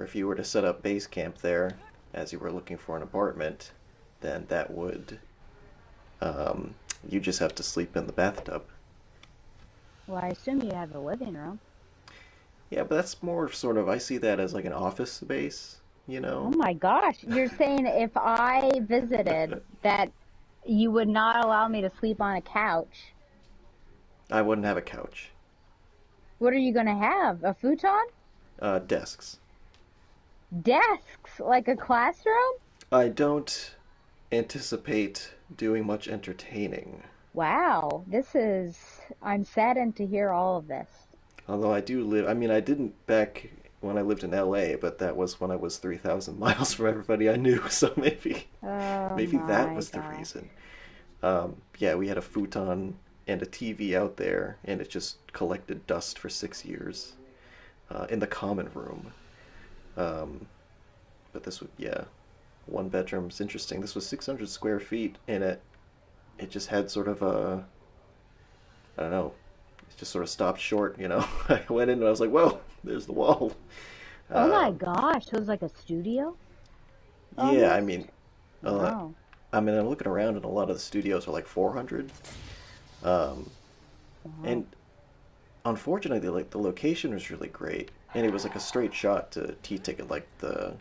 if you were to set up base camp there as you were looking for an apartment, then that would um, you just have to sleep in the bathtub. Well, I assume you have a living room. Yeah, but that's more sort of I see that as like an office space, Oh my gosh, you're saying if I visited that you would not allow me to sleep on a couch? I wouldn't have a couch. What are you going to have? A futon? Desks. Desks? Like a classroom? I don't anticipate doing much entertaining. Wow, I'm saddened to hear all of this. Although I do live, I mean, I didn't back when I lived in LA, but that was when I was 3,000 miles from everybody I knew, so Oh maybe that my was the gosh. reason. Yeah, we had a futon and a TV out there, and it just collected dust for 6 years in the common room. Um, but this would, yeah, one bedroom is interesting. This was 600 square feet, and it just had sort of a, I don't know, it just sort of stopped short, you know. I went in and I was like, whoa, there's the wall. Oh my Um, gosh, so it was like a studio yeah, I almost? mean, uh, Wow. I'm looking around, and a lot of the studios are like 400. Um, Wow. and unfortunately, like the location was really great, and it was like a straight shot to T-Ticket, like the,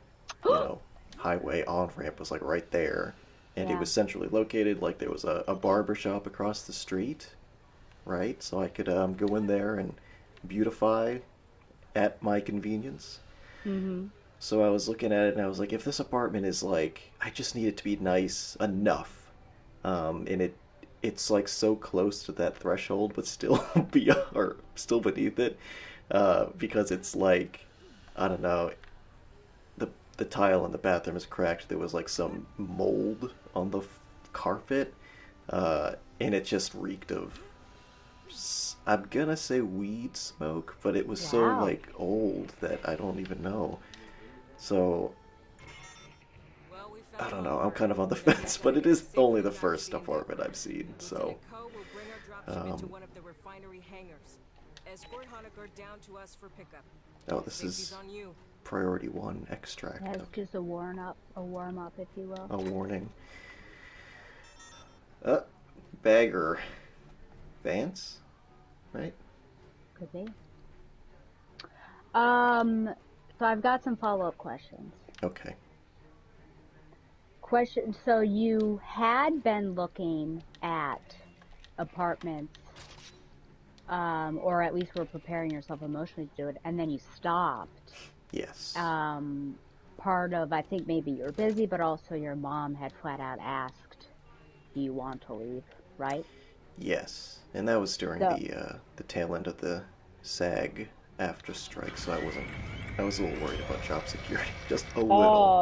you know, highway on ramp was like right there, and it Yeah. was centrally located. Like there was a barber shop across the street, right? So I could go in there and beautify at my convenience. Mm-hmm. So I was looking at it and I was like, if this apartment is like, I just need it to be nice enough, and it's like so close to that threshold, but still be or still beneath it, because it's like, I don't know, the the tile in the bathroom is cracked. There was like some mold on the carpet, and it just reeked of. I'm gonna say weed smoke, but it was so Wow. like old that I don't even know. So Well, we I found don't know. I'm homework. kind of on the Now we fence, just gotta but it get you is only safely the back first to the apartment Embargo. I've seen. So Lieutenant Ko will bring our dropship into um, one of the refinery hangars. Escort Honecker down to us for pickup. oh, this Safety's is on you. priority one extract. That's Okay, just a warm up, if you will. a warning. Uh, Bagger Vance, right? Could be. Um, so I've got some follow-up questions. Okay. So you had been looking at apartments, or at least were preparing yourself emotionally to do it, and then you stopped. Yes. Um, Part of, I think maybe you're busy, but also your mom had flat out asked, "Do you want to leave?" Right? Yes. And that was during So, the tail end of the SAG after strike, so I was a little worried about job security, just a little.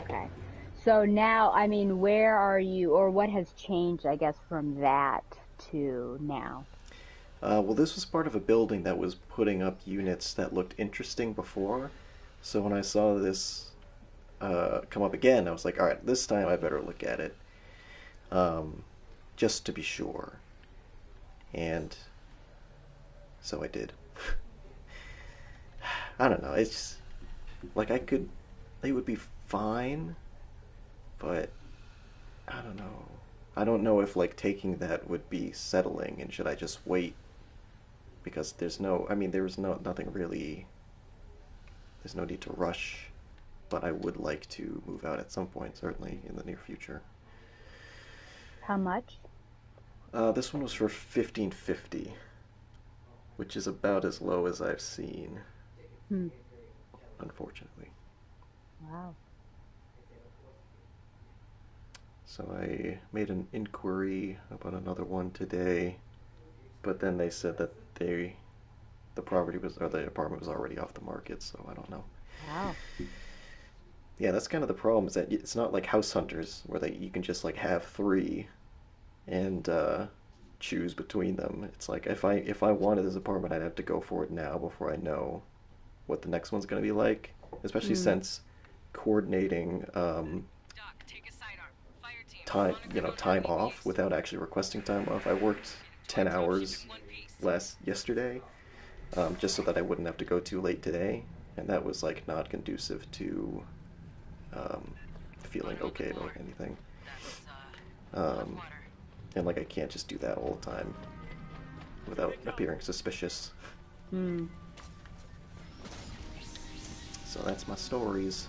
okay. So now, I mean, where are you, or what has changed, I guess, from that to now? Well, this was part of a building that was putting up units that looked interesting before. So when I saw this come up again, I was like, all right, this time I better look at it, um, just to be sure. And so I did. I don't know. It's just, like they would be fine, but I don't know. I don't know if like taking that would be settling, and should I just wait because I mean, there's nothing really. There's no need to rush, but I would like to move out at some point, certainly in the near future. How much? This one was for 1550, which is about as low as I've seen, Hmm. unfortunately. Wow. So I made an inquiry about another one today, but then they said that the property was or the apartment was already off the market, so I don't know. Wow. Yeah, that's kind of the problem is that it's not like House Hunters where you can just like have three and choose between them. It's like if I wanted this apartment, I'd have to go for it now before I know what the next one's going to be like. Especially Hmm. since coordinating Doc, take a sidearm. Fireteam, time, Honecker don't have time any off beefs. without actually requesting time off. I worked Get to our 10 dropship hours in one piece. last yesterday, just so that I wouldn't have to go too late today. and that was like not conducive to um, feeling okay about anything. Um, and like I can't just do that all the time without appearing suspicious. Hmm. So that's my stories.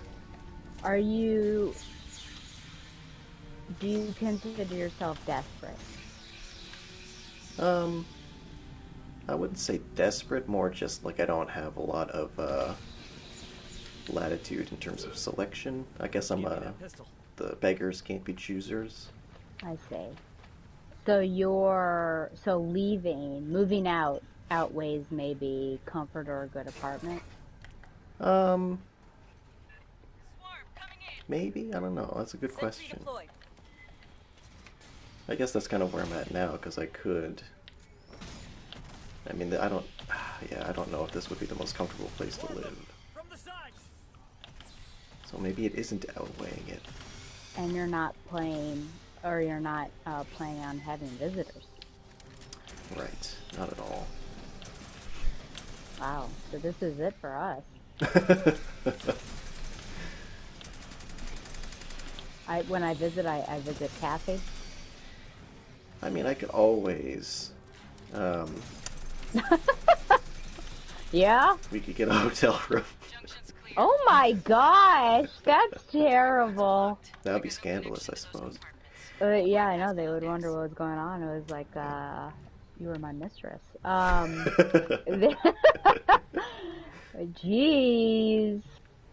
Are you, do you consider yourself desperate? Um, I wouldn't say desperate, more just like I don't have a lot of latitude in terms of selection. I guess I'm the beggars can't be choosers. I see. So so leaving, moving out outweighs maybe comfort or a good apartment? Um, maybe I don't know. That's a good Sentry question. deployed. I guess that's kind of where I'm at now because I could. I mean, I don't. Yeah, I don't know if this would be the most comfortable place to live. From the sides. So maybe it isn't outweighing it. And you're not playing, or you're not planning on having visitors. Right. Not at all. Wow. So this is it for us. When I visit, I visit Kathy. I mean, I could always. Um, Yeah? we could get a hotel room. Oh my gosh, that's terrible. That would be scandalous, I suppose. Yeah, I know. They would wonder what was going on. It was like, you were my mistress. Jeez.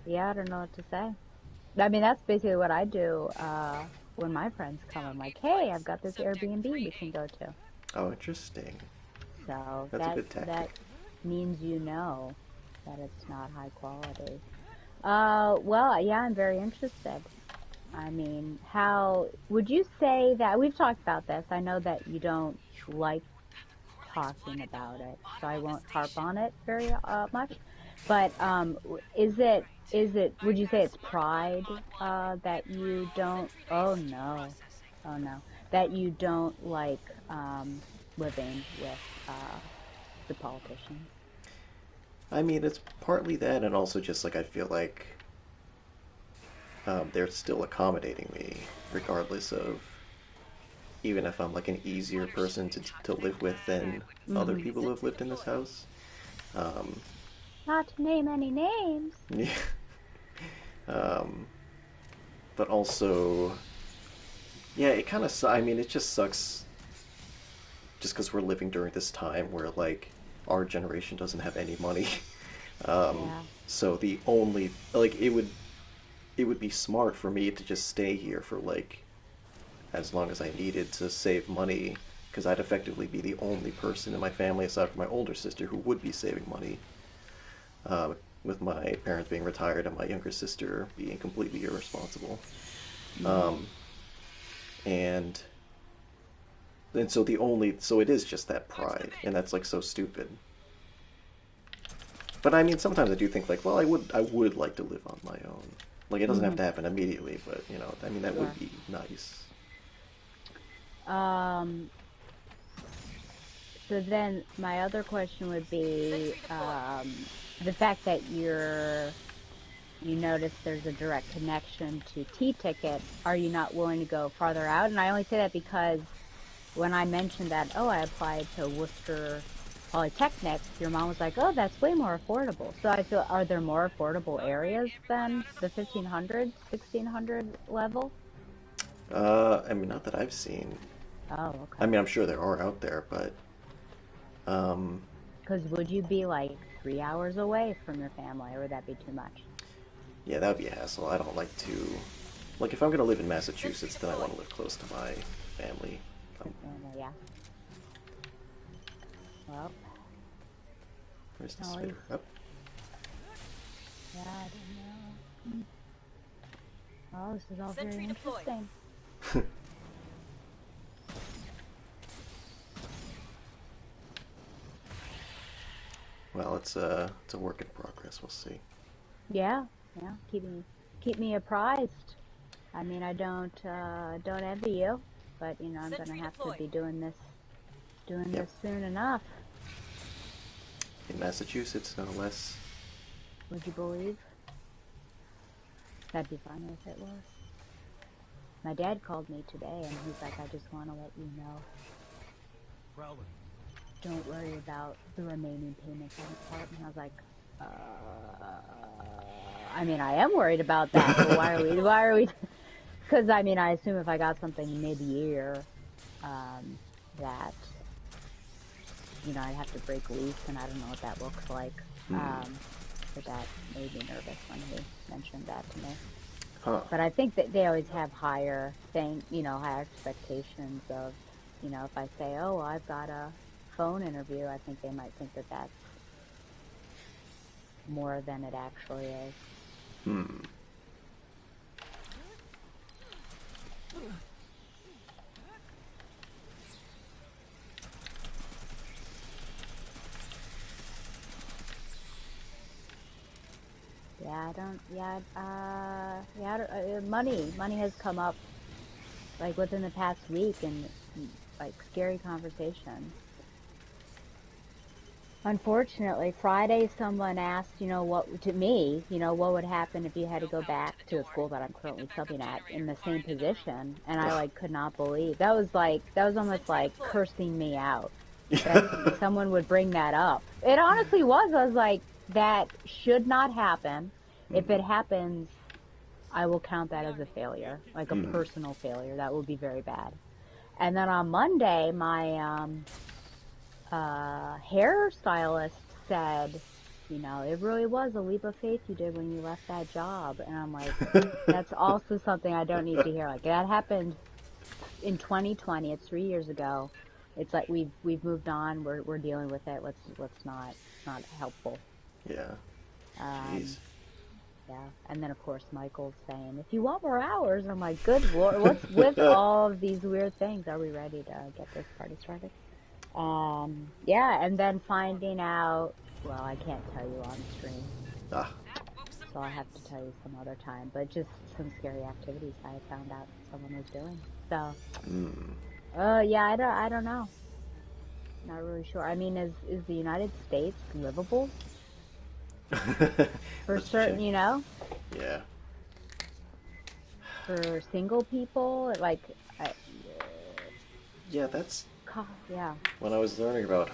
Yeah, I don't know what to say. I mean, that's basically what I do when my friends come. I'm like, hey, I've got this Airbnb we can go to. Oh, interesting. So That's a good tactic. that means you know that it's not high quality. Well, yeah, I'm very interested. I mean, how would you say that we've talked about this? I know that you don't like talking about it, so I won't harp on it very much. But would you say it's pride that you don't? Oh no, oh no, that you don't like living with uh, the politicians. I mean, it's partly that, and also just like I feel like they're still accommodating me, regardless of even if I'm like an easier person to live with than other Hmm. people who have lived in this house. Um, Not to name any names. yeah. Um, but also, yeah, it kind of. I mean, it just sucks, just because we're living during this time where like our generation doesn't have any money. Yeah. So the only like it would be smart for me to just stay here for like as long as I needed to save money because I'd effectively be the only person in my family aside from my older sister who would be saving money. With my parents being retired and my younger sister being completely irresponsible. Hmm. Um, and so so it is just that pride, and that's like so stupid. But I mean, sometimes I do think like, well, I would like to live on my own. Like it doesn't have Hmm. to happen immediately, but I mean, that would Sure. be nice. Um, so then my other question would be Sentry deployed. the fact that you notice there's a direct connection to T-Ticket. Are you not willing to go farther out? And I only say that because when I mentioned that, oh, I applied to Worcester Polytechnic, your mom was like, oh, that's way more affordable. So I feel, are there more affordable areas than the 1500, 1600 level? I mean, not that I've seen. Oh, I okay. mean, I'm sure there are out there, but um, Because would you be like 3 hours away from your family, or would that be too much? yeah, that would be a hassle. I don't like to. Like, if I'm gonna live in Sentry Massachusetts, then I want deployed. to live close to my family. The family, yeah. Well, Where's the always, spitter? Up. yeah, I don't know. Oh, this is all very Sentry deployed. interesting. Well, it's a work in progress. We'll see. Yeah, yeah. Keep me apprised. I mean, I don't envy you, but I'm gonna Sentry have to deployed. be doing Yep. this soon enough. In Massachusetts, no less. Would you believe? That'd be funny if it was. My dad called me today and he's like, I just want to let you know. Prowler. Don't worry about the remaining payments on the apartment. I was like, I mean, I am worried about that, but why are we, because I mean, I assume if I got something mid-year, that, you know, I'd have to break lease, and I don't know what that looks like. But that made me nervous when he mentioned that to me. Huh. But I think that they always have higher higher expectations of, you know, if I say, oh, well, I've got a phone interview, I think they might think that that's more than it actually is. Money has come up, like, within the past week, and, like, scary conversations. Unfortunately, Friday someone asked, you know, what would happen if you had to go back to a school that I'm currently subbing at in the same position, and I, like, could not believe. That was almost like cursing me out, that someone would bring that up. It honestly was. I was like, that should not happen. If it happens, I will count that as a failure, like a personal failure. That would be very bad. And then on Monday, my hairstylist said, you know, it really was a leap of faith you did when you left that job. And I'm like, that's also something I don't need to hear. Like, that happened in 2020. It's 3 years ago. It's like we've moved on. We're dealing with it. Let's not, it's not helpful. Yeah. Jeez. Yeah. And then, of course, Michael's saying, if you want more hours, I'm like, good Lord, what's with all of these weird things? Are we ready to get this party started? Yeah, and then finding out, well, I can't tell you on stream, Ah. so I'll have to tell you some other time, but just some scary activities I found out someone was doing. So, yeah, I don't know. Not really sure. I mean, is the United States livable? For certain, you know? Yeah. For single people, like, Yeah, that's yeah. when I was learning about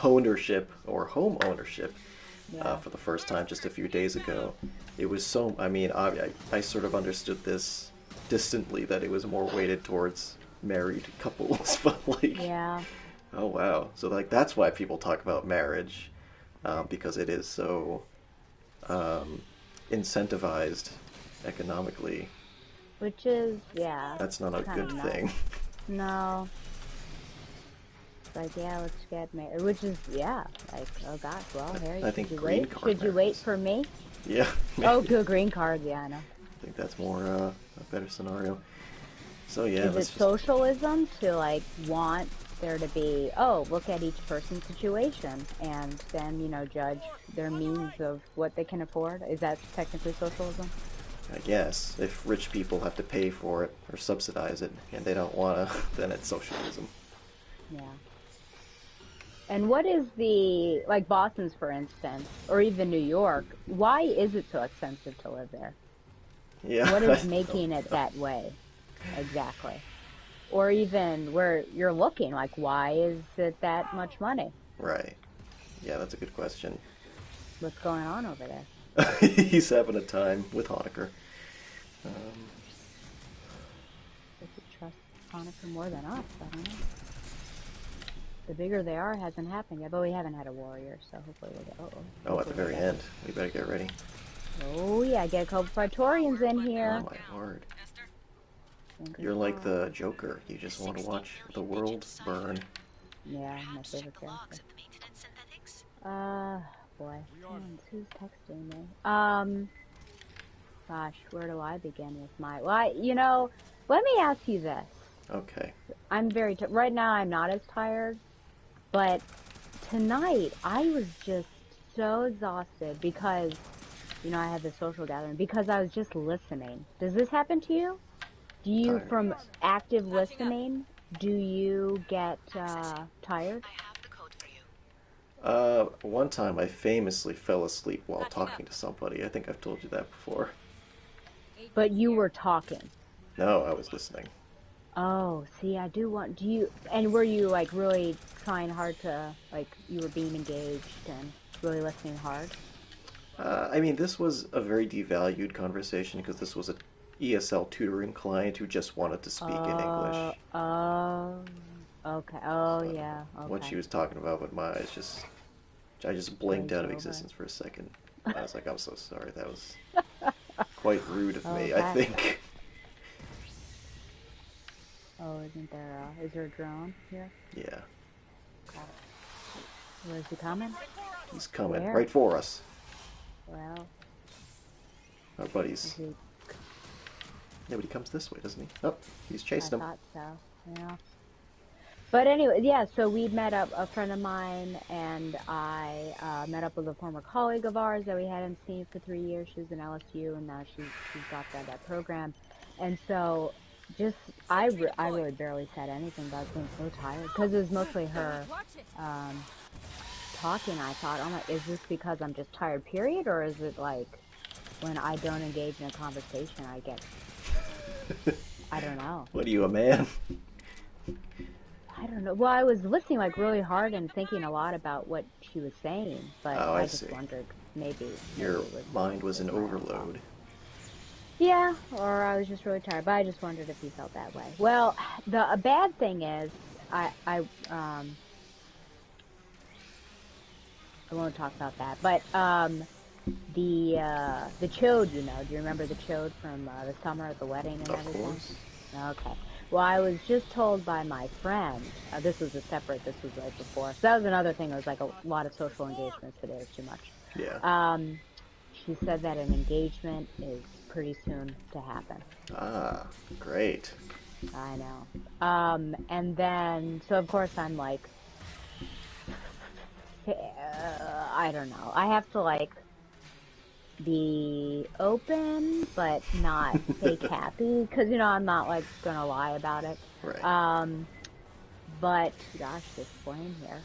ownership or home ownership for the first time just a few days ago. It was so, I mean, I sort of understood this distantly, that it was more weighted towards married couples, but like, Yeah. oh wow. So like that's why people talk about marriage, because it is so incentivized economically. Which is, yeah. That's not a good nuts. thing. No. Like, yeah, let's get married. Which is, yeah. Like, oh gosh, well, Harry, I think should you green wait? card Should you wait marriages. for me? Yeah. Oh, good, green card, yeah, I know. I think that's more a better scenario. So yeah, Is it let's just. socialism to, like, want there to be, oh, look at each person's situation and then, you know, judge their means of what they can afford? Is that technically socialism? I guess if rich people have to pay for it or subsidize it, and they don't wanna, then it's socialism. Yeah. And what is the, like, Boston's, for instance, or even New York, why is it so expensive to live there? Yeah. What is making it that way? Exactly. Or even where you're looking, like, why is it that much money? Right. Yeah, that's a good question. What's going on over there? He's having a time with Honecker. Does he trust Hanukkah more than us? I don't know. The bigger they are, it hasn't happened yet, but we haven't had a warrior, so hopefully we'll get. Oh, at the very end. We better get ready. Oh yeah, get a couple Praetorians in here. Oh my word. Fingers You're like crossed. the Joker. You just want to watch the world burn. Yeah, my favorite character. Boy, who's texting me? Gosh, where do I begin with my? Well, let me ask you this. Okay. I'm right now. I'm not as tired, but tonight I was just so exhausted because, I had the social gathering because I was just listening. Does this happen to you? Do you, Tired. from active listening, do you get tired? One time I famously fell asleep while Patching up. talking to somebody. I think I've told you that before. But Agents you here. were talking. No, I was listening. Oh, see, I do want. Do you? And were you like really trying hard to like you were being engaged and really listening hard? I mean, this was a very devalued conversation because this was a ESL tutoring client who just wanted to speak in English. Oh, okay. Oh, So yeah. what she Okay. was talking about with my eyes I just blinked Glazed out of over. existence for a second. I was like, I'm so sorry. That was quite rude of me, I Okay. think. Oh, isn't there? Is there a drone here? Yeah, Okay. Where's he coming? he's coming Where? right for us. Well, Our is buddies. he? Nobody comes this way, doesn't he? Oh, he's I chasing him. thought so. Yeah. But anyway, yeah, so we met up, a friend of mine and I met up with a former colleague of ours that we hadn't seen for 3 years. She was in LSU and now she's dropped out of that program. And so just, Sentry I deployed. really barely said anything, but I was getting so tired because it was mostly her Watch it. um, talking. I thought, oh my, is this because I'm just tired, period? Or is it like when I don't engage in a conversation, I get, I don't know. What are you, a man? I don't know. Well, I was listening like really hard and thinking a lot about what she was saying, but Oh, I I just see. wondered maybe Your it was mind was in my own fault. overload. Yeah, or I was just really tired, but I just wondered if you felt that way. Well, the a bad thing is I won't talk about that, but the chode, do you remember the chode from the summer at the wedding and Of everything? course. Okay. Well, I was just told by my friend, this was right before. So that was another thing. It was like a lot of social engagements today. It was too much. Yeah. Um, she said that an engagement is pretty soon to happen. Ah, great. I know. And then, so of course I'm like, I don't know. I have to like be open, but not fake happy, because I'm not like gonna lie about it. Right. Um, But gosh, this flame here.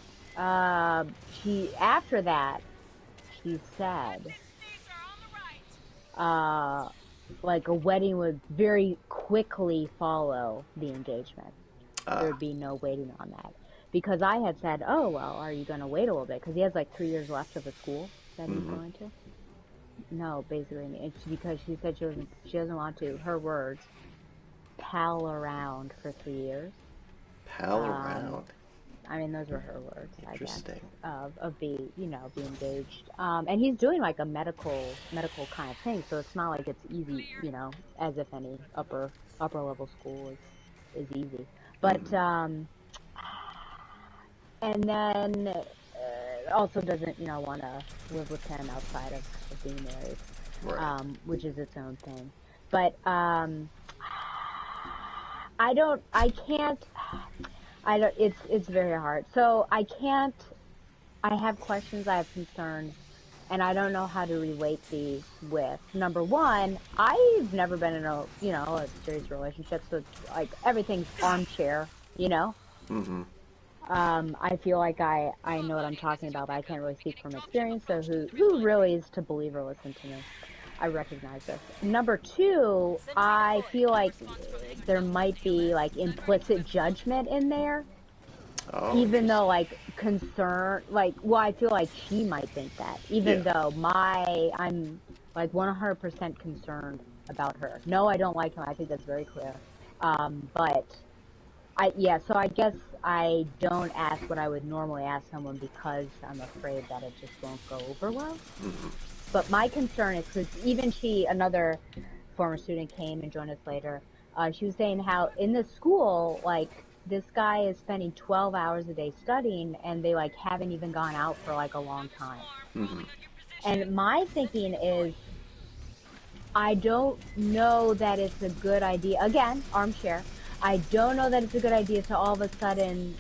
She after that, she said, uh, like a wedding would very quickly follow the engagement. Ah. There'd be no waiting on that. Because I had said, oh well, are you going to wait a little bit? Because he has like 3 years left of the school that he's Mm-hmm. going to. No, basically, it's because she said she doesn't want to. Her words, pal around for 3 years. Pal Um, around. I mean, those were her words, I guess, Interesting. be engaged. And he's doing like a medical kind of thing, so it's not like it's easy, as if any upper level school is easy. But Mm-hmm. and then also doesn't, want to live with him outside of being married, Right. which is its own thing. But I don't, it's very hard. So I have questions, I have concerns, and I don't know how to relate these with number one, I've never been in a serious relationship, so it's like everything's armchair, you know? Mm-hmm. I feel like I know what I'm talking about, but I can't really speak from experience, so who really is to believe or listen to me? I recognize this. Number two, Sentry I deployed. feel like Response ready. there might be like implicit judgment in there, Oh, even though interesting. like concern, like, well, I feel like she might think that, even Yeah. though I'm like 100% concerned about her. No, I don't like him. I think that's very clear. But yeah, so I guess I don't ask what I would normally ask someone because I'm afraid that it just won't go over well. Mm-hmm. But my concern is because even another former student came and joined us later. She was saying how in the school, like, this guy is spending 12 hours a day studying and they like haven't even gone out for like a long time. Mm-hmm. And my thinking is, I don't know that it's a good idea. Again, armchair. I don't know that it's a good idea to all of a sudden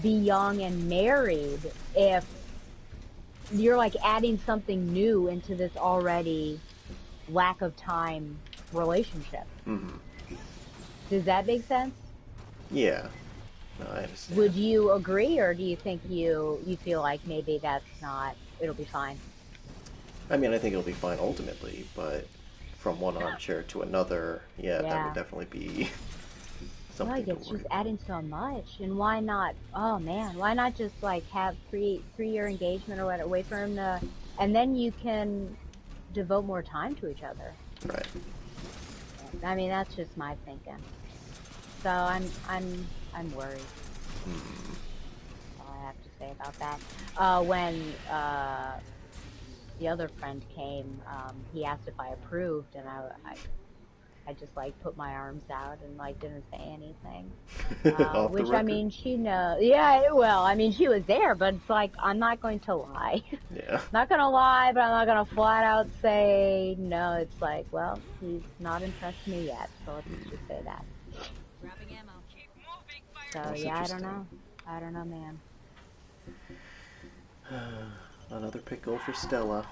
be young and married if you're like adding something new into this already lack of time relationship. Mm-hmm. Does that make sense? Yeah. No, I understand. Would you agree, or do you think you feel like maybe that's not, it'll be fine? I mean, I think it'll be fine ultimately, but from one armchair to another, yeah, that would Yeah. definitely be Like something to it's worry just about. adding so much, and why not? Oh man, why not just like have three-year engagement or whatever, wait for him to, and then you can devote more time to each other. Right. I mean, that's just my thinking. So I'm worried. That's all I have to say about that. When the other friend came, he asked if I approved, and I just like put my arms out and like didn't say anything. Off the Which I record. mean, she knows. Yeah, well, I mean, she was there, but it's like I'm not going to lie. Yeah. Not gonna lie, but I'm not gonna flat out say no. It's like, well, he's not impressed me yet, so let's just say that. Grabbing ammo. So That's yeah, I don't interesting. know. I don't know, man. Another pickle for Stella.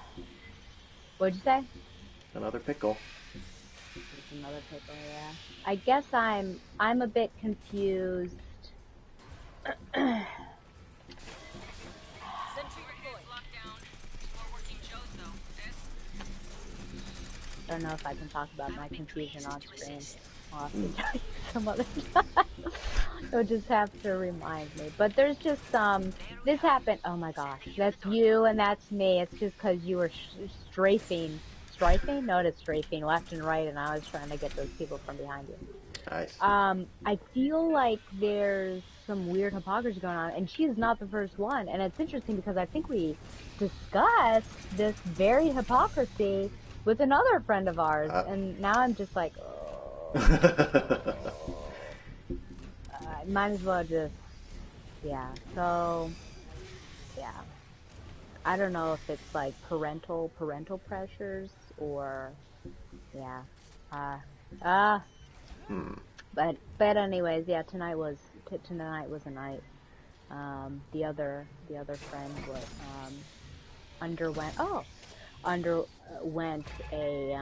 What'd you say? Another pickle. There's another pickle, yeah. I guess I'm a bit confused. Sentry deployed. Lockdown. More working shows though. I don't know if I can talk about my confusion on screen. I'll have to tell you some other time. You'll just have to remind me. But there's just this happened. Oh my gosh, that's you and that's me. It's just because you were strafing? No, it's strafing left and right, and I was trying to get those people from behind you. Nice. I feel like there's some weird hypocrisy going on, and she's not the first one. And it's interesting because I think we discussed this very hypocrisy with another friend of ours, Uh, and now I'm just like, oh, I might as well just, yeah. So, yeah, I don't know if it's like parental pressures or, yeah, uh, uh, hmm. but anyways, yeah, tonight was a night. The other friend underwent underwent a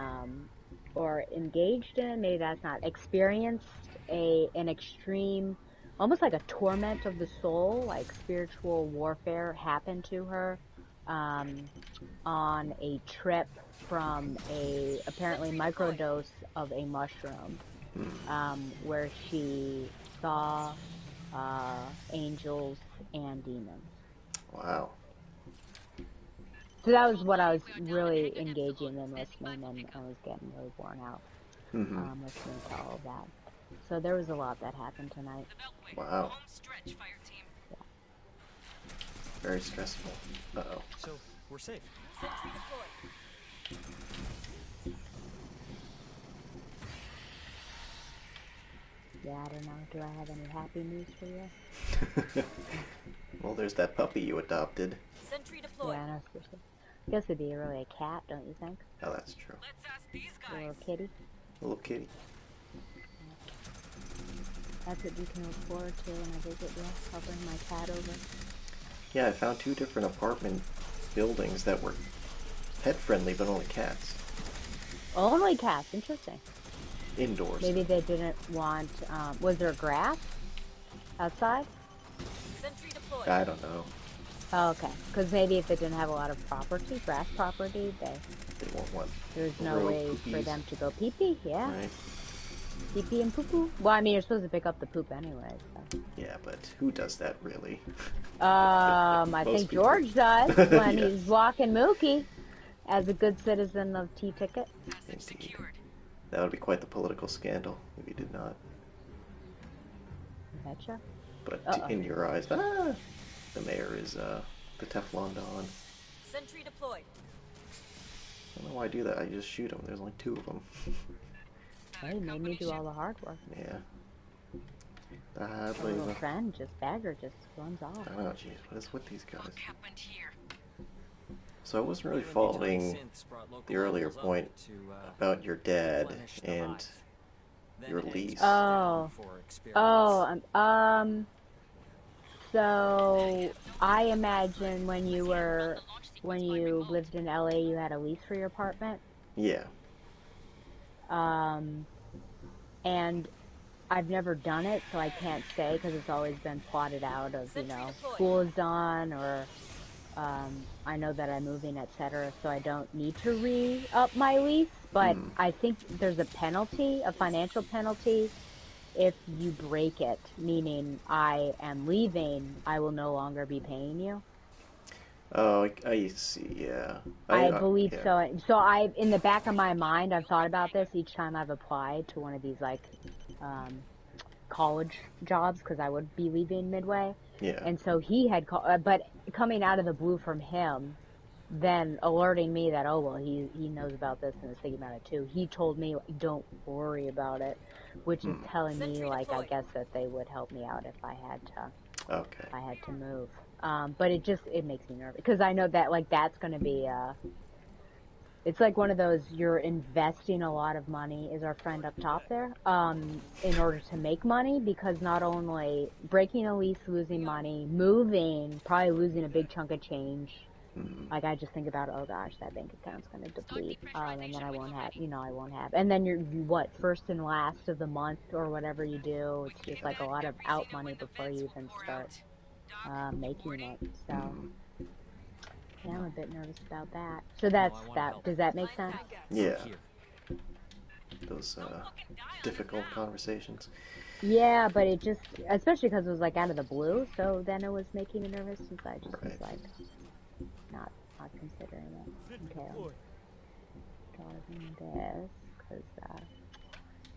or engaged in, maybe that's not, experienced a an extreme, almost like a torment of the soul, like spiritual warfare happened to her um, on a trip from a apparently Sentry deployed. microdose of a mushroom, where she saw angels and demons. Wow. So that was what I was really engaging in listening, and I was getting really worn out Hmm. listening to all of that. So there was a lot that happened tonight. Wow. Home stretch, Fireteam. Very stressful. Uh-oh. So, we're safe. Sentry deployed. Yeah, I don't know. Do I have any happy news for you? Well, there's that puppy you adopted. Sentry deployed. Yeah, no, seriously. I guess it'd be really a cat, don't you think? Oh, that's true. Let's ask these A guys. little kitty. Little kitty. That's what you can look forward to when I visit you. I'll bring my cat over. Yeah, I found two different apartment buildings that were pet friendly, but only cats. Only cats. Interesting. Indoors. Maybe they didn't want. Was there grass outside? Sentry deployed. I don't know. Oh, okay. Because maybe if they didn't have a lot of property, grass property, They won't want there's a no row of way for poopies, them to go pee pee. Yeah, right? pee pee and poo poo. Well, I mean, you're supposed to pick up the poop anyway. So. Yeah, but who does that really? I Most think people. George does when Yeah, he's walking Mookie as a good citizen of T-Ticket. Passage indeed. secured. That would be quite the political scandal if you did not. Betcha. But Uh-oh. in your eyes, the mayor is the Teflon Don. Sentry deployed. I don't know why I do that. I just shoot them. There's only two of them. Hey, made me do all the hard work. Yeah. I The believe little it. friend, Bagger just runs off. Oh, jeez. What is with these guys? What happened here? So I wasn't really Even following mutated synths brought local the earlier levels up point to, about your dad replenish the and hive. Then your eggs lease. were down Oh. for experiments. Oh, so I imagine when you lived in LA, you had a lease for your apartment. Yeah. And I've never done it, so I can't say because it's always been plotted out of, you Sentry know, deployed. school is done or I know that I'm moving, etc. So I don't need to re-up my lease, but Hmm. I think there's a penalty, a financial penalty if you break it, meaning I am leaving, I will no longer be paying you. Oh, I see. Yeah. I believe Yeah. so. So in the back of my mind, I've thought about this each time I've applied to one of these like um, college jobs because I would be leaving midway. Yeah. And so he had called, but coming out of the blue from him, then alerting me that, oh, well, he knows about this and is thinking about it too. He told me, don't worry about it, which is Hmm. telling me, Sentry like, I deployed. guess that they would help me out Okay. if I had to move. But it makes me nervous because I know that, like, that's going to be, it's like one of those you're investing a lot of money, is our friend up top there, in order to make money because not only breaking a lease, losing money, moving, probably losing a big chunk of change. Hmm. Like I just think about, oh gosh, that bank account's going to deplete, and then I won't have, I won't have, and then you what, first and last of the month or whatever you do, it's just like a lot of out money before you even start making it. So Hmm. yeah, I'm a bit nervous about that. So No, that's I want to that. help. Does that make Find sense? that gas. Yeah. Here. Those difficult conversations. Yeah, but it just, especially because it was like out of the blue, so then it was making me nervous since I just was Right. like not not considering it. Okay, I'm starting this because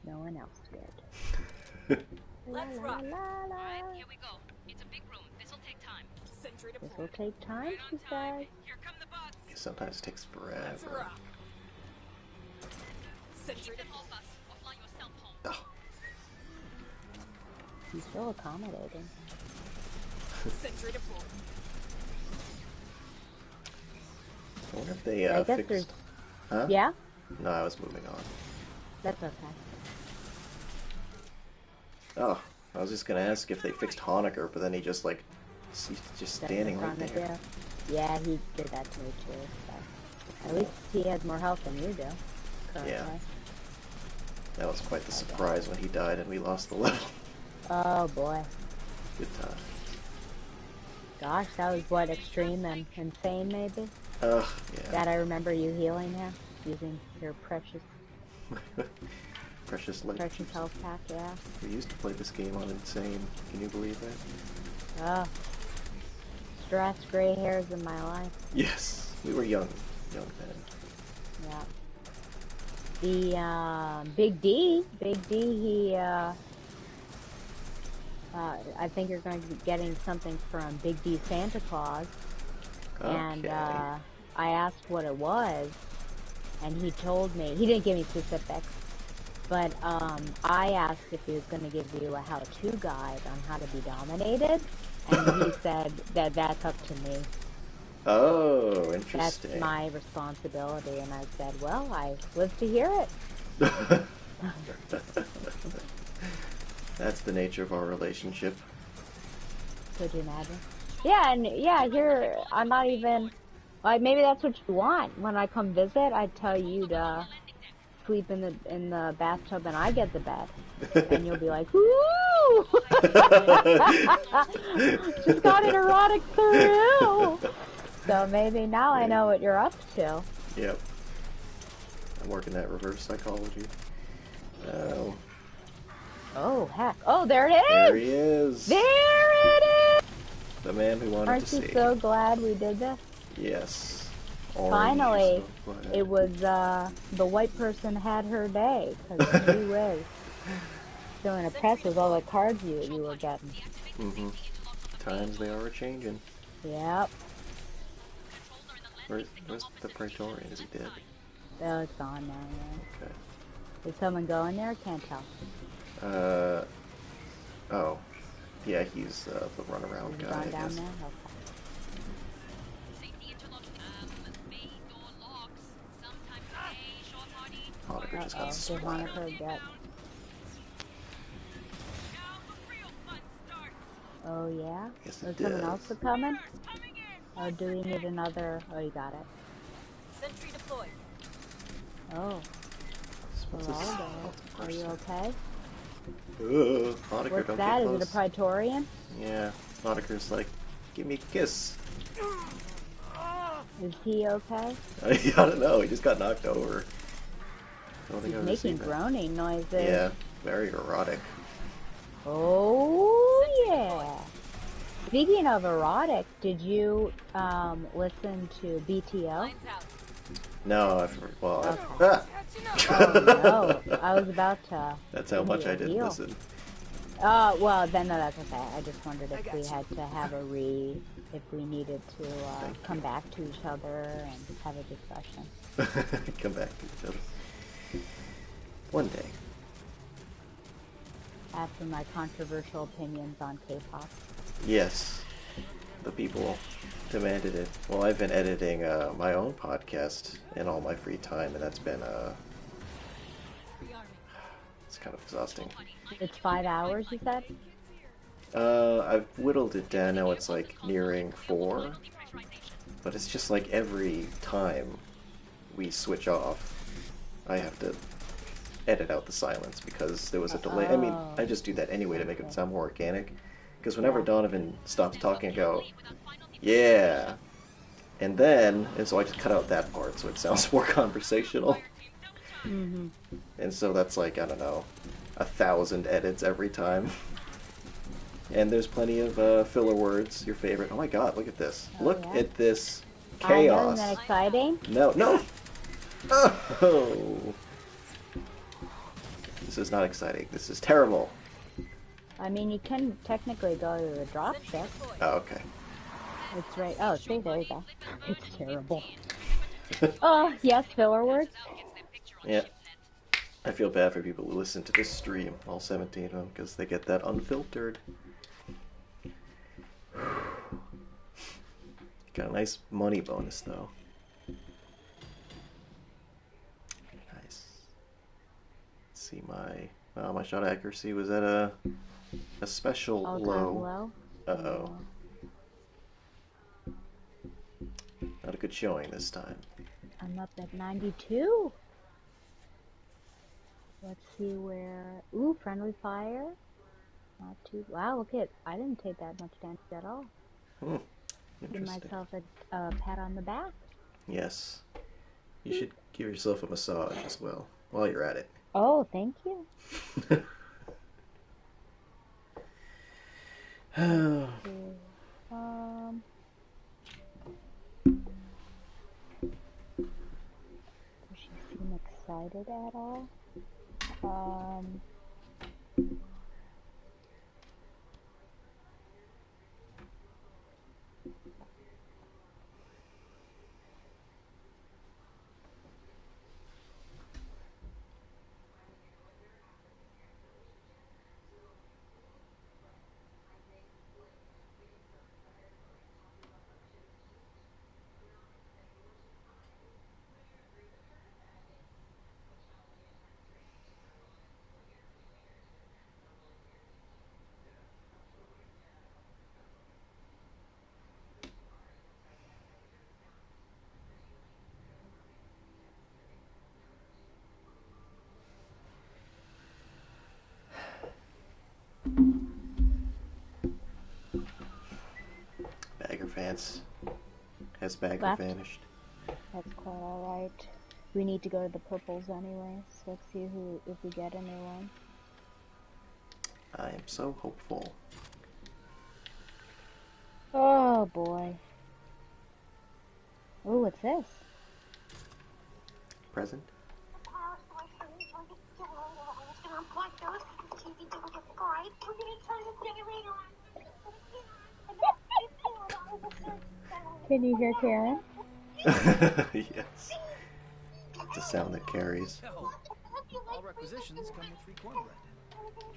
no one else did. La Let's la la rock. la Alright, la. here we go. It's a big room. This'll take time. Sentry This will deployed. take time, Right on she time. says. Here come the bots. Sometimes it takes Let's forever. rock. Sentry Keep them off deployed. us. Or fly yourself home. Oh. He's so accommodating. Sentry deployed. I wonder if they I guess there's, fixed. Huh? yeah, No, I was moving on. that's okay. Oh, I was just gonna ask if they fixed Honecker, but then he just like, he's just That's standing what's right on there. Yeah, he did that to me too. So. At least he has more health than you do, currently. Yeah. That was quite the surprise when he died and we lost the level. Oh boy. Good time. Gosh, that was what, extreme and insane maybe? Ugh, That yeah. I remember you healing him using your precious Precious life. health pack, yeah. We used to play this game on Insane. Can you believe that? Oh, stress, gray hairs in my life. Yes, we were young then. Yeah. The Big D, he I think you're going to be getting something from Big D Santa Claus. And Okay. I asked what it was, and he told me, he didn't give me specifics, but I asked if he was going to give you a how-to guide on how to be dominated, and he said that that's up to me. Oh, That's interesting. my responsibility, and I said, well, I live to hear it. That's the nature of our relationship. Could you imagine? Yeah, and yeah, here, I'm not even, like, maybe that's what you want. When I come visit, I tell you to sleep in the bathtub and I get the bed. And you'll be like, woo! Just got an erotic thrill! So maybe now I know what you're up to. Yep. I'm working that reverse psychology. Oh. Oh, heck. Oh, there it is! There he is! There it is! The man who wanted Aren't to you save. so glad we did this? Yes. Orange, Finally, so glad. it was, the white person had her day, because gee whiz. Feeling impressed with all the cards you were getting. Mm-hmm. Times they are a-changing. Yep. Where's the Praetorian? Is he dead? Oh, it's gone now, yeah. Okay. Is someone going there? Can't tell. Oh. Yeah, he's the runaround Is he guy, gone I down guess. there? Okay. Safety interlocking. Main door locks. Sometime today, short party. Honecker just got Uh-oh. Did splattered. Monica get... Now the real fun starts. Oh, yeah? Yes, Is it someone does. else coming? Coming in. Or do we need another... Oh, you got it. Sentry deployed. Oh. What's this Geraldo, are you person? okay? Honecker, What's don't get that? Is it a close. Praetorian? Yeah, Honecker's like, give me a kiss. Is he okay? I don't know, he just got knocked over. I don't think He's I've ever making seen that. groaning noises. Yeah, very erotic. Oh yeah. Speaking of erotic, did you listen to BTO? Lines out. No, Okay. ah! Oh no, I was about to That's how give much you I a didn't deal. listen. Well then no, that's okay. I just wondered I if got we you. had to have if we needed to Thank come you. back to each other and have a discussion. Come back to each other. One day. After my controversial opinions on K-pop. Yes, the people demanded it. Well, I've been editing my own podcast in all my free time, and that's been it's kind of exhausting. It's 5 hours, you said? I've whittled it down now. It's like nearing 4, but it's just like every time we switch off, I have to edit out the silence because there was a delay. I mean, I just do that anyway to make it sound more organic. Because whenever Yeah. Donovan stops talking, I go, yeah. And so I just cut out that part so it sounds more conversational. Mm-hmm. And so that's like, I don't know, 1,000 edits every time. And there's plenty of filler words, your favorite. Oh my god, look at this. Oh, Look yeah? at this I know, isn't chaos. that exciting? No, no! Oh! This is not exciting. This is terrible. I mean, you can technically go to the dropship. Oh, okay. It's right. Oh, see, there you go. It's terrible. Oh, yes, filler words. Yeah. I feel bad for people who listen to this stream, all 17 of them, because they get that unfiltered. Got a nice money bonus, though. Nice. Let's see, my shot accuracy was at a special All-time low. low. Uh-oh. Not a good showing this time. I'm up at 92. Let's see where. Ooh, friendly fire. Not too. Wow, look at. I didn't take that much damage at all. Hmm. Give Interesting. myself a pat on the back. Yes. You should give yourself a massage as well, while you're at it. Oh, thank you. Oh. Um. Does she seem excited at all? Um. Bagger Vance. Has Bagger Left. vanished? That's quite alright. We need to go to the purples anyway, so let's see if we get anyone. I am so hopeful. Oh boy. Ooh, what's this? Present? Can you hear Karen? Yes. It's a sound that carries. Hell, all requisitions come with free cornbread.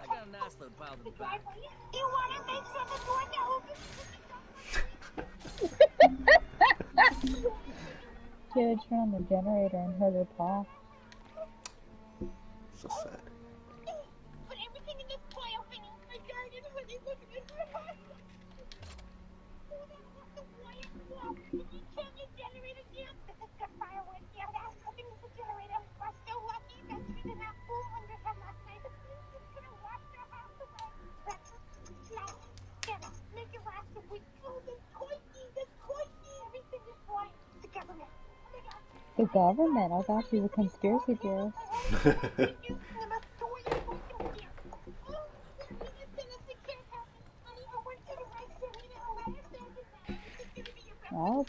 I got a nice little pile in the back. Kid turned on the generator and heard her talk. So sad. Put everything in this pile thing in my garden when you look at this. Can you turn the generator down? The fire went down. I was hoping the generator was still lucky that she didn't have 400 on that night. It's gonna watch The government. I thought she was a conspiracy theorist. Well,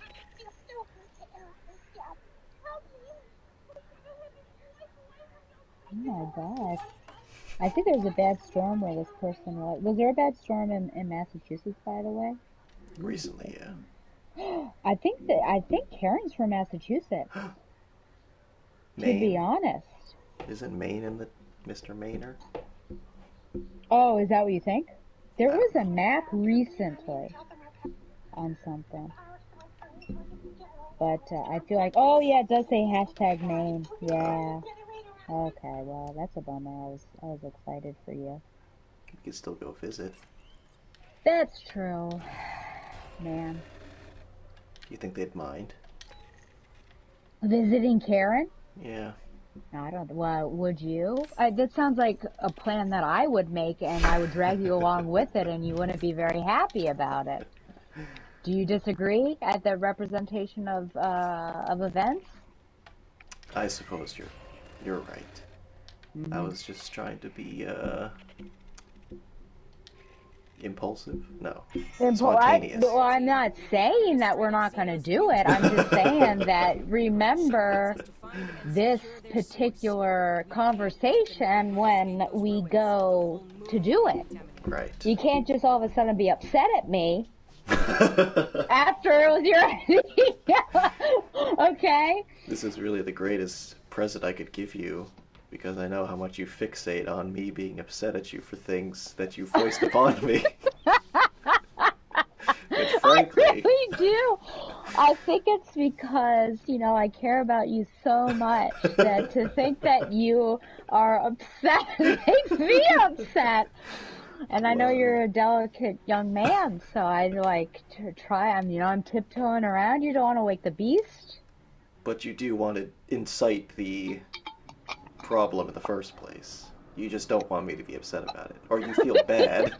oh my gosh. I think there was a bad storm where this person was. Was there a bad storm in Massachusetts, by the way? Recently, yeah. I think Karen's from Massachusetts, to be Maine. honest. Isn't Maine in the Mr. Mainer? Oh, is that what you think? There I don't was a know. map recently on something, but I feel like, oh yeah, it does say hashtag Maine. Oh, Yeah. Okay, well, that's a bummer. I was excited for you. you could still go visit. That's true, man. You think they'd mind? Visiting Karen? Yeah. No, I don't. Well, would you? That sounds like a plan that I would make, and I would drag you along with it, and you wouldn't be very happy about it. Do you disagree at the representation of events? I suppose you're right. I Mm-hmm. was just trying to be impulsive. No, Well, spontaneous. I'm not saying that we're not going to do it. I'm just saying that remember To find and this secure their source. particular conversation when we go to do it. Right. You can't just all of a sudden be upset at me after it was your idea. Okay? This is really the greatest present I could give you because I know how much you fixate on me being upset at you for things that you foist upon me. But I frankly, really do. I think it's because, I care about you so much that to think that you are upset makes me upset. And I know well, you're a delicate young man, so I'd like to try. I'm tiptoeing around. You don't want to wake the beast. but you do want to incite the problem in the first place. You just don't want me to be upset about it. Or you feel bad.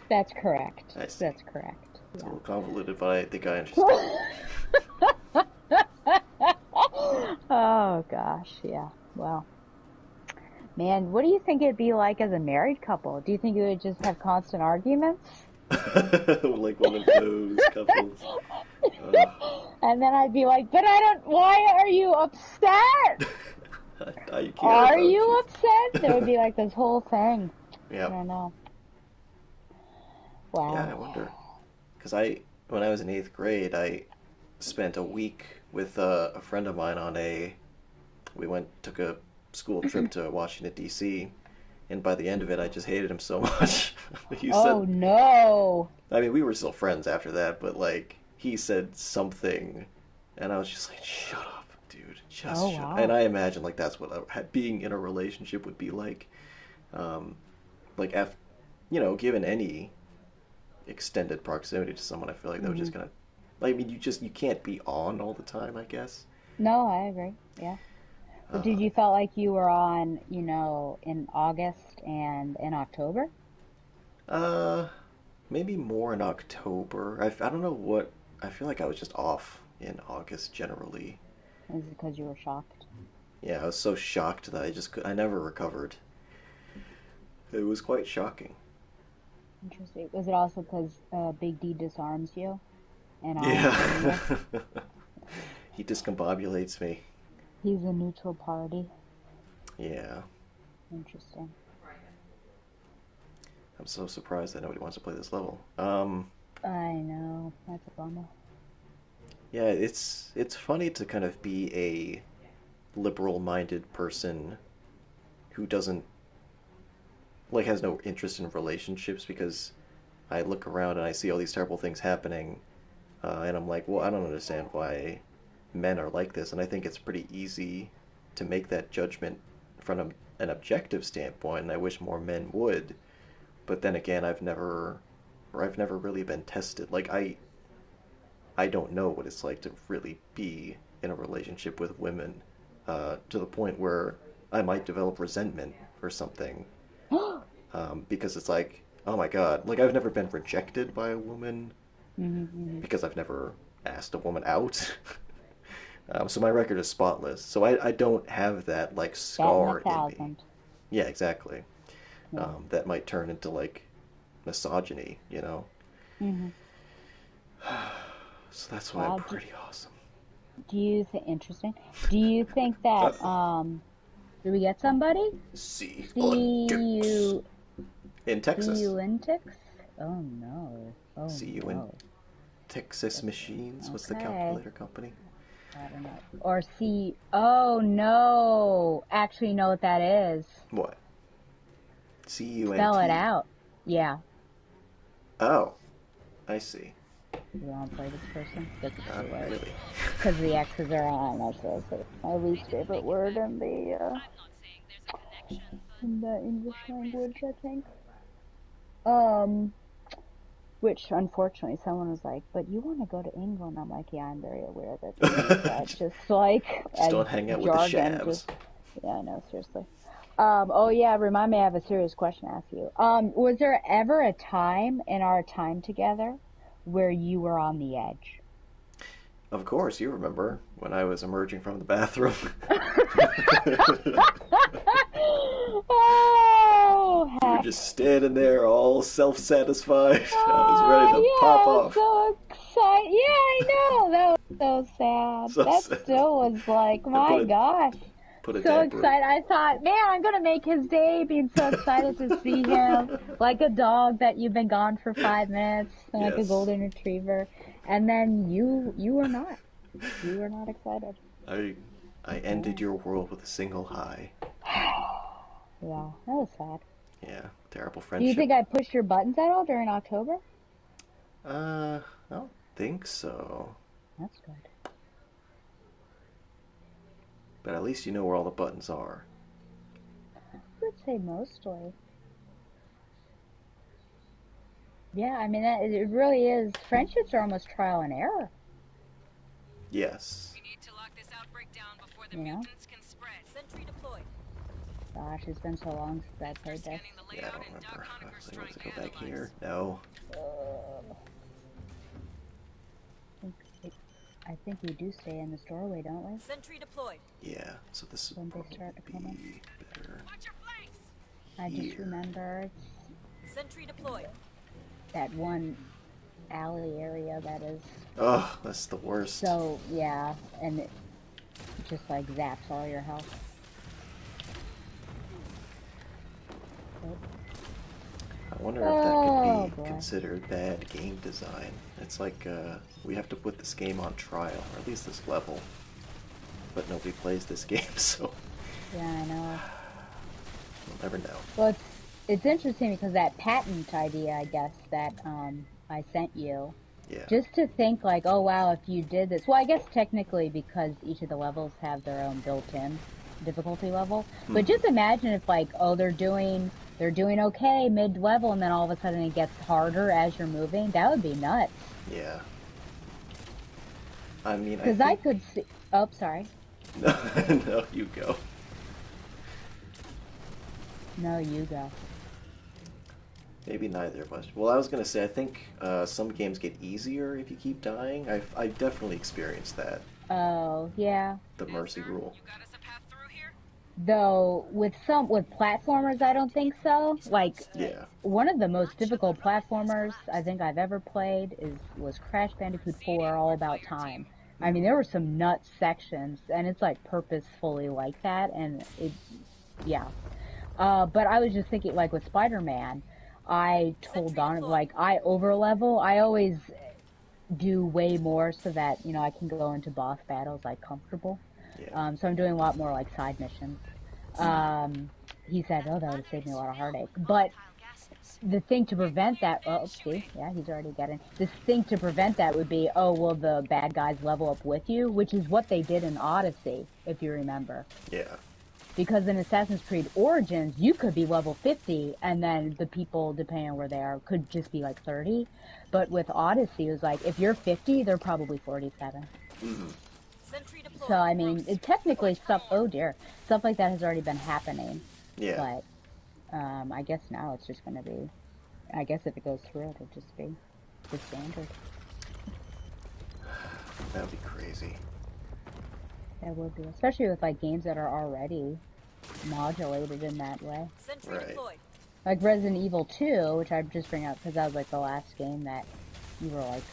That's correct. I see. That's correct. It's a Yeah. little convoluted, but I think I understand. Oh gosh, yeah. Well, man, what do you think it'd be like as a married couple? Do you think you would just have constant arguments? Like one of those couples. Uh, And then I'd be like, but I don't, why are you upset? I care Are about you you. upset? There would be like this whole thing. I Yep. don't know. Yeah, Wow. I wonder. Because when I was in eighth grade, I spent a week with a friend of mine we took a school trip to Washington, D.C., and by the end of it, I just hated him so much. He Oh said, no. I mean, we were still friends after that, but like, he said something, and I was just like, shut up, dude. Oh Just shut up. And wow. I imagine, like, that's what being in a relationship would be like. Um, like, given any extended proximity to someone, I feel like that would Hmm. just kind of, like, I mean, you can't be on all the time, I guess. No, I agree. Yeah. But Uh, did you felt like you were on, in August and in October? uh, Maybe more in October. I don't know what, I feel like I was just off in August generally. Is it because you were shocked? Yeah, I was so shocked that I never recovered. It was quite shocking. Interesting. Was it also because Big D disarms you and arms Yeah. Anya? He discombobulates me. He's a neutral party. Yeah. Interesting. I'm so surprised that nobody wants to play this level. I know. That's a bummer. Yeah, it's funny to kind of be a liberal-minded person who doesn't like has no interest in relationships because I look around and I see all these terrible things happening, and I'm like, well, I don't understand why men are like this, and I think it's pretty easy to make that judgment from an objective standpoint, and I wish more men would. But then again, I've never really been tested. Like I don't know what it's like to really be in a relationship with women, to the point where I might develop resentment or something, because it's like, oh my god, like I've never been rejected by a woman Hmm. because I've never asked a woman out. So my record is spotless. So I don't have that like Bat in a scar in me. thousand. Yeah, exactly. Yeah. That might turn into like misogyny, you know. Hmm. So that's why I'm Well, pretty awesome. do you think interesting? Do you think that do we get somebody? See See Olympics you in see Texas. you in Tix? Oh no. Oh See you in no. Texas Machines. What's the Okay. calculator company? I don't know. Or see oh no. Actually you know what that is. What? Spell it CUNT. out. Yeah. Oh, I see. You want to play this person? That's Not too late. really. Because the X's are on. That's my least favorite word in the English language, I think. Um, which unfortunately someone was like, "But you want to go to England?" I'm like, "Yeah, I'm very aware that they use that just like Just as don't hang out with the jargon." shavs. Just yeah, I know, seriously. Oh yeah, remind me, I have a serious question to ask you. Was there ever a time in our time together where you were on the edge? Of course, you remember when I was emerging from the bathroom. Oh, You were heck. just standing there all self-satisfied. I was ready Oh, to yeah, pop I was off. so excited. Yeah, I know. That was so sad. So That sad. still was like, I my gosh. put a So damper. excited. I thought, man, I'm gonna make his day being so excited to see him. Like a dog that you've been gone for 5 minutes, like a Yes. golden retriever. And then you were not. You were not excited. I I ended Yeah. your world with a single high. Yeah, that was sad. Yeah, terrible Do you friendship. think I pushed your buttons at all during October? I don't think so. That's good. But at least you know where all the buttons are. I would say mostly. Yeah, I mean, it really is. Friendships are almost trial and error, Yes. We need to lock this outbreak down before the you know? mutants can spread. Sentry deployed. Gosh, it's been so long since I After played this. scanning the Yeah, I layout don't and Doc remember. I Honegger's was like, trying let's to go back analyze. here. No. think it, I think we do stay in this doorway, don't we? Sentry deployed. Yeah, so this When would they start to come in. probably be better Watch your flanks. I just here. remember Sentry deployed. that one alley area that is Oh, that's the worst. so, yeah, and it just like zaps all your health. But, I wonder if that could oh be boy. considered bad game design. It's like we have to put this game on trial, or at least this level. But nobody plays this game, so Yeah, I know. we'll never know. Well, it's interesting because that patent idea, I guess, that I sent you, Yeah. just to think like, oh wow, if you did this. Well, I guess technically because each of the levels have their own built-in difficulty level. But just imagine if like, oh, they're doing okay mid-level, and then all of a sudden it gets harder as you're moving. That would be nuts. Yeah. I mean, I Because I think... could see. Oh, sorry. No, no, you go. No, you go. Maybe neither of us. Well, I was gonna say, I think some games get easier if you keep dying. I definitely experienced that. Oh, yeah. The mercy rule. You got us a path through here? Though with platformers, I don't think so. Like Yeah. one of the most difficult platformers I think I've ever played was Crash Bandicoot 4 All About Time. I mean, there were some nuts sections, and it's like purposefully like that, and yeah. But I was just thinking, like with Spider-Man, I told Don, like I overlevel. I always do way more so that I can go into boss battles like comfortable. Yeah. So I'm doing a lot more like side missions. He said, "Oh, that would have saved me a lot of heartache." But the thing to prevent that, oh, see, yeah, he's already getting. This thing to prevent that would be, oh, well, the bad guys level up with you, which is what they did in Odyssey, if you remember. Yeah. Because in Assassin's Creed Origins, you could be level 50, and then the people, depending on where they are, could just be like 30. But with Odyssey, it was like, if you're 50, they're probably 47. So, I mean, technically oh dear, stuff like that has already been happening. Yeah. But I guess now it's just going to be, I guess if it goes through, it'll just be the standard. That would be crazy. That would be, especially with like games that are already modulated in that way. Sentry Right. deployed. Like Resident Evil 2, which I just bring up because that was like the last game that you were like,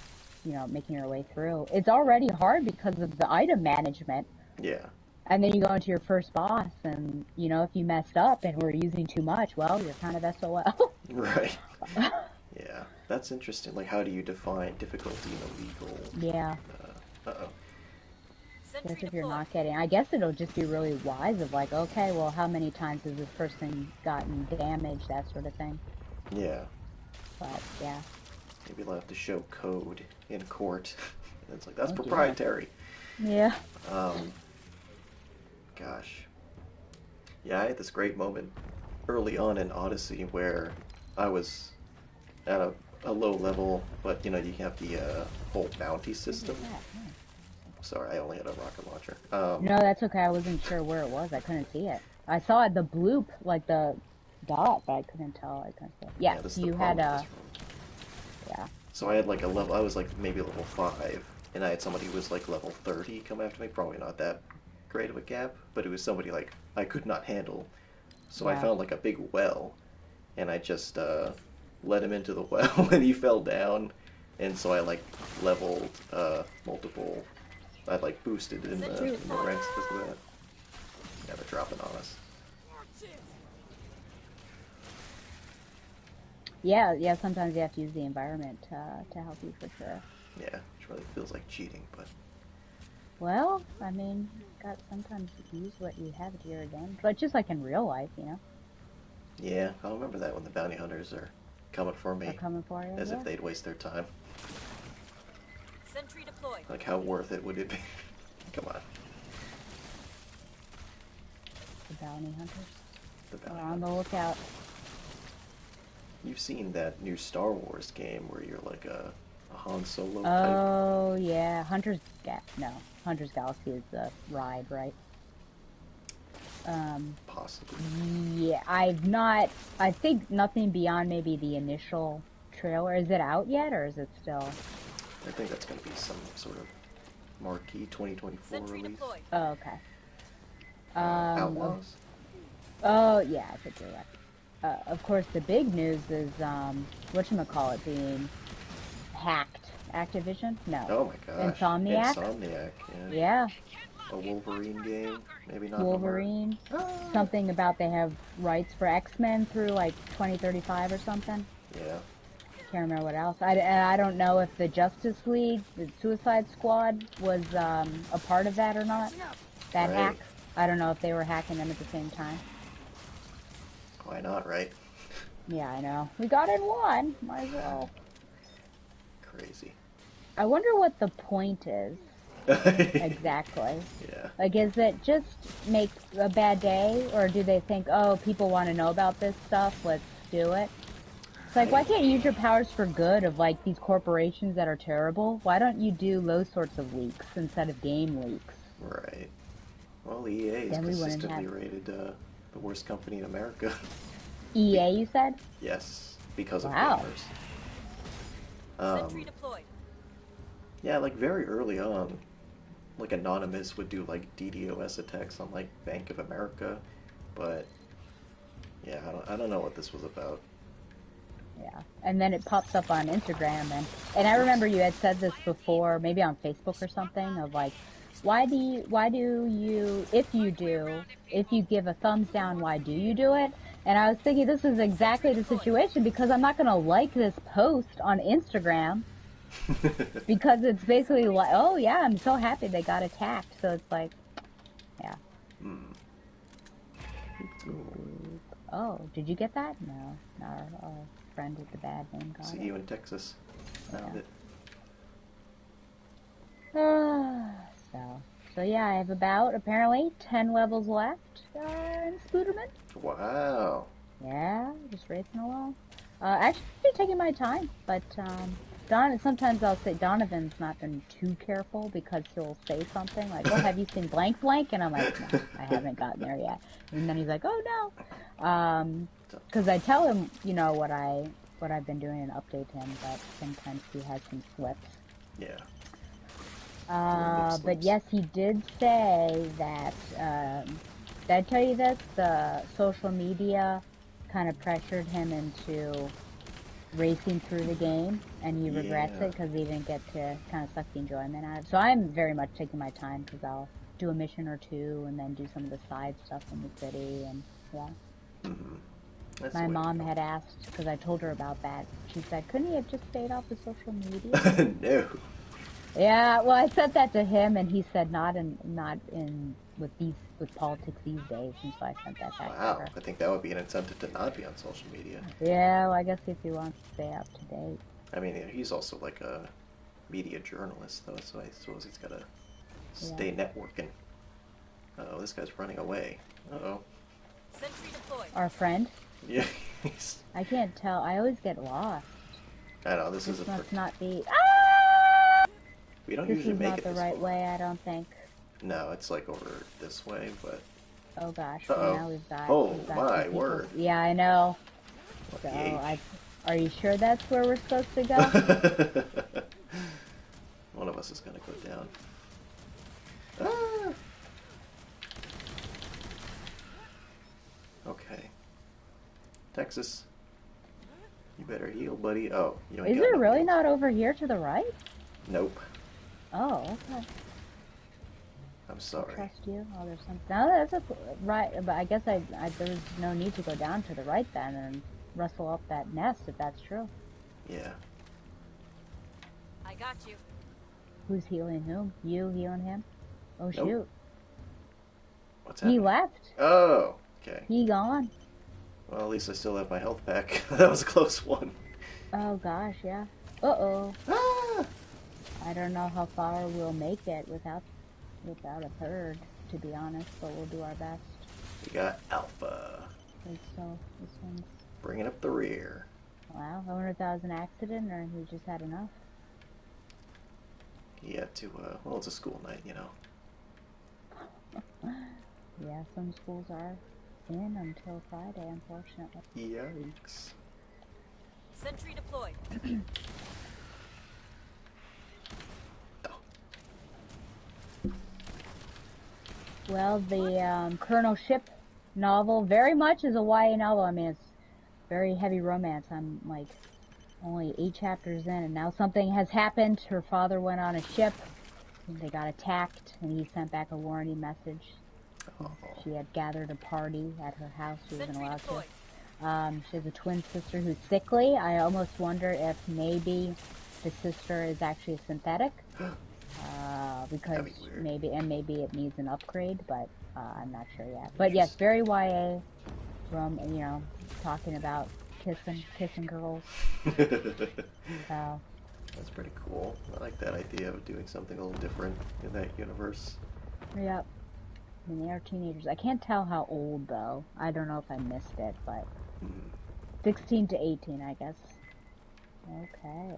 you know, making your way through. It's already hard because of the item management. Yeah. And then you go into your first boss, and you know, if you messed up and were using too much, well, you're kind of SOL. Right. Yeah. That's interesting. Like, how do you define difficulty in a legal? Yeah. Uh-oh. Sentry Guess if you're deployed. not getting, I guess it'll just be really wise of like, okay, well, how many times has this person gotten damaged, that sort of thing. Yeah. But yeah, Maybe they'll have to show code in court. And it's like, that's Oh, dear. proprietary. yeah, Um, gosh. Yeah, I had this great moment early on in Odyssey where I was at a low level, but you know, you have the whole bounty system. Sorry, I only had a rocket launcher. No, that's okay. I wasn't sure where it was. I couldn't see it. I saw it, the bloop, like the dot, but I couldn't tell. I couldn't see it. Yeah, this is the you had problem with a, this room. yeah. So I had like a level, I was like maybe level 5, and I had somebody who was like level 30 come after me. Probably not that great of a gap, but it was somebody like I could not handle. So I Yeah. found like a big well, and I just let him into the well, and he fell down. And so I like leveled multiple. I like boosted in the ranks because of that. Yeah, they're dropping on us. Yeah, sometimes you have to use the environment to help you for sure. Yeah, which really feels like cheating, but Well, I mean, got sometimes use what you have to your advantage, but just like in real life, you know, yeah, I'll remember that when the bounty hunters are coming for they're me, coming for you. as Yeah. if they'd waste their time. Sentry deployed. Like, how worth it would it be? Come on, The bounty hunters the are bounty on the hunters. lookout. You've seen that new Star Wars game where you're like a Han Solo type? Oh yeah, Hunter's Galaxy is the ride, right? Possibly. Yeah, I've not. I think nothing beyond maybe the initial trailer. Is it out yet, or is it still? I think that's going to be some sort of marquee 2024 Sentry release. deployed. Oh, okay. Outlaws? Oh yeah, I think you're right. Of course, the big news is whatchamacallit being hacked. Activision? No. Oh my gosh. Insomniac? Insomniac, yeah. Yeah, A Wolverine game? Maybe not Wolverine. no more. Something about they have rights for X-Men through like 2035 or something. Yeah. Can't remember what else. I don't know if the Justice League, the Suicide Squad, was a part of that or not. That Right. hack. I don't know if they were hacking them at the same time. Why not, right? Yeah, I know. We got in one. Might as well. Crazy. I wonder what the point is exactly. Yeah. Like, is it just make a bad day, or do they think, oh, people want to know about this stuff, let's do it? It's like, why can't you use your powers for good of, like, these corporations that are terrible? Why don't you do those sorts of leaks instead of game leaks? Right. Well, EA is Then we wouldn't consistently have- rated the worst company in America. EA, you said? Yes, because of Wow. gamers. Sentry deployed. Yeah, like very early on, like Anonymous would do like DDoS attacks on like Bank of America, but yeah, I don't know what this was about. Yeah. And then it pops up on Instagram, and I remember you had said this before, maybe on Facebook or something, of like, why do you, if you give a thumbs down, why do you do it? And I was thinking this is exactly the situation, because I'm not going to like this post on Instagram because it's basically like, oh yeah, I'm so happy they got attacked. So it's like, yeah. Oh, did you get that? No, our friend with the bad name got See it. you in Texas. Found it. So yeah, I have about, apparently, 10 levels left in Spooderman. Wow. Yeah, just racing along. Actually taking my time, but sometimes I'll say Donovan's not been too careful because he'll say something like, "Oh, have you seen blank blank?" And I'm like, "No, I haven't gotten there yet." And then he's like, "Oh no," because I tell him, you know, what I've been doing and update him, but sometimes he has some slips. Yeah. Doing But Muslims. yes, he did say that, did I tell you this? The social media kind of pressured him into racing through the game, and he regrets Yeah. it because he didn't get to kind of suck the enjoyment out of it. So I'm very much taking my time because I'll do a mission or two and then do some of the side stuff in the city, and yeah. Mm-hmm. That's the My way mom to had asked, because I told her about that. She said, couldn't he have just stayed off the social media? go. No. Yeah, well, I said that to him, and he said not in with politics these days, and so I sent that back to Wow. her. I think that would be an incentive to not be on social media. Yeah, well, I guess if you want to stay up to date. I mean, he's also like a media journalist, though, so I suppose he's got to Yeah. stay networking. Oh, this guy's running away. Uh-oh. Sentry deployed. Our friend, Yeah. I can't tell. I always get lost. I know, this is This a... must not be. Ah! We don't This usually is make not it the this right far. way, I don't think. No, it's like over this way, but... Oh gosh, well Uh-oh. now Oh, we've got some my people. word. Yeah, I know. What So the H? are you sure that's where we're supposed to go? One of us is gonna go down. Ah! Okay. Texas, you better heal, buddy. Oh, you ain't Is got it no really heals. not over here to the right? Nope. Oh, okay. I'm I sorry. trust you. Oh, there's some. No, that's a right. But I guess there's no need to go down to the right then and rustle up that nest if that's true. Yeah. I got you. Who's healing whom? You healing him? Oh Nope. shoot. What's He happening? left. Oh, okay. He gone. Well, at least I still have my health back. That was a close one. Oh gosh, yeah. Uh-oh. Ah! I don't know how far we'll make it without a third, to be honest, but we'll do our best. We got Alpha. So this one's Bringing up the rear. wow. I wonder if that was an accident or he just had enough. He had to, well, it's a school night, you know. Yeah, some schools are in until Friday, unfortunately. Yikes. Sentry deployed. Well, the Colonel Ship novel very much is a YA novel. I mean, it's very heavy romance. I'm like only 8 chapters in, and now something has happened. Her father went on a ship, and they got attacked, and he sent back a warning message. Oh. She had gathered a party at her house. She wasn't Sentry allowed deployed. to. She has a twin sister who's sickly. I almost wonder if maybe the sister is actually synthetic. Because That'd be weird. maybe it needs an upgrade, but I'm not sure yet. But yes, very YA, talking about kissing girls. So That's pretty cool. I like that idea of doing something a little different in that universe. yep. I mean, they are teenagers. I can't tell how old though. I don't know if I missed it, but 16 to 18, I guess. Okay.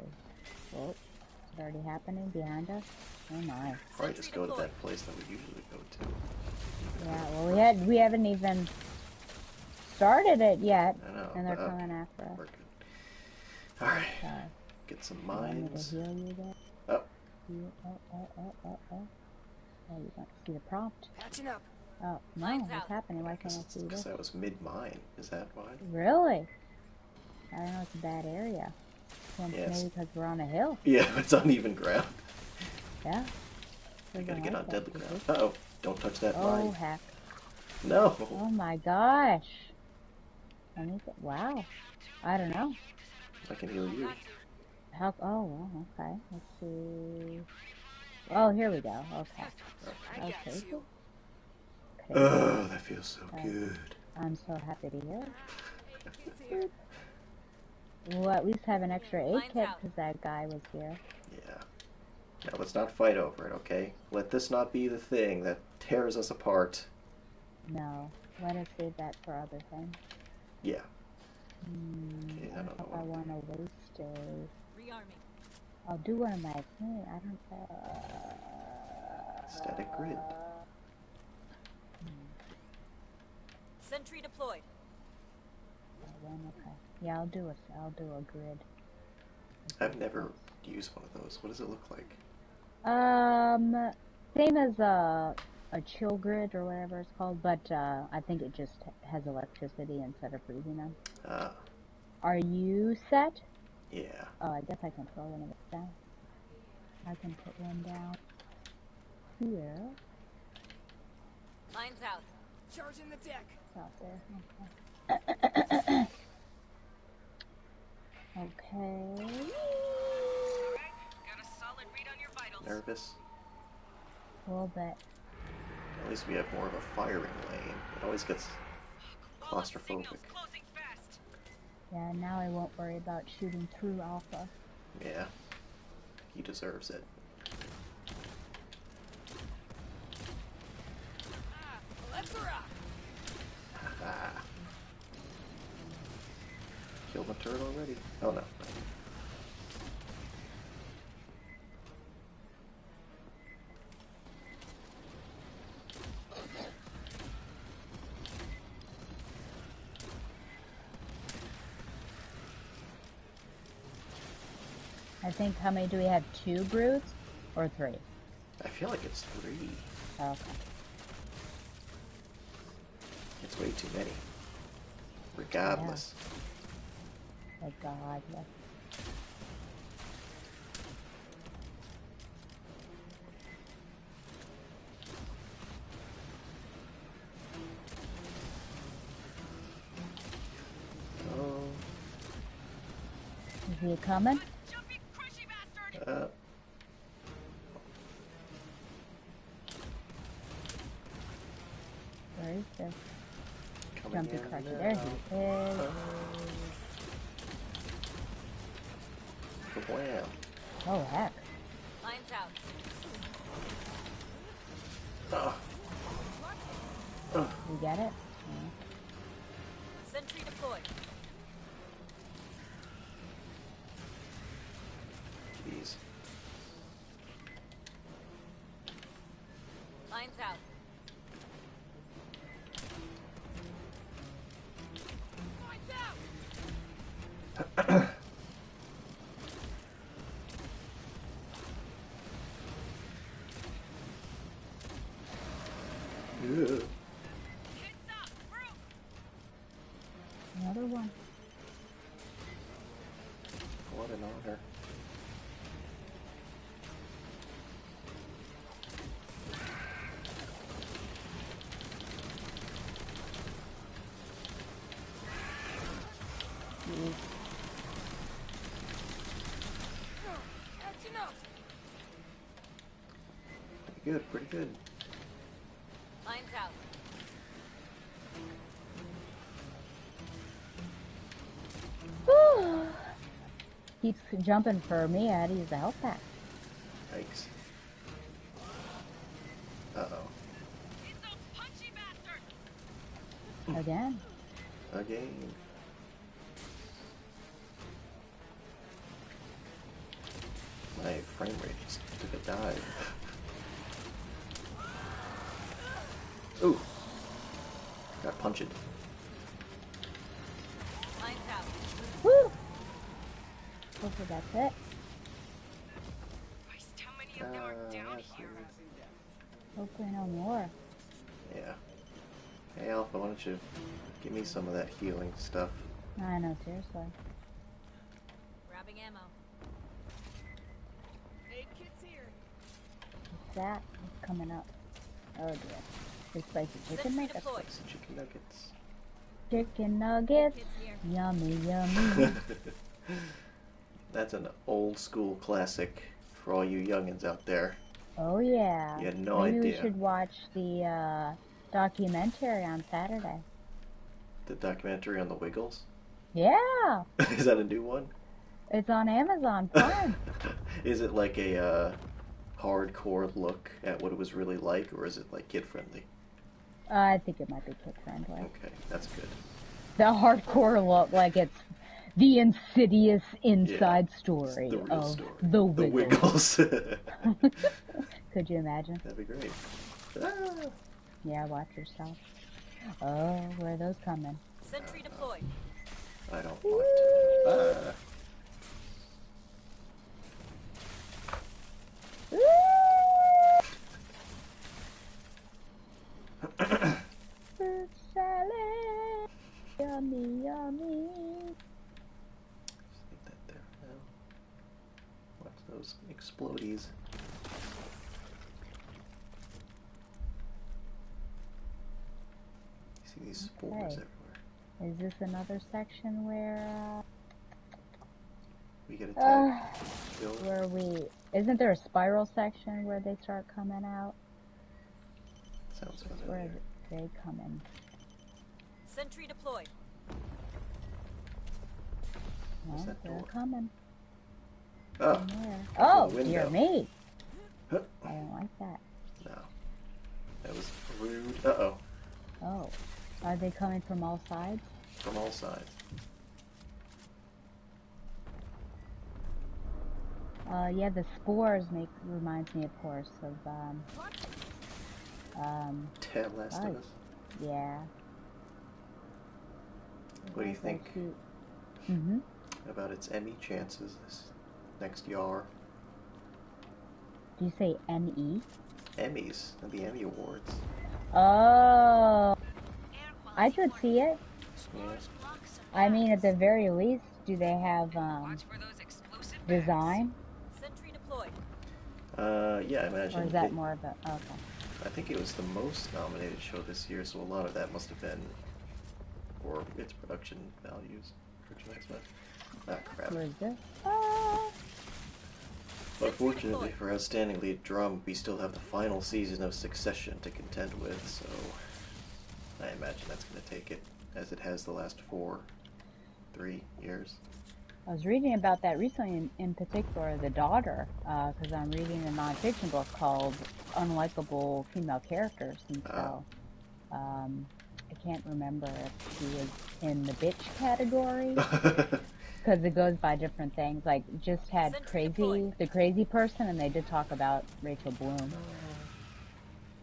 Oh, is it already happening behind us? Oh my. Probably just go to that place that we usually go to. Yeah, well, we haven't even started it yet, I know. and they're but, coming after us. We're good. Alright. Sorry. Get some You want me to mines. heal you there? Oh. Oh, you don't see the prompt. Patching up. Oh, no, Lights what's out. happening? Why can't I see Because this? I was mid-mine. Is that why? Really? I don't know, it's a bad area. Well, Yes. maybe because we're on a hill. Yeah, it's uneven ground. Yeah. I gotta Doesn't get like on that, deadly does ground. it? Uh-oh. Don't touch that Oh, mine. heck. No. Oh my gosh. Wow. I don't know. I can heal you. How, oh, well, okay. Let's see. Oh, here we go. Okay. I got Okay. you. Okay. Oh, that feels so Right. good. I'm so happy to hear it. We'll at least have an extra aid Line's kit out. because that guy was here. Yeah. Now let's not fight over it, okay? Let this not be the thing that tears us apart. No. Let us save that for other things. Yeah. Okay, I don't know I what want to waste a... Rearming. I'll do one of my... I don't... Static grid. Sentry deployed. Okay. Yeah, I'll do a grid. I've never used one of those. What does it look like? Same as a chill grid or whatever it's called, but I think it just has electricity instead of freezing them. Are you set? Yeah. Oh, I guess I can throw one of those down. I can put one down here. Lines out. Charging the deck. It's out there. Okay. Got a solid read on your vitals. Nervous? A little bit. At least we have more of a firing lane. It always gets claustrophobic. Yeah, now I won't worry about shooting through Alpha. Yeah. He deserves it. Let's rock. Ah. Killed the turret already? Oh no. I think, how many do we have? 2 brutes? Or 3? I feel like it's 3. Okay. It's way too many. Regardless. Thank God, yes. Oh. Is he coming? Where is this? Jumpy crushy. There he is. Wham. Oh, heck. Lines out. You get it? Sentry deployed. Jeez. Lines out. Another one. What an honor. Pretty good, pretty good. Lines out. Keeps jumping for me. I had to use the health pack. Yikes. Uh-oh. It's a punchy bastard. Again. Again. My frame rate just took a dive. Ooh. Got punched. Lines out. Woo! Hopefully that's it. Christ, how many of them are down here? Hopefully no more. Yeah. Hey Alpha, why don't you give me some of that healing stuff? I know, seriously. Grabbing ammo. Aid kit's here. What's that? It's coming up. Oh dear. This spicy chicken Sentry nuggets. deployed. Some chicken nuggets. Chicken nuggets. Kids here. Yummy, yummy. That's an old school classic for all you youngins out there. Oh yeah. You had no Maybe idea. we should watch the documentary on Saturday. The documentary on the Wiggles? Yeah. Is that a new one? It's on Amazon Prime. Is it like a hardcore look at what it was really like, or is it like kid friendly? I think it might be kid friendly. Okay, that's good. The hardcore look, like it's the insidious inside Yeah, story the real of story. the Wiggles. Wiggles. Could you imagine? That'd be great. Ah. Yeah, watch yourself. Oh, where are those coming? Sentry deployed. I don't want to. Ah. Woo! Yummy, yummy. Just leave that there for now. Watch those explodies. You see these spores Okay. everywhere. Is this another section where, We get attacked. where we... Isn't there a spiral section where they start coming out? Sounds Where familiar. they come in? Sentry deployed. What's No, that they're door? coming. Oh, Somewhere. through Oh, the dear window. me. Huh. I don't like that. No. That was rude. Uh-oh. Oh. Are they coming from all sides? From all sides. Yeah, the spores reminds me, of course, of, Last of right. Us. yeah. What do you So think cute. Mm-hmm. about its Emmy chances this next year? Do you say N-E? Emmys and the Emmy Awards. Oh, I could see it. Yeah. I mean, at the very least, do they have, design? Sentry deployed. Yeah, I imagine. Or is that more of a, okay. I think it was the most nominated show this year, so a lot of that must have been, or its production values for tonight's match. Ah, crap. Where is this? But fortunately for Outstanding Lead Drum, we still have the final season of Succession to contend with, so I imagine that's going to take it, as it has the last 3 years. I was reading about that recently, in particular, the daughter, because I'm reading a nonfiction book called Unlikable Female Characters, and so I can't remember if she was in the bitch category, because it goes by different things. Like, just had the crazy person, and they did talk about Rachel Bloom,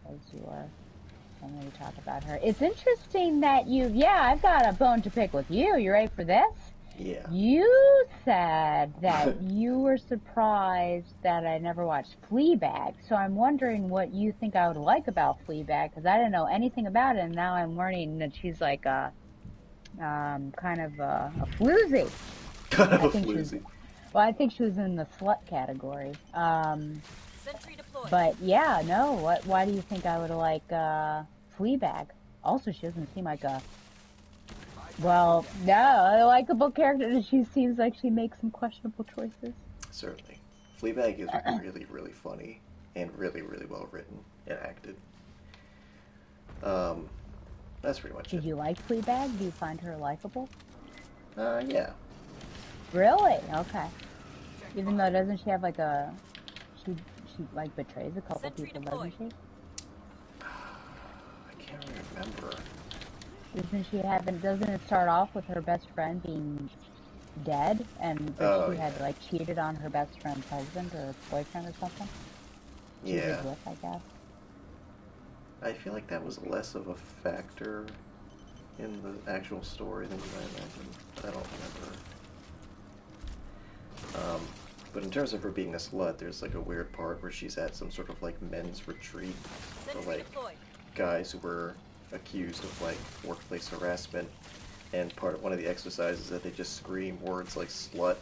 as you were. I'm going to talk about her. It's interesting that I've got a bone to pick with you. You ready for this? Yeah. You said that you were surprised that I never watched Fleabag, so I'm wondering what you think I would like about Fleabag, because I didn't know anything about it, and now I'm learning that she's like a kind of a floozy. Kind of I a think floozy. I think she was in the slut category. Sentry deployed. But yeah, no. Why do you think I would like Fleabag? Also, she doesn't seem like a a likable character. She seems like she makes some questionable choices. Certainly. Fleabag is really, really funny and really, really well written and acted. That's pretty much Did it. you like Fleabag? Do you find her likable? Yeah. Really? Okay. Even though doesn't she have like she like betrays a couple Sentry people, deployed. doesn't she? I can't really remember. Doesn't it start off with her best friend being dead, but she had yeah. like cheated on her best friend's husband or boyfriend or something? She was with, I guess. I feel like that was less of a factor in the actual story than you might imagine, but I don't remember. But in terms of her being a slut, there's like a weird part where she's at some sort of like men's retreat for Sentry like deployed. guys who were accused of like workplace harassment, and one of the exercises is that they just scream words like slut,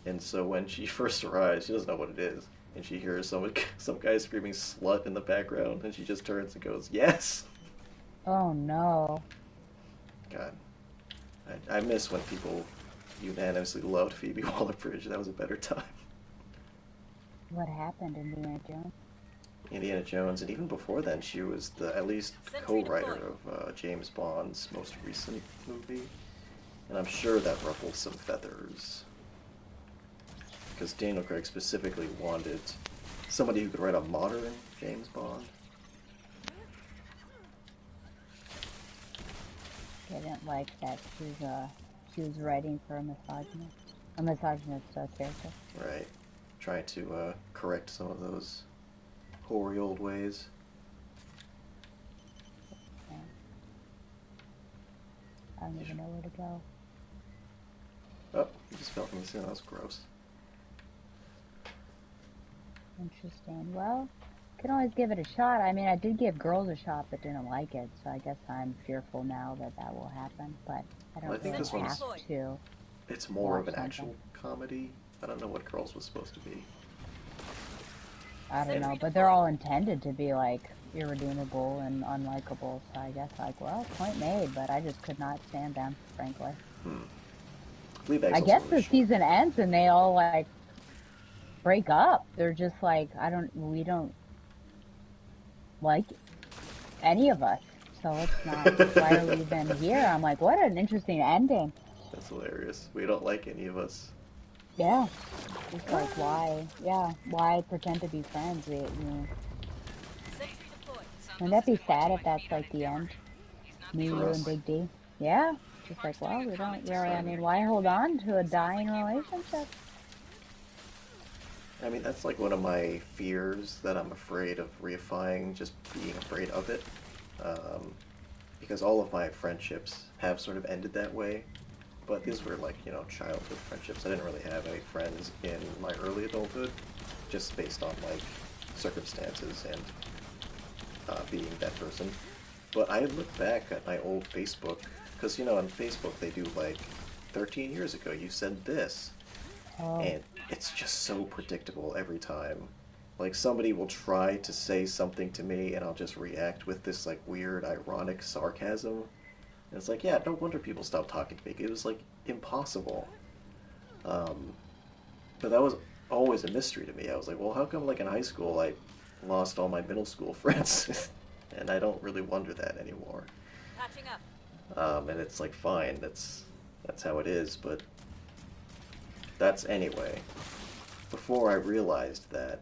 and so when she first arrives, she doesn't know what it is, and she hears some guy screaming slut in the background, and she just turns and goes, yes! Oh no. God. I miss when people unanimously loved Phoebe Waller-Bridge. That was a better time. What happened in Indiana Jones? Indiana Jones, and even before then, she was the at least co-writer of James Bond's most recent movie, and I'm sure that ruffled some feathers, because Daniel Craig specifically wanted somebody who could write a modern James Bond. I didn't like that she was writing for a misogynist character. Right, trying to correct some of those hoary old ways. Yeah. I don't even know where to go. Oh, you just fell from the ceiling. That was gross. Interesting. Well, Can always give it a shot. I mean, I did give girls a shot but didn't like it, so I guess I'm fearful now that that will happen. But I Well, I don't think really this one's have to it's more watch of an something. actual comedy. I don't know what Girls was supposed to be. I don't know, but they're all intended to be like irredeemable and unlikable. So I guess like, well, point made. But I just could not stand them, frankly. Fleabag's I also guess really the short. season ends and they all like break up. They're just like, we don't like any of us. So it's not, why are we even here? I'm like, what an interesting ending. That's hilarious. We don't like any of us. Yeah. Just like, why? Yeah. Why pretend to be friends? Sentry deployed. Wouldn't that be sad if that's like the end? Me, For you, and us, Big D? Yeah. Just like, well, we don't really, I mean, why hold on to a dying relationship? I mean, that's like one of my fears that I'm afraid of reifying, just being afraid of it. Um, because all of my friendships have sort of ended that way. But these were like, childhood friendships. I didn't really have any friends in my early adulthood, just based on like circumstances and being that person. But I look back at my old Facebook, because on Facebook they do like 13 years ago you said this, Oh. and it's just so predictable every time. Like somebody will try to say something to me and I'll just react with this like weird ironic sarcasm. And it's like, yeah, no wonder people stopped talking to me. It was like impossible. Um, but that was always a mystery to me. I was like, well, how come like in high school I lost all my middle school friends? And I don't really wonder that anymore. Patching up. And it's like fine, that's how it is. But that's anyway. Before I realized that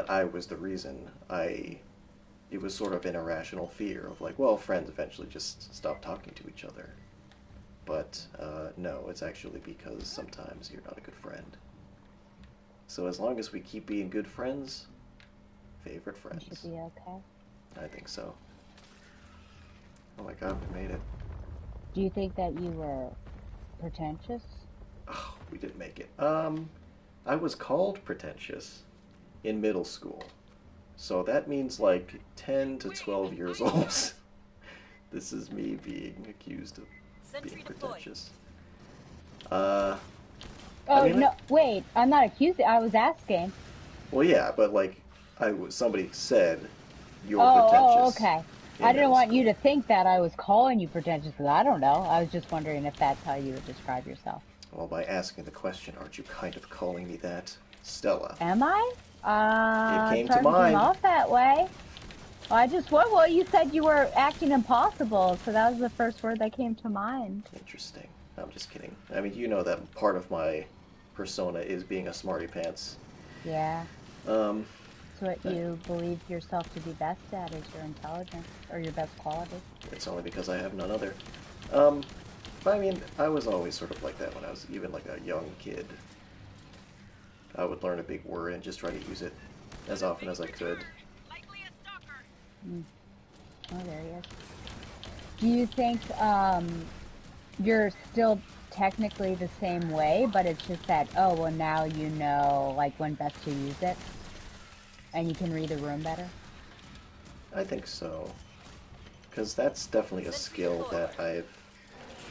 I was the reason, it was sort of an irrational fear of like, well, friends eventually just stop talking to each other. But no, it's actually because sometimes you're not a good friend. So as long as we keep being good friends, favorite It friends. should be okay. I think so. Oh my god, we made it. Do you think that you were pretentious? Oh, we didn't make it. I was called pretentious in middle school. So that means like 10 to 12 years old. This is me being accused of being Sentry deployed. pretentious. Uh, Oh, I mean, no, wait, I'm not accusing, I was asking. well, yeah, but like, somebody said you're Oh, pretentious okay. in I didn't middle want you school. to think that I was calling you pretentious, because I don't know. I was just wondering if that's how you would describe yourself. Well, by asking the question, aren't you kind of calling me that, Stella? Am I? It It came to sort of came mind. off that way. Well, you said you were acting impossible, so that was the first word that came to mind. Interesting. I'm just kidding. I mean, you know that part of my persona is being a smarty pants. Yeah. Um, It's what you believe yourself to be best at is your intelligence, or your best quality. it's only because I have none other. Um, but I mean, I was always sort of like that when I was even like a young kid. I would learn a big word and just try to use it as often as I could. Likely a stalker. Oh, there he is. Do you think you're still technically the same way, but it's just that, oh, well, now you know, like, when best to use it, and you can read the room better? I think so. Because that's definitely a skill that I've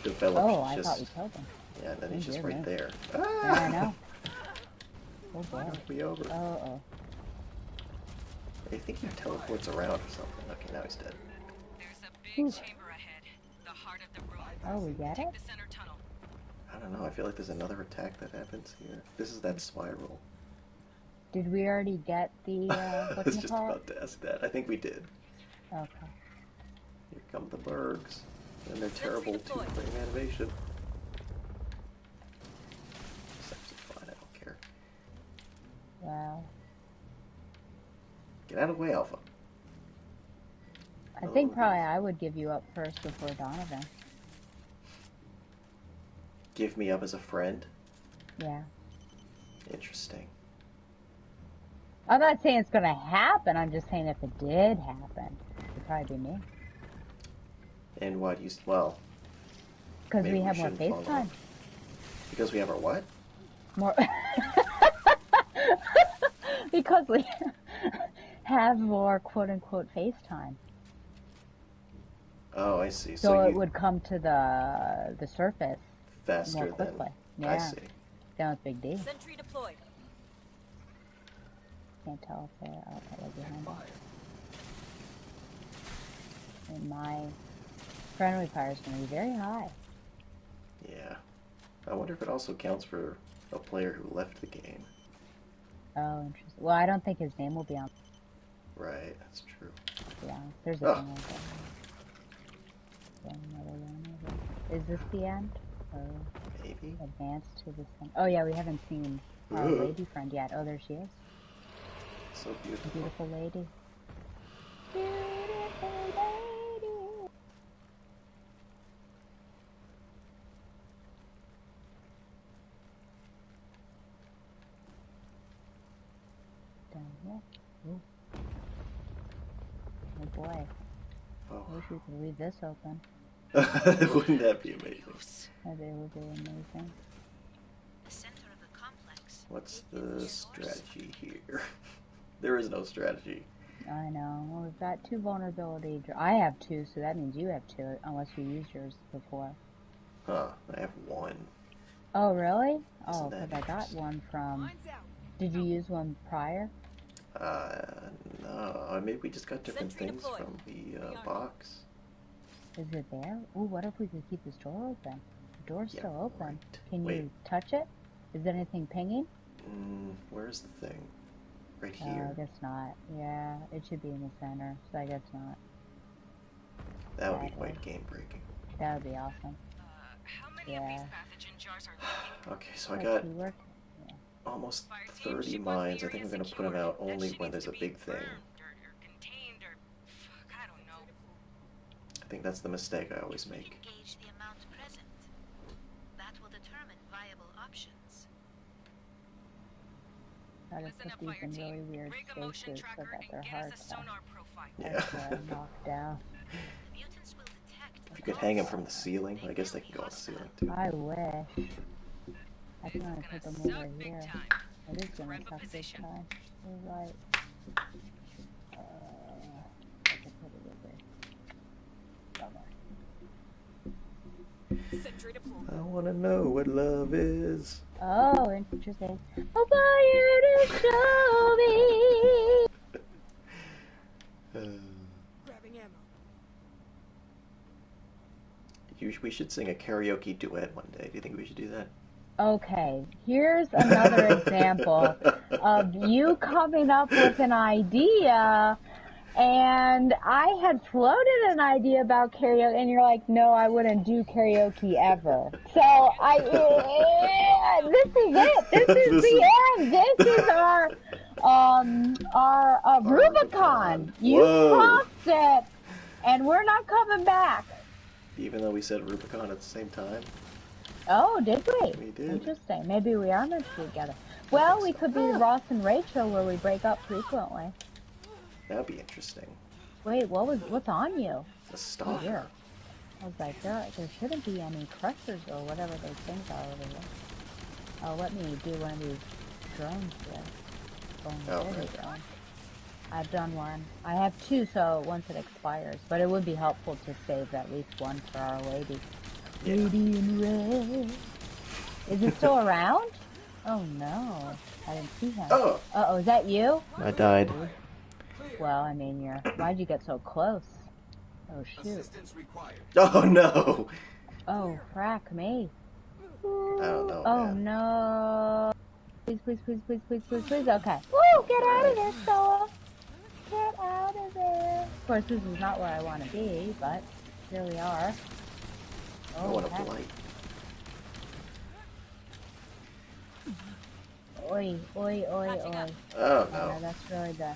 developed Oh, I thought we just... killed him. Yeah, and then Oh, he's just dear right me. there. Yeah, Ah! I know. Oh, boy. Knocked me over. Oh. I think he teleports around or something. Okay, now he's dead. There's a big Ooh. chamber ahead. The heart of the room. Oh, we get it? Take the center tunnel. I don't know, I feel like there's another attack that happens here. This is that spiral. Did we already get the, I was just whatchamacallit? about to ask that. I think we did. Okay. Here come the Bergs. And their terrible deployed. two-frame animation. It's actually fine, I don't care. Wow. Get out of the way, Alpha. I think probably I would give you up first before Donovan. Give me up as a friend? Yeah. Interesting. I'm not saying it's gonna happen, I'm just saying if it did happen, it'd probably be me. And what you... Well, Because maybe we have more shouldn't follow FaceTime. up. Because we have our what? More... because we... have more quote-unquote FaceTime. Oh, I see. So it you would come to the surface more faster than quickly. I Yeah. see. Down with Big D. Sentry deployed. Can't tell if they're out there behind us. And my friendly fire is going to be very high. Yeah. I wonder if it also counts for a player who left the game. Oh, interesting. Well, I don't think his name will be on. Right, that's true. Yeah, there's a thing like that. Another one over. Is this the end? Or Maybe. advance to the end? Oh yeah, we haven't seen our Ooh. lady friend yet. Oh, there she is. So beautiful. Beautiful lady. Beautiful lady. Down here. Ooh. Oh boy. Oh. I wish we could leave this open. Wouldn't that be amazing? Maybe it would be amazing. The center of the complex. What's the strategy here? There is no strategy. I know. Well, we've got 2 vulnerability. I have 2, so that means you have 2, unless you used yours before. Huh, I have 1. Oh, really? Oh, Isn't that because I got interesting? one from... Mine's out. Did you use one prior? No. Maybe we just got different Sentry things deployed. from the box. Is it there? Ooh, what if we could keep this door open? The door's Yeah, still open. right. Can Wait. you touch it? Is anything pinging? Where's the thing? Right I here. guess not. Yeah, it should be in the center, so I guess not. That would be Sadly. quite game breaking. That would be awesome. How many of these pathogen jars are leaking? Okay, so I Let's got see, where... almost Fireteam, 30 ship on mines. I the think I'm area gonna put them out secured. only That shit when needs there's a to be big thing. burned or contained or fuck, I don't know. I think that's the mistake I always We make. can gauge the amount present. That will determine viable options. Try to Listen put up, these in Fireteam. really weird Rig a motion spaces so tracker that and they're get hard us a to, sonar profile. Yeah. knock down. The mutants will detect You could hang them from the ceiling. I guess they can go on the ceiling too. I wish. I This can is only gonna put them suck over big here. time. It is Let's gonna rep a suck big position. time. You're right. I can put it over. Bummer. Sentry deployed. I wanna know what love is. Oh, interesting. I want you to show me. Grabbing ammo. We should sing a karaoke duet one day. Do you think we should do that? Okay, here's another example of you coming up with an idea, and I had floated an idea about karaoke, and you're like, no, I wouldn't do karaoke ever. So this is it. This is the end. This is our Rubicon. You Whoa. crossed it, and we're not coming back. Even though we said Rubicon at the same time. Oh, did we? We did. Interesting. Maybe we are meant to be together. Well, we so. could be Ross and Rachel, where we break up frequently. That would be interesting. Wait, what's on you? A Oh stalker. dear. I was like, there shouldn't be any crushers or whatever those things are over here. Oh, let me do one of these drones here. Oh, There we right. go. I've done one. I have 2, so once it expires. But it would be helpful to save at least one for Our Lady. Yeah. Lady in red. Is it still around? Oh no, I didn't see him. Oh! Uh-oh, is that you? I died. Well, I mean, why'd you get so close? Oh shoot. Oh no! Oh, frack me. I don't know. Oh man. no. Please, please, please, please, please, please, please. Okay. Woo! Get out of there, Stella. Get out of there. Of course, this is not where I want to be, but here we are. I Oh, want a heck. blight. Oi, oi, oi, oi. Oh No, no. that's really the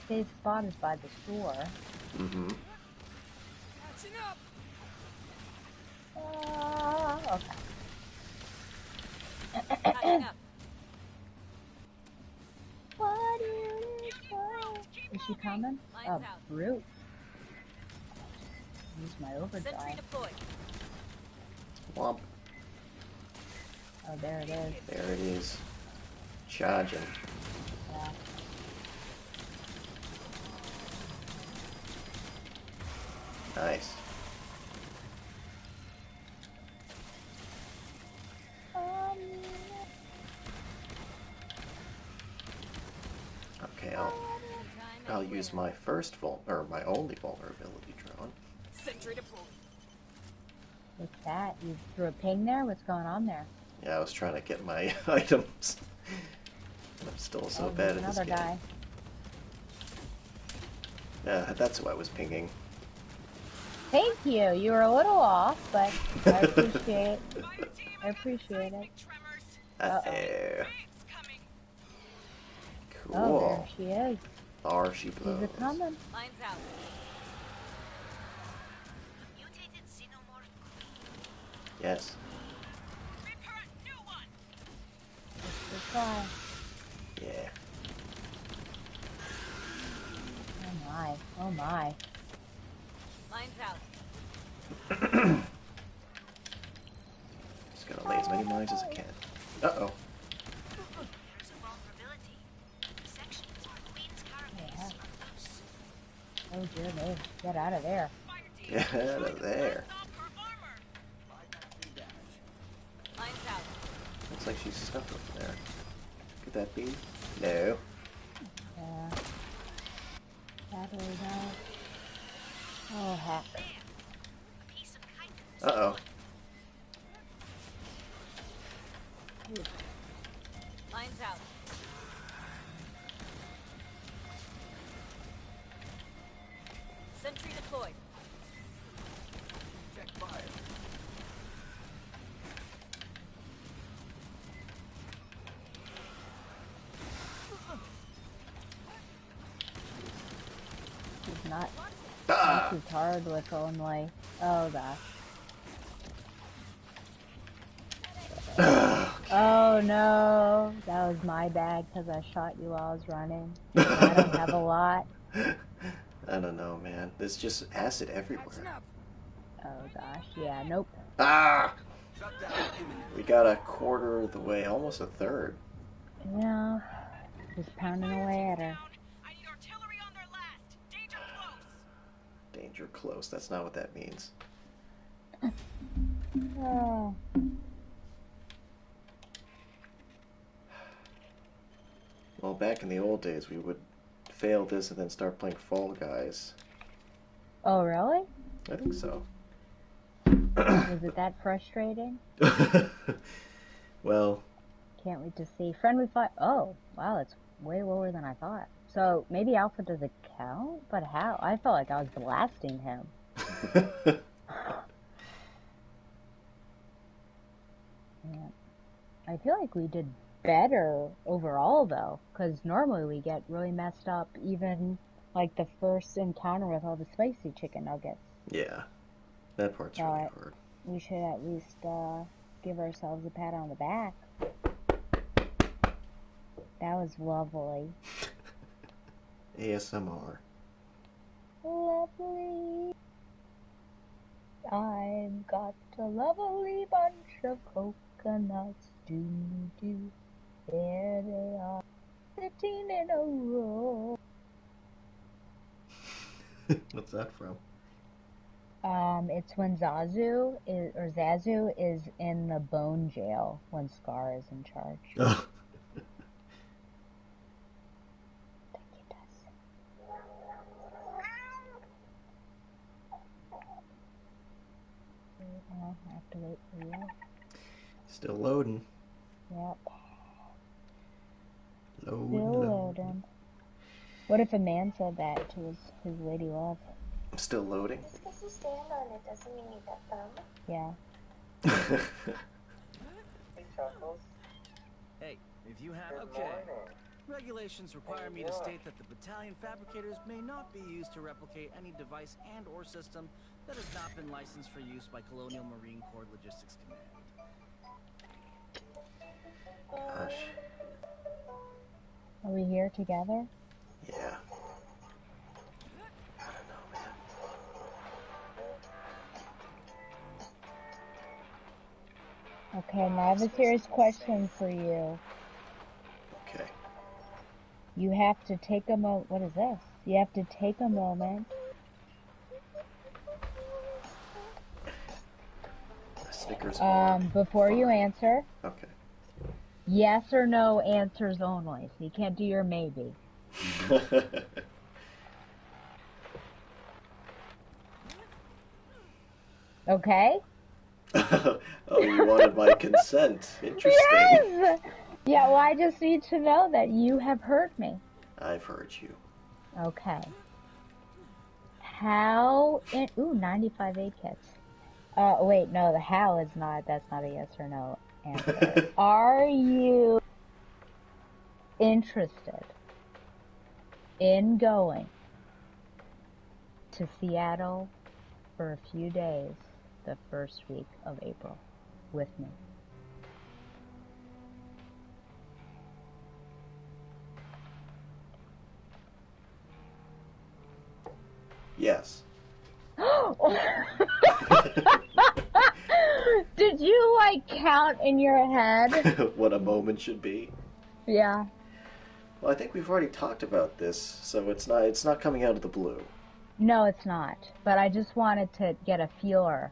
safe spot is by the store. Mm-hmm. Catching up. Okay. Catching up. What is she coming? Line's Oh, out. brute. Use my Sentry overdrive. deployed. Womp. Oh, there it is. There it is. Charging. Yeah. Nice. Okay, I'll use my first my only vulnerability drone. Sentry deployed. What's that? You threw a ping there? What's going on there? Yeah, I was trying to get my items. I'm still so bad There's at this another game. guy. Yeah, that's who I was pinging. Thank you. You were a little off, but I appreciate. I appreciate it. Uh-oh. Oh, Cool. there she is. There she blows. She's a coming. Lines out. Mutated xenomorph. Yes. Good try. Yeah. Oh my. Oh my. Lines out. Just gotta lay as many mines as I can. Uh-oh. There's a vulnerability. Sections where Queen's carapace are loose. Oh dear me. Get out of there. Get out of there. Lines out. Looks like she's stuck up there. Could that be? No. Yeah. Sadly not. Oh heck. A piece of chitin. Uh-oh. Lines out. Sentry deployed. Check fire. She's not. Ah! She's hard with only. Oh gosh. Oh no, that was my bad because I shot you while I was running. I don't have a lot. I don't know, man. There's just acid everywhere. Oh gosh, yeah, nope. Ah! Shut down imminent. We got a quarter of the way, almost a third. Yeah, just pounding away at her. I need artillery on their last. Danger close. Danger close. That's not what that means. Oh, Well, back in the old days, we would fail this and then start playing Fall Guys. oh really? I think so. Was it that frustrating? Well, Can't wait to see. Friendly fire. Oh, wow, it's way lower than I thought. So maybe Alpha doesn't count? But how? I felt like I was blasting him. Yeah. I feel like we did better overall though, because normally we get really messed up even like the first encounter with all the spicy chicken nuggets. yeah, that part's really But hard. we should at least give ourselves a pat on the back. That was lovely. ASMR. Lovely. I've got a lovely bunch of coconuts. Do do. There they are, sitting in a row. What's that from? It's when Zazu is in the bone jail when Scar is in charge. Oh. I think he does. I'll have to wait for you. Still loading. Yep. Loading. Still loading. What if a man said that to his lady love? Still loading. Just because you stand on it doesn't mean you got thumb. Yeah. Hey, Chuckles. Hey, if you have... Good Okay. morning. Regulations require me to state that the battalion fabricators may not be used to replicate any device and or system that has not been licensed for use by Colonial Marine Corps Logistics Command. Gosh. Are we here together? Yeah. I don't know, man. Okay, now I have a serious question for you. Okay. You have to take a moment. What is this? You have to take a moment Snickers are Before you fine. answer, Okay. yes or no answers only. So you can't do your maybe. Okay? Oh, you wanted my consent. Interesting. Yes! Yeah, well, I just need to know that you have heard me. I've heard you. Okay. How in... Ooh, 95 A kits. Wait, no, the how is not... That's not a yes or no answer. Are you interested in going to Seattle for a few days the first week of April with me? Yes. Did you, like, count in your head? What a moment should be. Yeah. Well, I think we've already talked about this, so it's not coming out of the blue. No, it's not. But I just wanted to get a feeler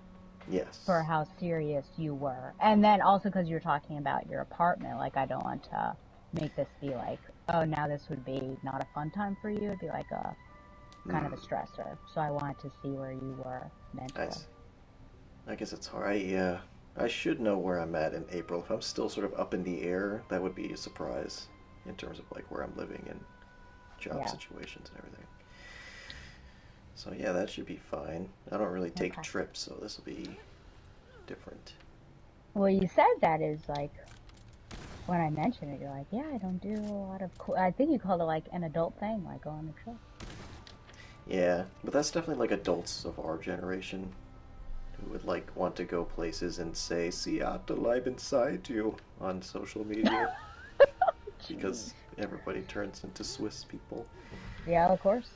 Yes. for how serious you were. And then also because you're talking about your apartment, like, I don't want to make this be like, oh, now this would be not a fun time for you. It'd be like a kind of a stressor. So I wanted to see where you were mentally. I guess it's hard. I should know where I'm at in April. If I'm still sort of up in the air, that would be a surprise in terms of like where I'm living and job situations and everything. So yeah, that should be fine. I don't really take trips, so this will be different. Well, you said that is like, when I mentioned it, you're like, yeah, I don't do a lot of I think you called it like an adult thing, like go on the trip. Yeah, but that's definitely like adults of our generation who would like want to go places and say Seattle, I'm inside you on social media because everybody turns into Swiss people. Yeah, of course.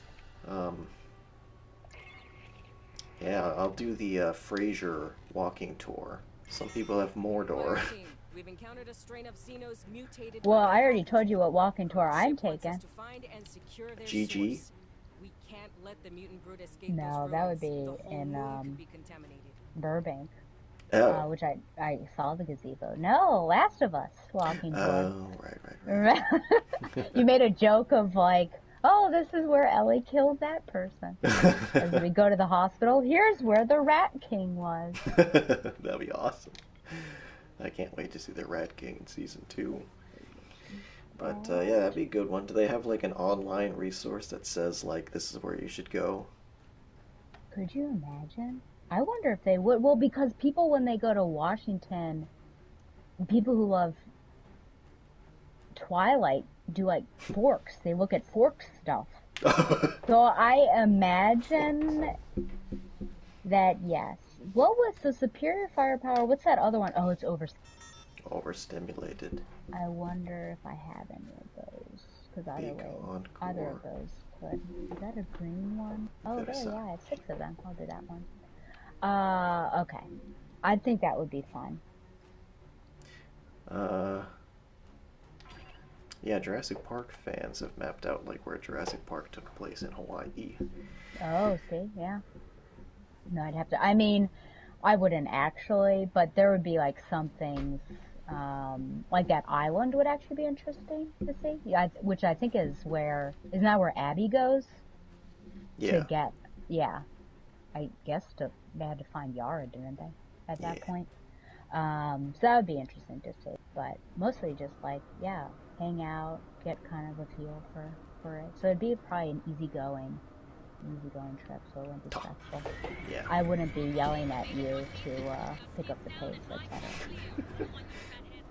Yeah, I'll do the Fraser walking tour. Some people have Mordor. Fireteam, we've encountered a strain of Xenos mutated. Well, I already told you what walking tour I'm taking. To find and secure their GG? source. We can't let the mutant brood escape No, those that would ruins. be The whole in moon could be contaminated. Burbank, Oh. which I saw the gazebo. No, Last of Us walking tour. Oh, right. You made a joke of like, oh, this is where Ellie killed that person. As we go to the hospital, here's where the Rat King was. That'd be awesome. I can't wait to see the Rat King in season 2. But yeah, that'd be a good one. Do they have like an online resource that says like this is where you should go? Could you imagine? I wonder if they would. Well, because people when they go to Washington, people who love Twilight do like forks. They look at fork stuff. So I imagine that yes. What was the superior firepower? What's that other one? Oh, it's Overstimulated. I wonder if I have any of those. Because either of those could. Is that a green one? Oh, there, yeah, I have 6 of them. I'll do that one. Okay. I think that would be fun. Yeah, Jurassic Park fans have mapped out like where Jurassic Park took place in Hawaii. Oh, see, yeah. No, I'd have to. I mean, I wouldn't actually, but there would be like some things, like that island would actually be interesting to see. Yeah, which I think is where, isn't that where Abby goes? Yeah. To get, yeah. I guess they had to find Yara, didn't they? At that point. So that would be interesting to see. But mostly just like, yeah, hang out, get kind of a feel for it. So it'd be probably an easygoing trip, so it wouldn't be stressful. Yeah. I wouldn't be yelling at you to pick up the pace, etc.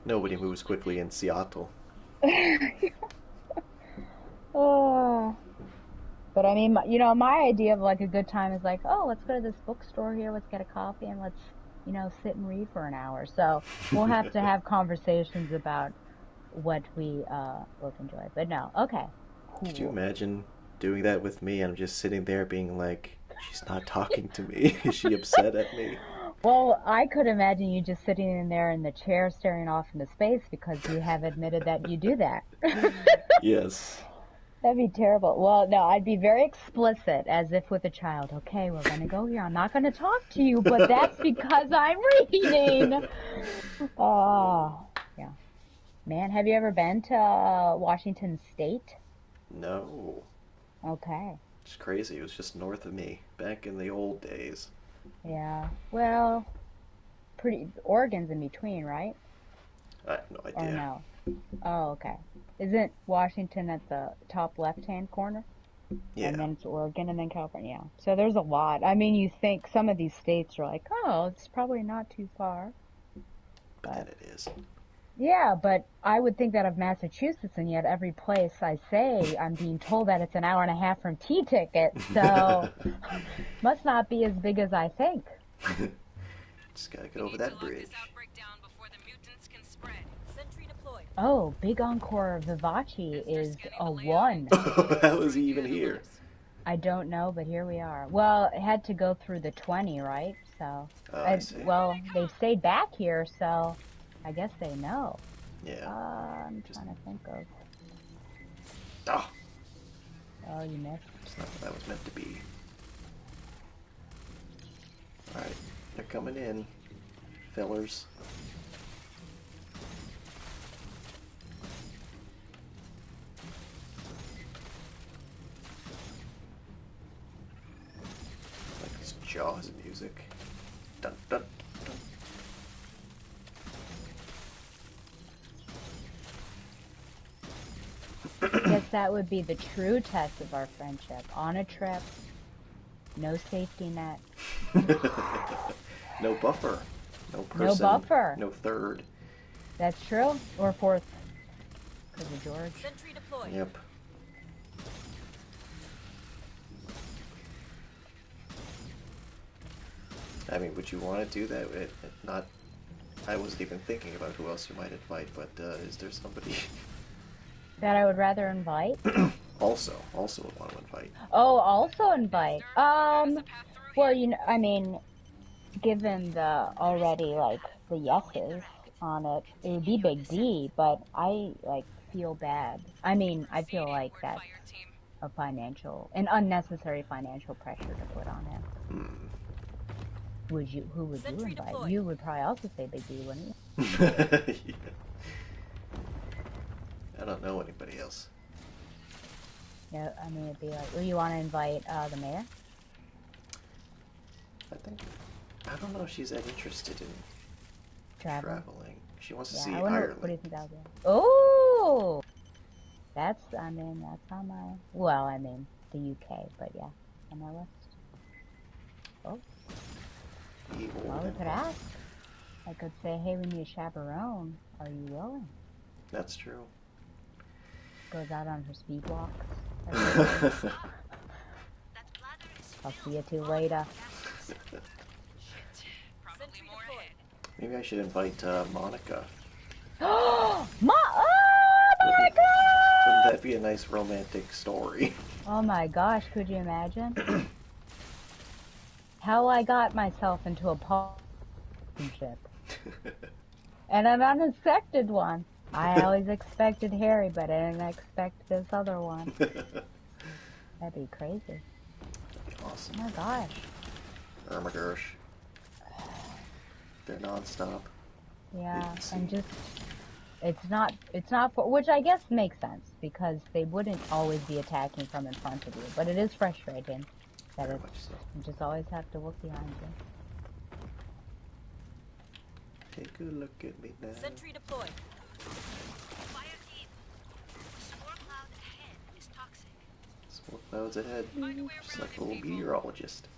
Nobody moves quickly in Seattle. Oh. But I mean, you know, my idea of like a good time is like, oh, let's go to this bookstore here, let's get a coffee, and let's, you know, sit and read for an hour. So we'll have to have conversations about what we both enjoy. But no, okay. Cool. Could you imagine doing that with me? I'm just sitting there being like, she's not talking to me. Is she upset at me? Well, I could imagine you just sitting in there in the chair staring off into space because you have admitted that you do that. Yes. That'd be terrible. Well, no, I'd be very explicit, as if with a child. Okay, we're gonna go here. I'm not gonna talk to you, but that's because I'm reading. Oh, yeah. Man, have you ever been to Washington State? No. Okay. It's crazy. It was just north of me back in the old days. Yeah. Well, pretty. Oregon's in between, right? I have no Or idea. no? Oh, okay. Isn't Washington at the top left-hand corner? And Yeah, then it's Oregon and then California. Yeah. So there's a lot. I mean, you think some of these states are like, oh, it's probably not too far. but then But it is. yeah, but I would think that of Massachusetts, and yet every place I say, I'm being told that it's an hour and a half from T-Ticket, so must not be as big as I think. Just gotta get We over need to that lock this bridge. outbreak down before the mutants can spread. Sentry deployed. Oh, Big Encore Vivace They're is scanning a the layout and 1. How is he destroying even here? analyze. I don't know, but here we are. Well, it had to go through the 20, right? So, Oh, I see. well, they've stayed back here, so I guess they know. Yeah. I'm Just trying to think of. oh, Oh, you missed. it's not what that was meant to be. All right, they're coming in, fellers. Like this Jaws music. Dun dun dun. Guess that would be the true test of our friendship. On a trip, no safety net, No buffer. No no person. buffer. No third. That's true. Or fourth, because of George. Sentry deployed. Yep. I mean, would you want to do that? Not. I wasn't even thinking about who else you might invite, but is there somebody That I would rather invite. also would want to invite? Oh, also invite. That is a path through Well, here. I mean, given the already like the yeses on it, it would be Big D, but I like feel bad. I mean, I feel Proceeding, like Lord that's Fireteam. an unnecessary financial pressure to put on him. Hmm. Who would you Sentry invite? deployed. You would probably also say Big D, wouldn't you? Yeah. I don't know anybody else. Yeah, I mean, it'd be like, well, you want to invite the mayor? I think. I don't know if she's that interested in Traveling? traveling. She wants to Yeah, see I wonder, Ireland. what do you think that would be? Oh! That's on my, well, I mean, the UK, but yeah, on my list. Oh, The old well, we could empire. ask. I could say, hey, we need a chaperone. Are you willing? That's true. Goes out on her speed walks. That bladder is I'll filled see you with two volatile later. gases. Shit. Probably Sentry more deployed. ahead. Maybe I should invite Monica. Oh my Wouldn't god! that be a nice romantic story? Oh my gosh, could you imagine? How I got myself into a partnership. And an unexpected one. I always expected Harry, but I didn't expect this other one. That'd be crazy. Awesome. Oh my gosh. Oh my gosh. They're non-stop. Yeah, Let's and see. just it's not for, which I guess makes sense because they wouldn't always be attacking from in front of you, but it is frustrating that Very it's much so. you just always have to look behind you. Take a look at me now. Sentry deployed. Fireteam, the spore cloud ahead is toxic. Smoke clouds ahead. Find a way Just around like it, a little people. meteorologist.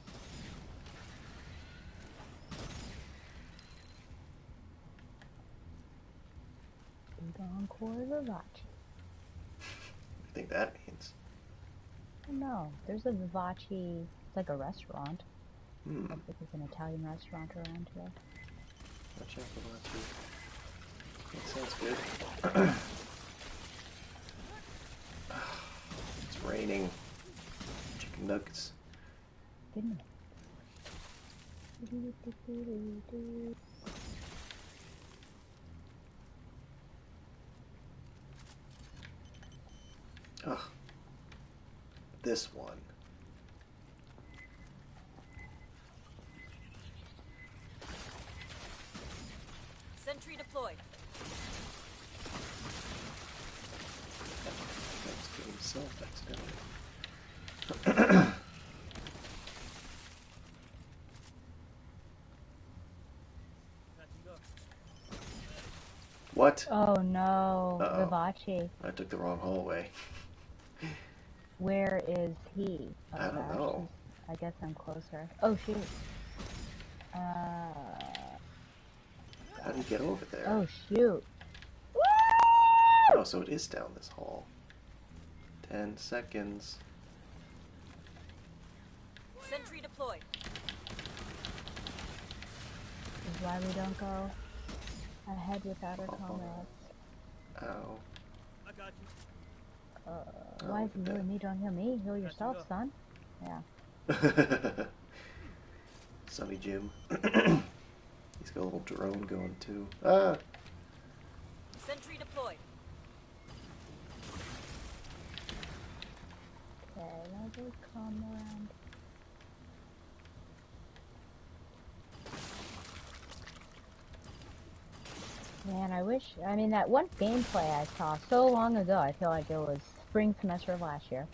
Big encore Vivace. I think that means. Oh no, there's a Vivace. It's like a restaurant. Hmm. I think it's an Italian restaurant around here. Watch out for that too. That sounds good. It's raining. Chicken nuggets. Didn't it? Ugh. this one. Sentry deployed. That's to himself accidentally. What? Oh no, Uh-oh. Vivace. I took the wrong hallway. Where is he? Oh I don't gosh, know. I guess I'm closer. Oh shoot. How do you get over there? Oh shoot. Oh, so it is down this hall. 10 seconds. Sentry deployed. This is why we don't go ahead without our comrades. Ow. I got you. Why is he look at healing me? Don't heal me. Heal yourself, go. son. Yeah. that. Sonny Jim. He's got a little drone going too. Ah! Sentry deployed. Okay, now just come around. Man, I mean, that one gameplay I saw so long ago, I feel like it was spring semester of last year,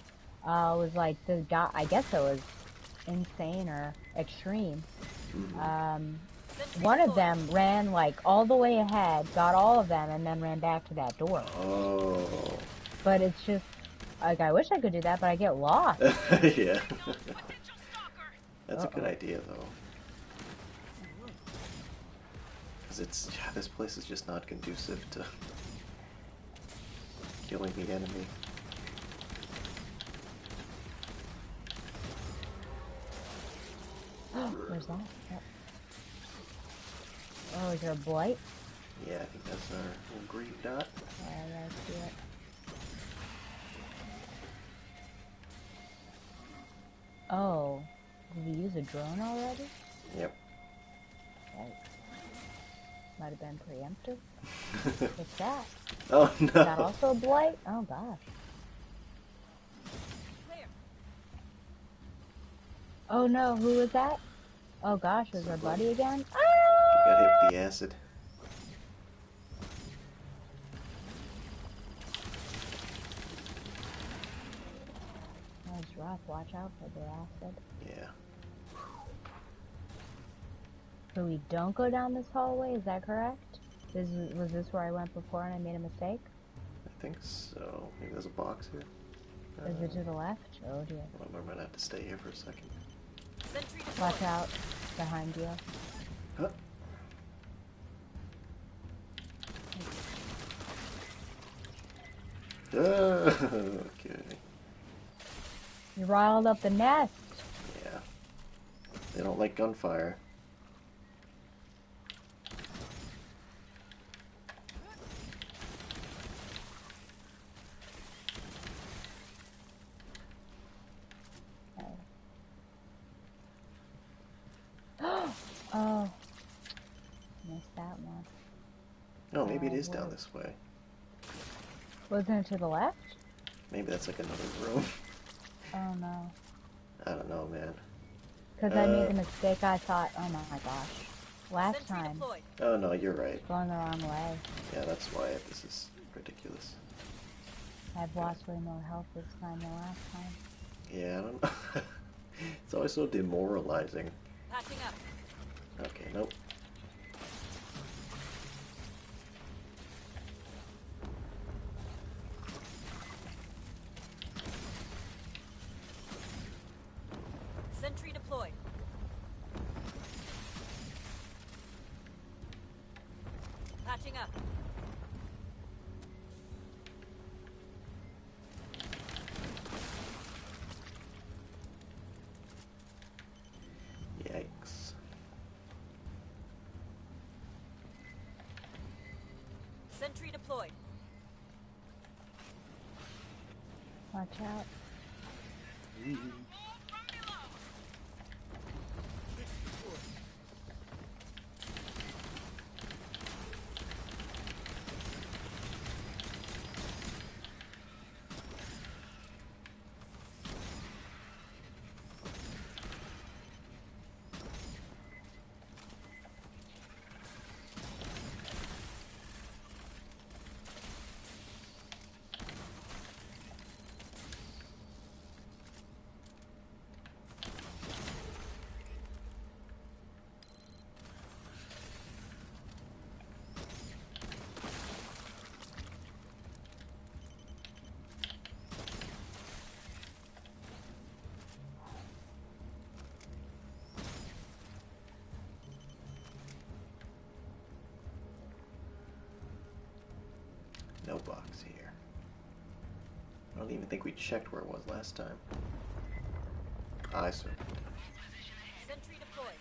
was like the guy, I guess it was insane or extreme. One of them ran like all the way ahead, got all of them, and then ran back to that door. Oh. But it's just, like, I wish I could do that, but I get lost. Yeah. That's a good idea, though. Because this place is just not conducive to killing the enemy. Where's that? Oh, is there a blight? Yeah, I think that's our little green dot. Yeah, I see it. Oh, did you use a drone already? Yep. Okay. Might have been preemptive. What's that? Oh no! Is that also a blight? Oh gosh. Clear. Oh no, who was that? Oh gosh, was our buddy again? You got hit with the acid. That was rough. Watch out for the acid. Yeah. So we don't go down this hallway, is that correct? Was this where I went before and I made a mistake? I think so. Maybe there's a box here. Is it to the left? Oh dear. Well, I'm gonna have to stay here for a second. Sentry deployed. Watch out. Behind you. Huh? Okay. You riled up the nest. Yeah. They don't like gunfire. Oh. Missed that one. Oh, maybe it is where- down this way. Wasn't it to the left? Maybe that's like another room. Oh no. I don't know, man. Because I made the mistake, I thought, oh my gosh. Last Sentry time, deployed. Oh no, you're right. going the wrong way. Yeah, that's why this is ridiculous. I've lost way more health this time than last time. Yeah, I don't know. It's always so demoralizing. Patching up. Okay, nope. Sentry deployed. Patching up. Yikes. Sentry deployed. Watch out. No box here. I don't even think we checked where it was last time. I see. Sentry deployed.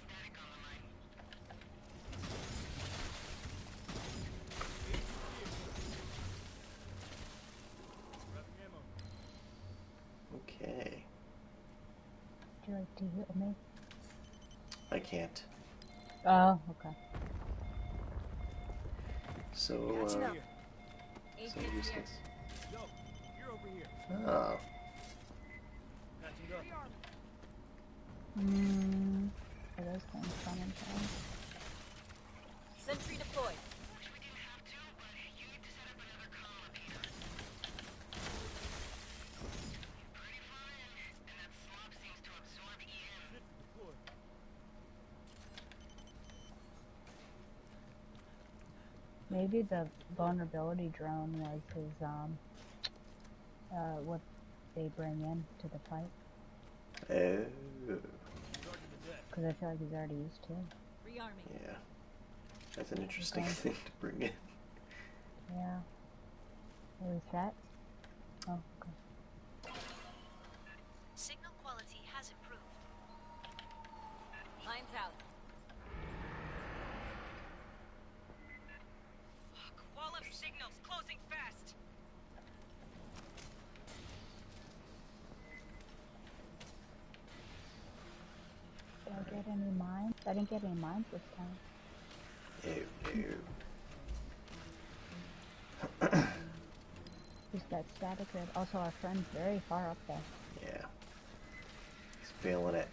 Okay. Would you like to heal me? I can't. Oh, okay. So, Catching up. so Agents here. useless. Yo, you're over here. Oh. Catching up. Are those things coming from? Sentry deployed. Maybe the vulnerability drone was his, what they bring in to the fight. Oh. Because I feel like he's already used to. Rearming. Yeah. That's an interesting Okay. thing to bring in. Yeah. Are we set? Oh, okay. Signal quality has improved. Lines out. Fuck, wall of signals closing fast. Did I get any mines? I didn't get any mines this time. Ew. Just that static grid. Also, our friend's very far up there. Yeah. He's feeling it.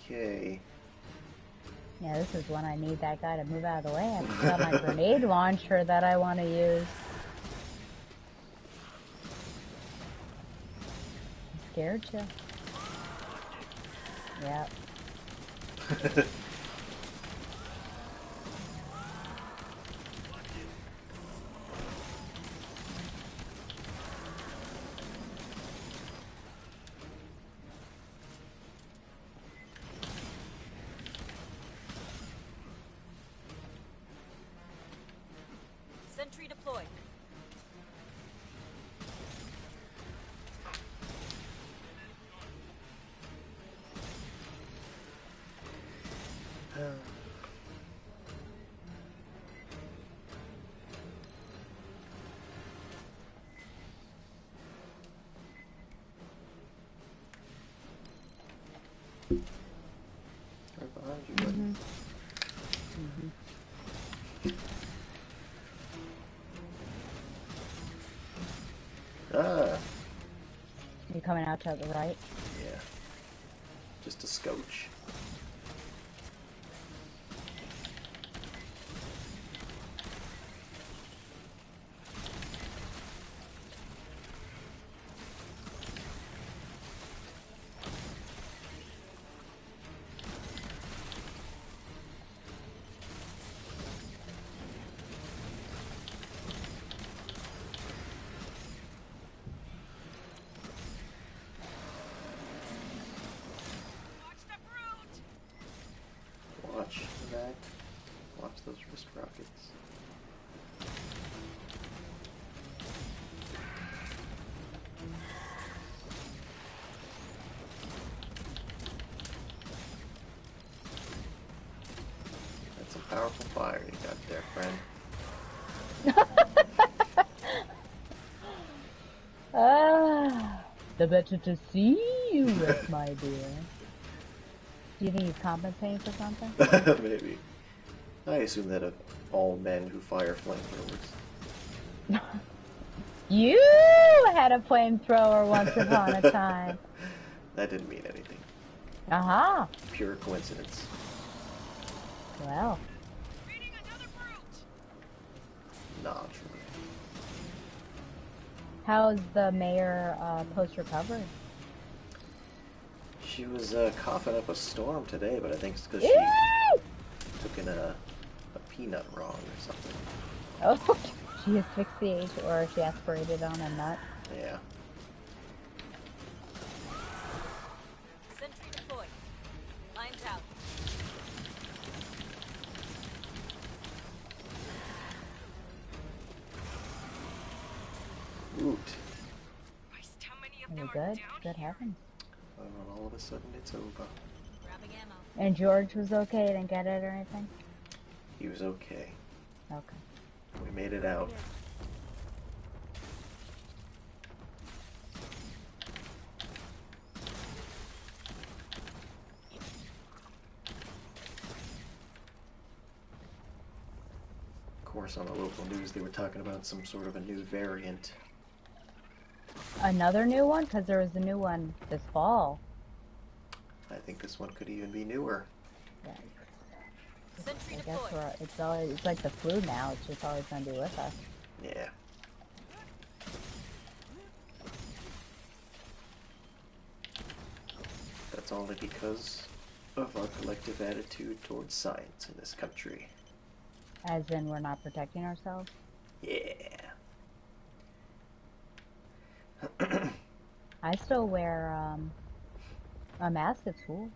Okay. Yeah, this is when I need that guy to move out of the way. I've got my grenade launcher that I want to use. I'm scared to. Yep. Sentry deployed. Right behind you, buddy. Ah, You coming out to the right? yeah. Just a scotch. Watch that. Watch those wrist rockets. That's some powerful fire you got there, friend. The better to see you with, my dear. Do you think he's compensating for something? Maybe. I assume that of all men who fire flamethrowers. You had a flamethrower once upon a time. That didn't mean anything. Aha. Pure coincidence. Well. Not true. How's the mayor post-recovery? She was coughing up a storm today, but I think it's because she took in a peanut wrong or something. Oh, she asphyxiated or she aspirated on a nut. Yeah. Sentry deployed. Lines out. Oot. Christ, how many of Are you them are good? down Good here? heavens. And then all of a sudden it's over. Grabbing ammo. And George was okay? Didn't get it or anything? He was okay. Okay. We made it out. Of course, on the local news, they were talking about some sort of a new variant. Another new one? Because there was a new one this fall. I think this one could even be newer. Yikes. Sentry I guess deployed. it's like the flu now. It's just always going to be with us. Yeah. That's only because of our collective attitude towards science in this country. As in, we're not protecting ourselves? Yeah. I still wear a mask at school.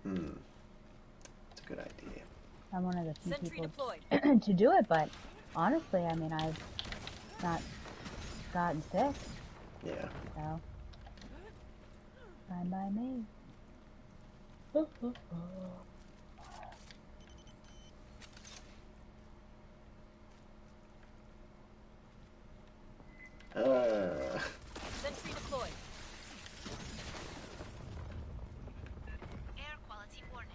It's a good idea. I'm one of the few Sentry people deployed. to do it, but honestly, I mean, I've not gotten sick, Yeah. so fine by me. Sentry deployed. Air quality warning.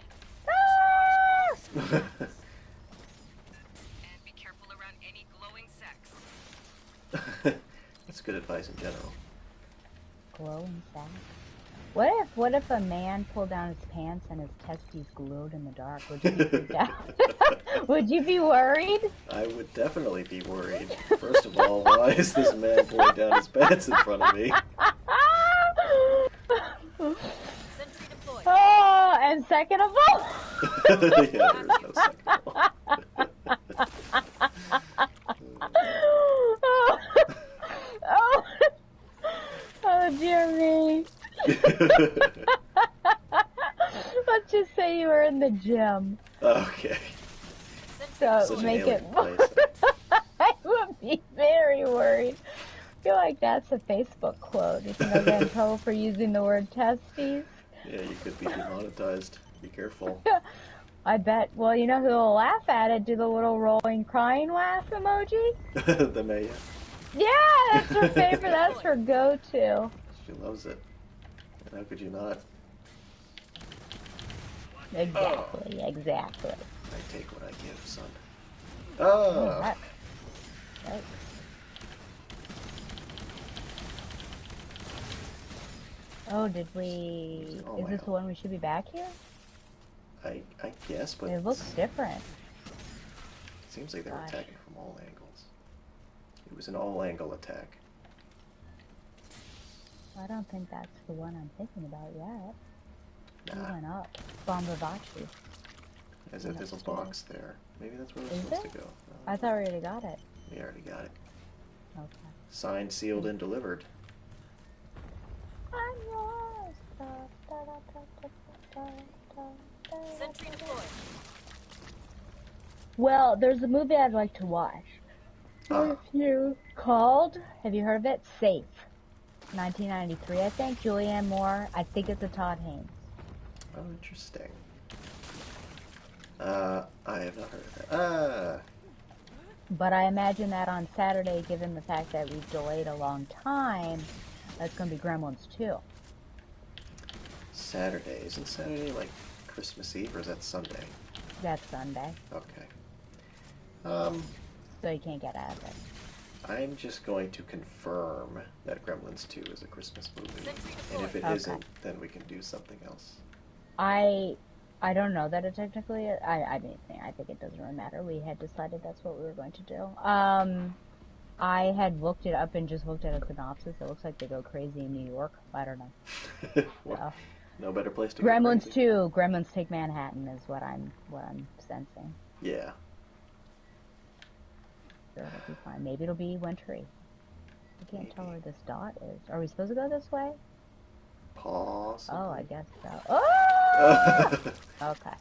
And be careful around any glowing sex. That's good advice in general. Glowing sack. What if a man pulled down his pants and his testes glowed in the dark? Would you be freaked out? Would you be worried? I would definitely be worried. First of all, why is this man pulling down his pants in front of me? Sentry deployed. Oh, and second of all, Yeah, there's no second of all. oh, oh, dear me. Let's just say you were in the gym. Okay. So Such an make it. alien place. I would be very worried. I feel like that's a Facebook quote. You think I'll get in trouble for using the word testes? Yeah, you could be demonetized. Be careful. I bet. Well, you know who will laugh at it? Do the little rolling crying laugh emoji? The Maya. Yeah, that's her favorite. That's her go-to. She loves it. And how could you not? Exactly, exactly. I take what I give, son. Oh, Oh! that- Oh, did we... Oh, Is my this the God. one we should be back here? I guess, but It looks different. it seems like they're Gosh. attacking from all angles. It was an all-angle attack. I don't think that's the one I'm thinking about yet. We Nah, went up. Bombabachi. as if there's a box there. Maybe that's where we're Is supposed there? to go. I thought we already got it. We already got it. Okay. Signed, sealed, and delivered. I'm yours. Sentry deployed. Well, there's a movie I'd like to watch. If you called, have you heard of it? Safe. 1993, I think. Julianne Moore. I think it's a Todd Haynes. Oh, interesting. I have not heard of that. But I imagine that on Saturday, given the fact that we've delayed a long time, That's gonna be Gremlins 2. Saturday. Isn't Saturday like Christmas Eve, or is that Sunday? That's Sunday, Okay. Um, so you can't get out of it. I'm just going to confirm that Gremlins 2 is a Christmas movie. Sentry And if it Okay. isn't, then we can do something else. I don't know that it technically is. I think it doesn't really matter. We had decided that's what we were going to do. I had looked it up and just looked at a synopsis. It looks like they go crazy in New York. I don't know. Well, So, no better place to go Gremlins crazy. 2, Gremlins Take Manhattan is what I'm sensing. Yeah. So it'll be fine. Maybe it'll be wintry. I can't tell Maybe. where this dot is. Are we supposed to go this way? Possibly. Oh, I guess so. Oh! Okay.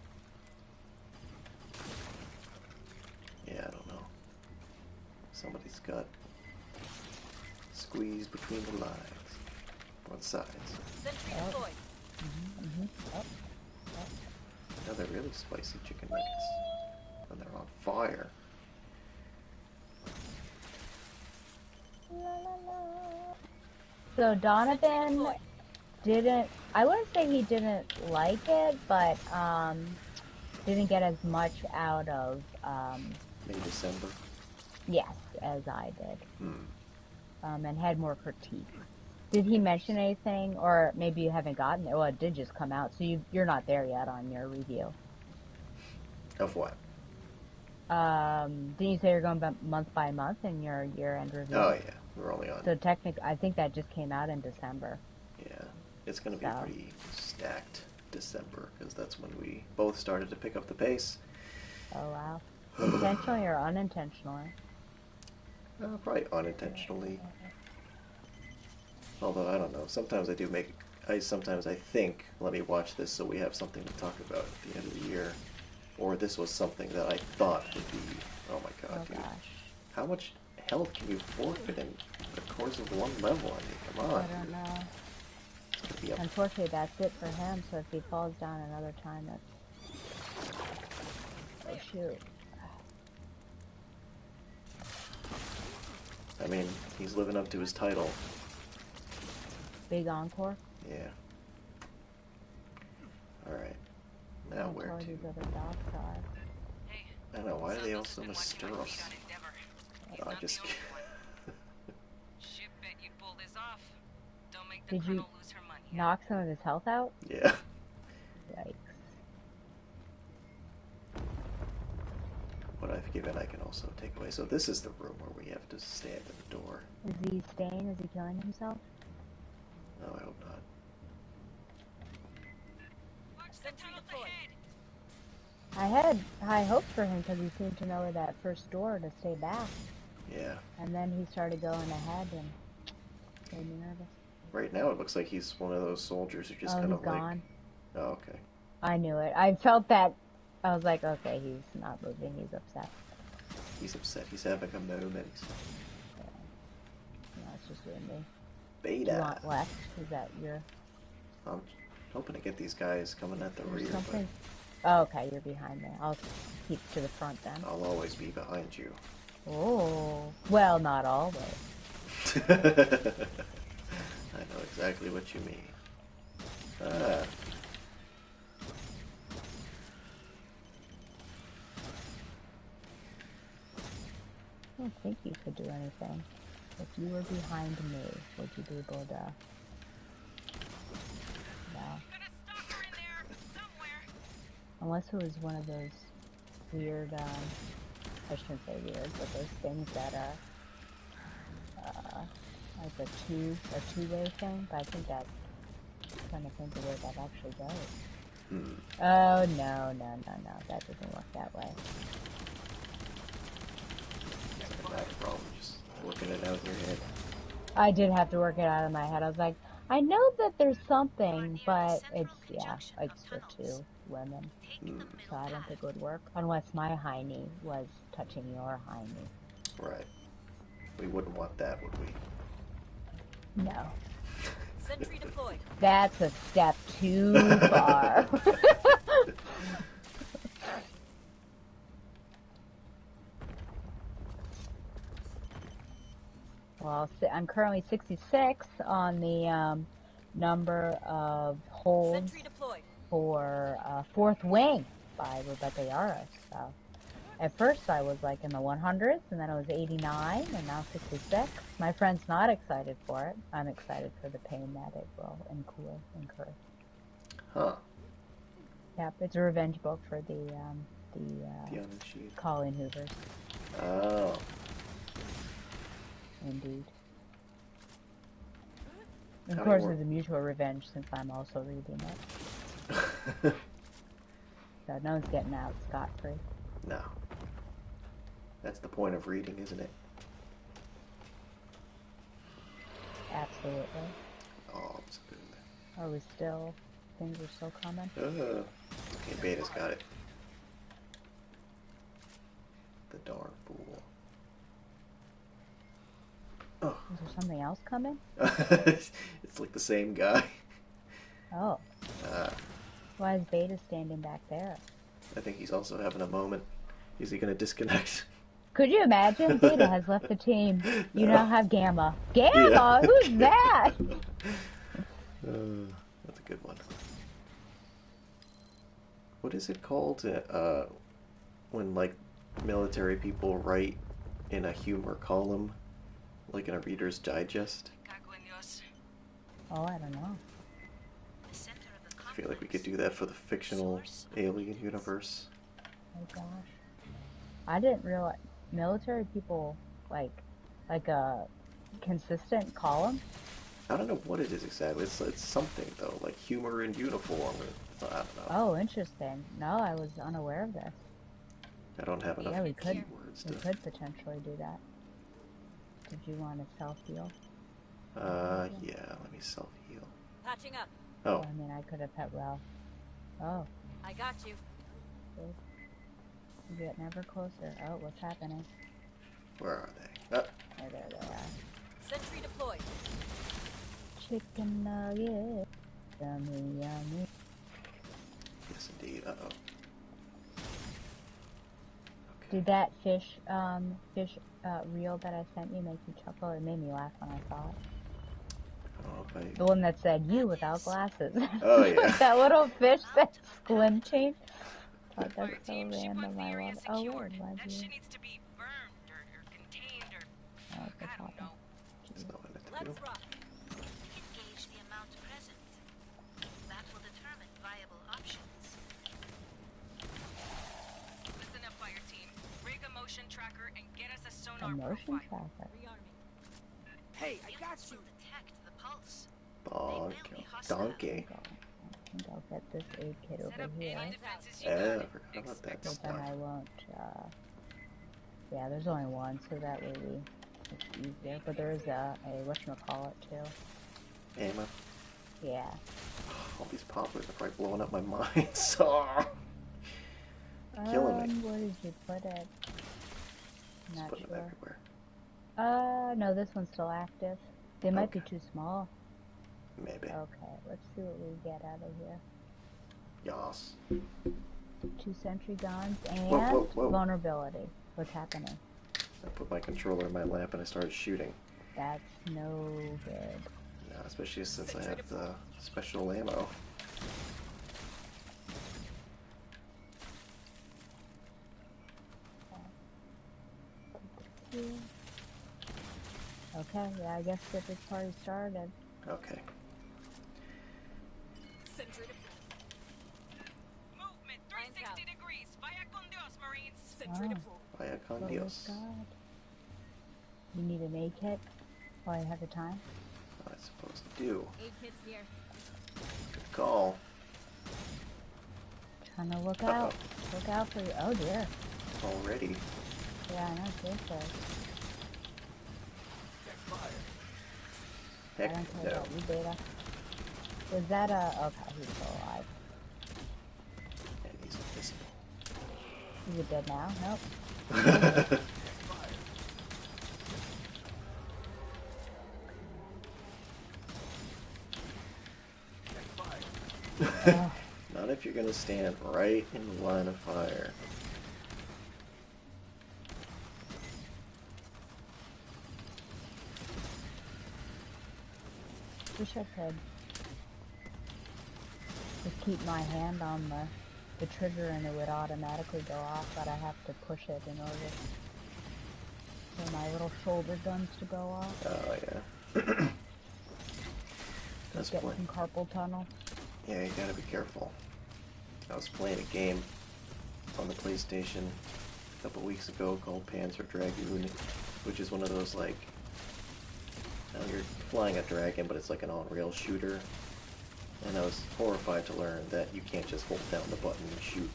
Yeah, I don't know. Somebody's got squeezed between the lines. On sides. Sentry Oh. deployed. Oh. Now they're really spicy chicken nuggets. And they're on fire. So Donovan didn't, I wouldn't say he didn't like it, but didn't get as much out of May, December. yes as I did, Hmm. and had more critique. Did he mention anything, or maybe you haven't gotten it? Well, it did just come out, so you're not there yet on your review. Of what? Didn't you say you're going month by month in your year-end review? Oh yeah, we're only on. So technically, I think that just came out in December. Yeah, it's going to be So. pretty stacked December because that's when we both started to pick up the pace. Oh wow. Intentionally or unintentionally? Probably unintentionally. Although I don't know. Sometimes I do make. Sometimes I think, let me watch this so we have something to talk about at the end of the year. Or this was something that I thought would be. Oh my god, Oh dude! gosh. How much health can you forfeit in the course of one level? I mean, come on. I don't know. It's gonna be a Unfortunately, that's it for him. So if he falls down another time, that's oh shoot. I mean, he's living up to his title. Big encore. Yeah. Alright. Now Can't where tell where to? these other dots are. Hey, I don't know, why do they all Santos so has been much watching stir my us? feet on Endeavor. He's I not just... the only one. Shit bet you pull this off. Don't make the Did you Colonel lose her money. knock some of his health out? Yeah. Yikes. What I've given I can also take away. So this is the room where we have to stand at the door. Is he staying? Is he killing himself? No, I hope not. Watch the Sentry top deployed. ahead. I had high hopes for him because he seemed to know where that first door to stay back. Yeah. And then he started going ahead and made me nervous. Right now it looks like he's one of those soldiers who just Oh, kind he's of like... gone. Oh, okay. I knew it. I felt that. I was like, okay, he's not moving. He's upset. He's upset. He's having a moment. No, it's just you and me. Do you Beta. want left? Is that your... I'm hoping to get these guys coming at the There's rear, something... Oh, okay, you're behind me. I'll keep to the front then. but I'll always be behind you. Oh. Well, not always. I know exactly what you mean. Ah. I don't think you could do anything. If you were behind me, would you be able to... No. Gonna stop her in there somewhere. Unless it was one of those weird, I shouldn't say weird, but those things that are, like a two-way thing, but I think that, I'm trying to think of where that actually goes. Oh, no, that doesn't work that way. Not a problem, just working it out in your head. I did have to work it out in my head. I was like, I know that there's something, but it's, yeah, it's for two women. Take the middle So I don't path. think it would work, unless my high knee was touching your high knee. Right. We wouldn't want that, would we? No. Sentry deployed. That's a step too far. Well, I'm currently 66 on the number of holds Sentry deployed. for Fourth Wing by Rebecca Yaros. So at first I was like in the 100s, and then I was 89, and now 66. My friend's not excited for it. I'm excited for the pain that it will incur. Huh. Yep, it's a revenge book for the The unsheathed. Colleen Hoovers, Oh. indeed. Of How many course, more? there's a mutual revenge since I'm also reading it. So no one's getting out scot-free. No. That's the point of reading, isn't it? Absolutely. Oh, it's good. Are we still... Things are still coming? Okay, Beta's got it. The darn fool. Oh. Is there something else coming? It's like the same guy. Oh. Why is Beta standing back there? I think he's also having a moment. Is he going to disconnect? Could you imagine? Beta has left the team. You No. now have Gamma. Gamma? Yeah. Who's that? That's a good one. What is it called when, like, military people write in a humor column, like in a Reader's Digest? Oh, I don't know. The center of the I feel like we could do that for the fictional alien universe. Oh gosh. I didn't realize military people like a consistent column. I don't know what it is exactly. It's something though, like humor in uniform. I don't know. Oh, interesting. No, I was unaware of this. I don't have enough Yeah, we could. keywords We to. could potentially do that. Did you want to self-heal? Yeah. Let me self-heal. Patching up. Oh, I mean, I could have pet well. Oh, I got you. good. You get never closer. Oh, what's happening? where are they? Oh, There they are. Sentry deployed. Chicken nugget. Yummy, yummy. yes indeed. Uh-oh. Did that fish reel that I sent you make you chuckle? It made me laugh when I saw it. Oh, if The one that said, "You without glasses." Oh, yeah. That little fish that's squinting. Oh, that's so Fireteam, ship random. left the I area love it. Oh, secured. wait, why That do you... shit needs to be burned or contained or Oh, the I top don't know. There's no one to do. Let's rock. Engage the amount present. That will determine viable options. Listen up, Fireteam. Rig a motion tracker and get us a sonar A motion profile. tracker. Rearming. Hey, I got Units you. will detect the pulse. Donkey. I think I'll get this aid kit Set over up here. any defenses you Yeah, I got. forgot about that So then stuff. I won't, yeah, there's only one, so that way it's easier. But there is a whatchamacallit too. Emma. Yeah. All these poppers are probably blowing up my mind. So killing me. Where did you put it? Just Not putting sure. them everywhere. No, this one's still active. They might be too small. Maybe. Okay, let's see what we get out of here. Yas. 2 sentry guns and Whoa. vulnerability. What's happening? I put my controller in my lap and I started shooting. That's no good. Yeah, especially since I have the special ammo. Okay, yeah, I guess get this party started. Okay. Sentry deployed. Movement 360 degrees. Vaya con Dios, Marines. Sentry Oh. deployed. Vaya con Oh, Dios. God. You need an aid kit while you have the time? I suppose I do. Aid kits here. Good call. Trying to look out. Look out for you. Oh, dear. Already. Yeah, I know, seriously. I Heck don't care no. about you, Beta. Was that a... Okay, he's still alive. And he's invisible. Is he dead now? Nope. Ugh. Not if you're gonna stand right in the line of fire. Wish I could just keep my hand on the trigger and it would automatically go off, but I have to push it in order for my little shoulder guns to go off. Oh, yeah. Just get some carpal tunnel. Yeah, you gotta be careful. I was playing a game on the PlayStation a couple weeks ago called Panzer Dragoon, which is one of those, like, you're flying a dragon, but it's like an on-rail shooter. And I was horrified to learn that you can't just hold down the button and shoot.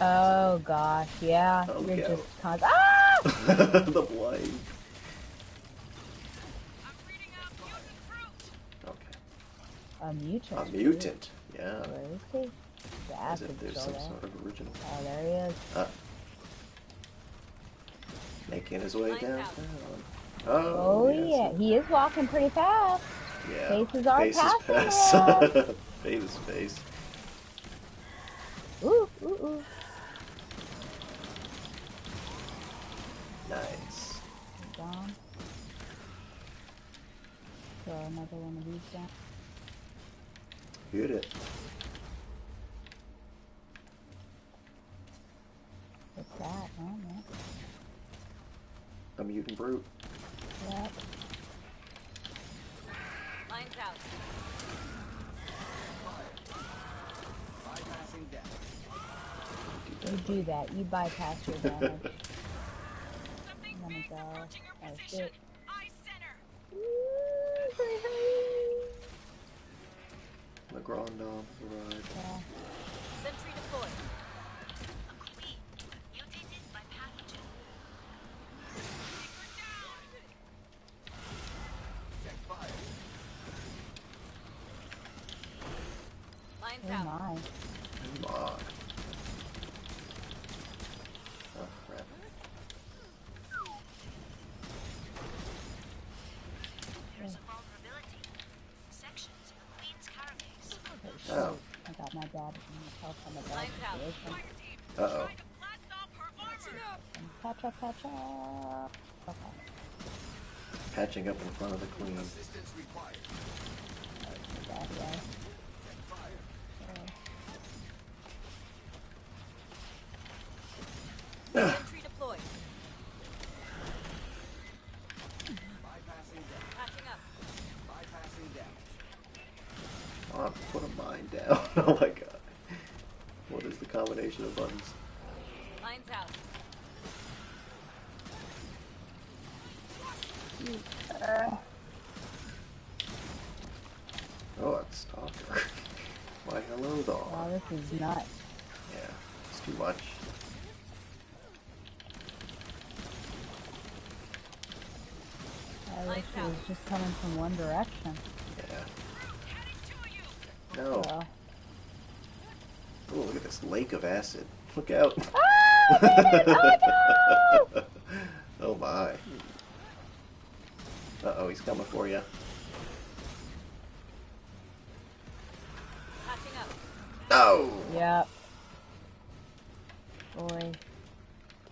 Oh gosh, yeah. Oh, You're go. just ah! The blind. I'm reading out mutant fruit. Okay. A mutant. A mutant. Yeah. Where is he? The As acid if there's still some there. sort of original. Oh, there he is. Making his way Lights downtown. out. Oh yes. yeah, he is walking pretty fast. Yeah. Faces are Faces passing pass. Famous face. Ooh, ooh, ooh. Nice. Down. Throw another one of these down. Hit it. What's that? Oh, yeah. A mutant brute. Yep. Lines out. Bypassing death. You do that. You bypass your damage. Something I'm gonna big go. approaching your Oh position. shit. Eye center. The Grandon arrived. Yeah. Sentry deployed. A queen, mutated by pathogen. Lines Oh out. my. Come on. Oh, crap. There's a vulnerability. Sections of the queen's carapace. Oh. I got my dad in the health on the bed Lights out. situation. Uh-oh. Trying to blast off her armor. Catch up, catch up. Okay. Patching up in front of the queen. Bad guy. Sentry deployed. Bypassing death. Patching up. Bypassing damage. Oh, put a mine down. Oh my god. What is the combination of buttons? Lines out. Oh, it's Stalker. Why, hello, dog. Wow, this is nuts. Yeah, it's too much. This is just coming from one direction. Yeah. Heading to you. No. So. Oh, look at this lake of acid. Look out. Ah, baby! Oh no! Oh my. Uh-oh, he's coming for you. Patching up. No! Yep. Boy.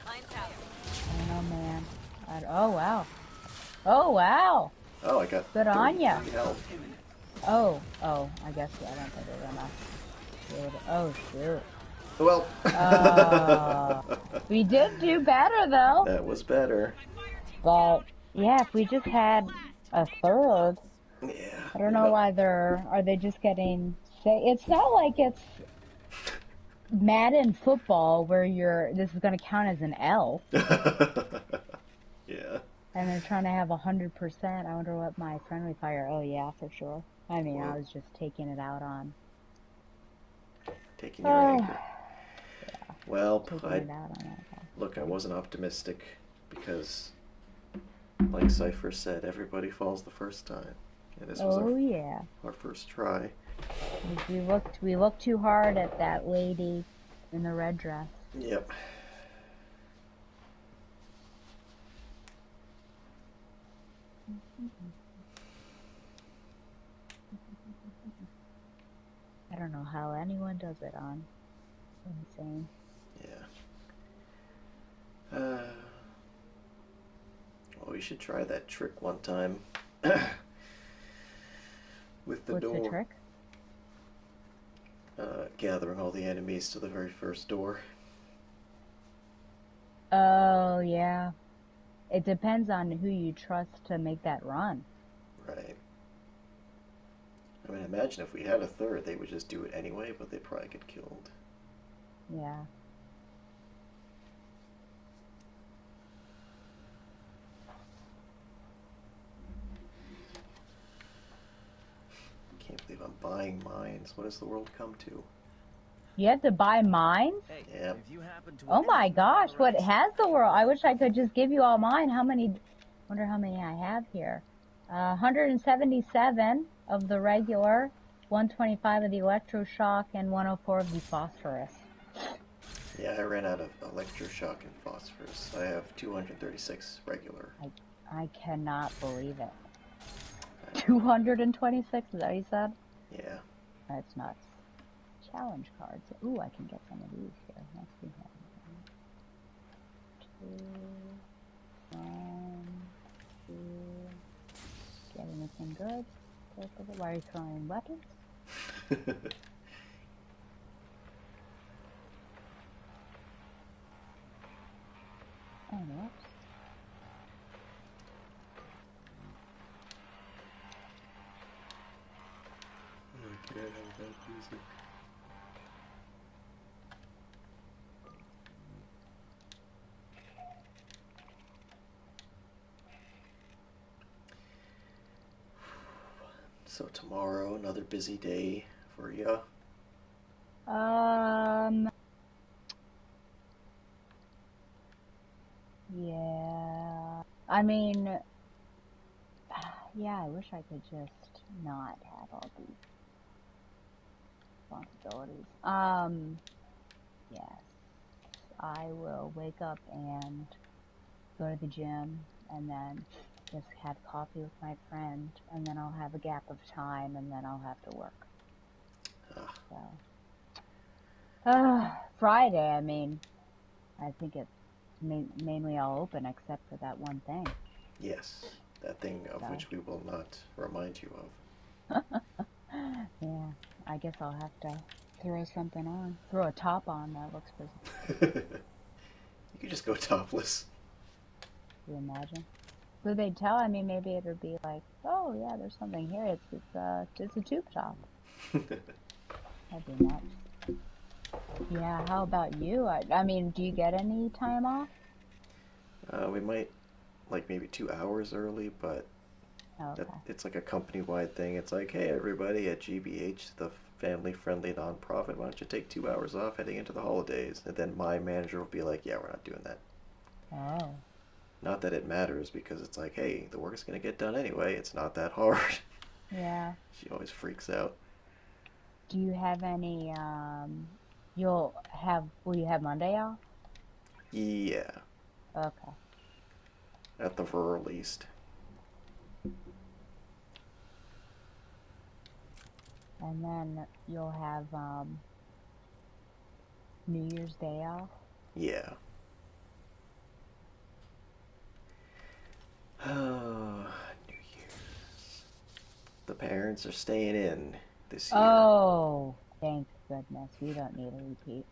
Lines out. Oh no, man. Oh wow. Oh wow. Oh, I got Good on 33 ya. health. Oh, I guess I don't think they're gonna. Oh shoot. Well. We did do better though. That was better. But yeah, if we just had a third, Yeah. I don't know why are they just getting it's not like it's Madden football where this is gonna count as an L. Yeah. And they're trying to have 100%. I wonder what my friendly fire. Oh yeah, for sure. I mean, I was just taking it out on. Taking your anger. Well, Taking it out on that guy. look, I wasn't optimistic because, like Cypher said, everybody falls the first time. And this was Yeah. our first try. We looked too hard at that lady in the red dress. Yep. I don't know how anyone does it on. Insane. Yeah. Well, we should try that trick one time. with the What's the door. trick? Gathering all the enemies to the very first door. Oh, yeah. It depends on who you trust to make that run. Right. I mean, imagine if we had a third, they would just do it anyway, but they'd probably get killed. Yeah. Can't believe I'm buying mines. What has the world come to? You have to buy mines? Hey, Yep. if you happen to Oh win my anything on gosh, the what rights, has the world? I wish I could just give you all mine. How many? Wonder how many I have here. 177 of the regular, 125 of the electroshock, and 104 of the phosphorus. Yeah, I ran out of electroshock and phosphorus. I have 236 regular. I cannot believe it. 226, is that what you said? Yeah. That's nuts. Challenge cards. Ooh, I can get some of these here. Let's see. 2, 1, 2. Get anything good? Why are you throwing weapons? Oh, whoops. Okay, I have that music. So tomorrow, another busy day for ya. Yeah. I mean, yeah, I wish I could just not have all these responsibilities. Yes. I will wake up and go to the gym and then just have coffee with my friend, and then I'll have a gap of time, and then I'll have to work. So, Friday, I mean, I think it's mainly all open except for that one thing. Yes, that thing of So. which we will not remind you of. Yeah, I guess I'll have to throw something on. Throw a top on that looks pretty. You could just go topless. Can you imagine? Would they tell? I mean, maybe it would be like, oh yeah, there's something here. It's a tube top. That'd be nuts. Yeah. How about you? I mean, do you get any time off? We might, like maybe 2 hours early, but okay. it's like a company-wide thing. It's like, hey, everybody at GBH, the family-friendly nonprofit, why don't you take 2 hours off heading into the holidays? And then my manager will be like, yeah, we're not doing that. Oh. Not that it matters, because it's like, hey, the work's going to get done anyway. It's not that hard. Yeah. She always freaks out. Do you have any, will you have Monday off? Yeah. Okay. At the very least. And then you'll have, New Year's Day off? Yeah. Oh, New Year's. The parents are staying in this year. Oh, thank goodness. We don't need a repeat.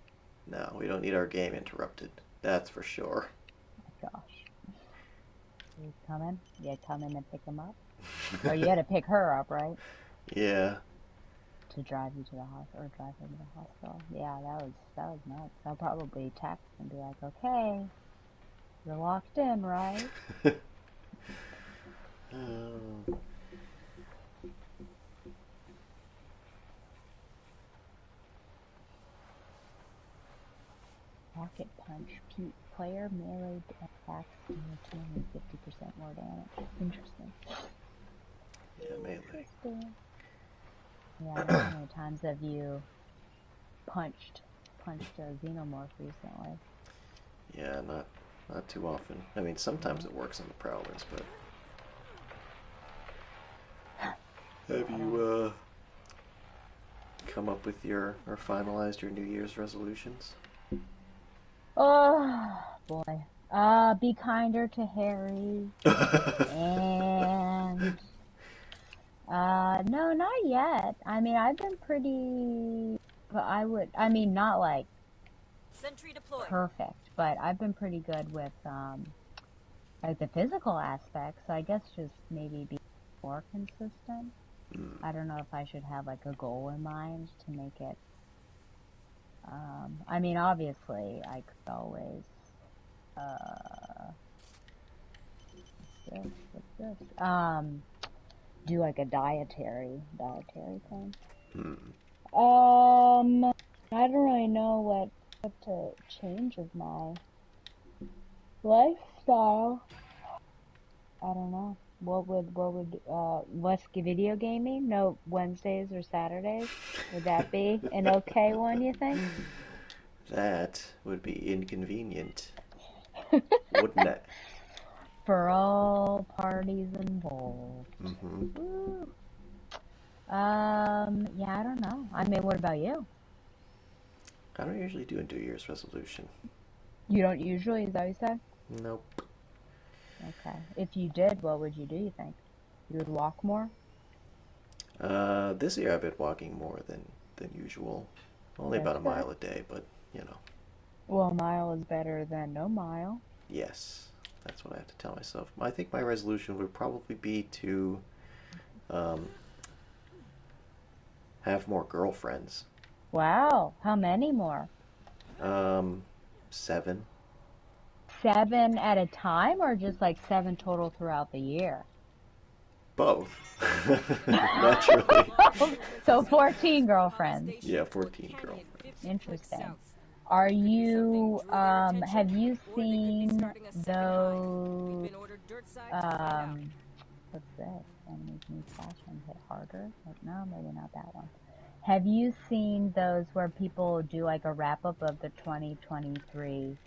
No, we don't need our game interrupted. That's for sure. Oh, gosh. You coming? You coming to pick him up? Or you had to pick her up, right? Yeah. To drive you to the hospital, or drive her to the hospital. Yeah, that was nuts. I'll probably text and be like, okay, you're locked in, right? Rocket Punch. Player melee attacks deal 250% more damage. Interesting. Yeah, melee. Interesting. Yeah, how many times have you punched a xenomorph recently? Yeah, not too often. I mean, sometimes it works on the prowlers, but have you come up with or finalized your New Year's resolutions? Oh boy. Be kinder to Harry. And No, not yet. I mean, I've been pretty, but I mean, not like Sentry deployed. perfect, but I've been pretty good with, like the physical aspects. So I guess just maybe be more consistent. I don't know if I should have like a goal in mind to make it, I mean, obviously I could always, what's this? Do like a dietary thing. I don't really know what to change with my lifestyle. I don't know. Less video gaming? No Wednesdays or Saturdays? Would that be an okay one, you think? That would be inconvenient, wouldn't it? For all parties involved. Mm-hmm. Woo. Yeah, I don't know. I mean, what about you? I don't usually do a New Year's resolution. You don't usually, is that what you said? Nope. Okay. If you did, what would you do, you think? You would walk more? This year I've been walking more than usual. Only That's about a good. mile a day, but you know. Well, a mile is better than no mile. Yes, that's what I have to tell myself. I think my resolution would probably be to um, have more girlfriends. Wow. How many more? 7. 7 at a time, or just like 7 total throughout the year? Both. Naturally. So 14 girlfriends. Yeah, 14 girlfriends. Interesting. Are you, have you seen those, what's this? Enemies need flashing hit harder? No, maybe not that one. Have you seen those where people do like a wrap-up of the 2023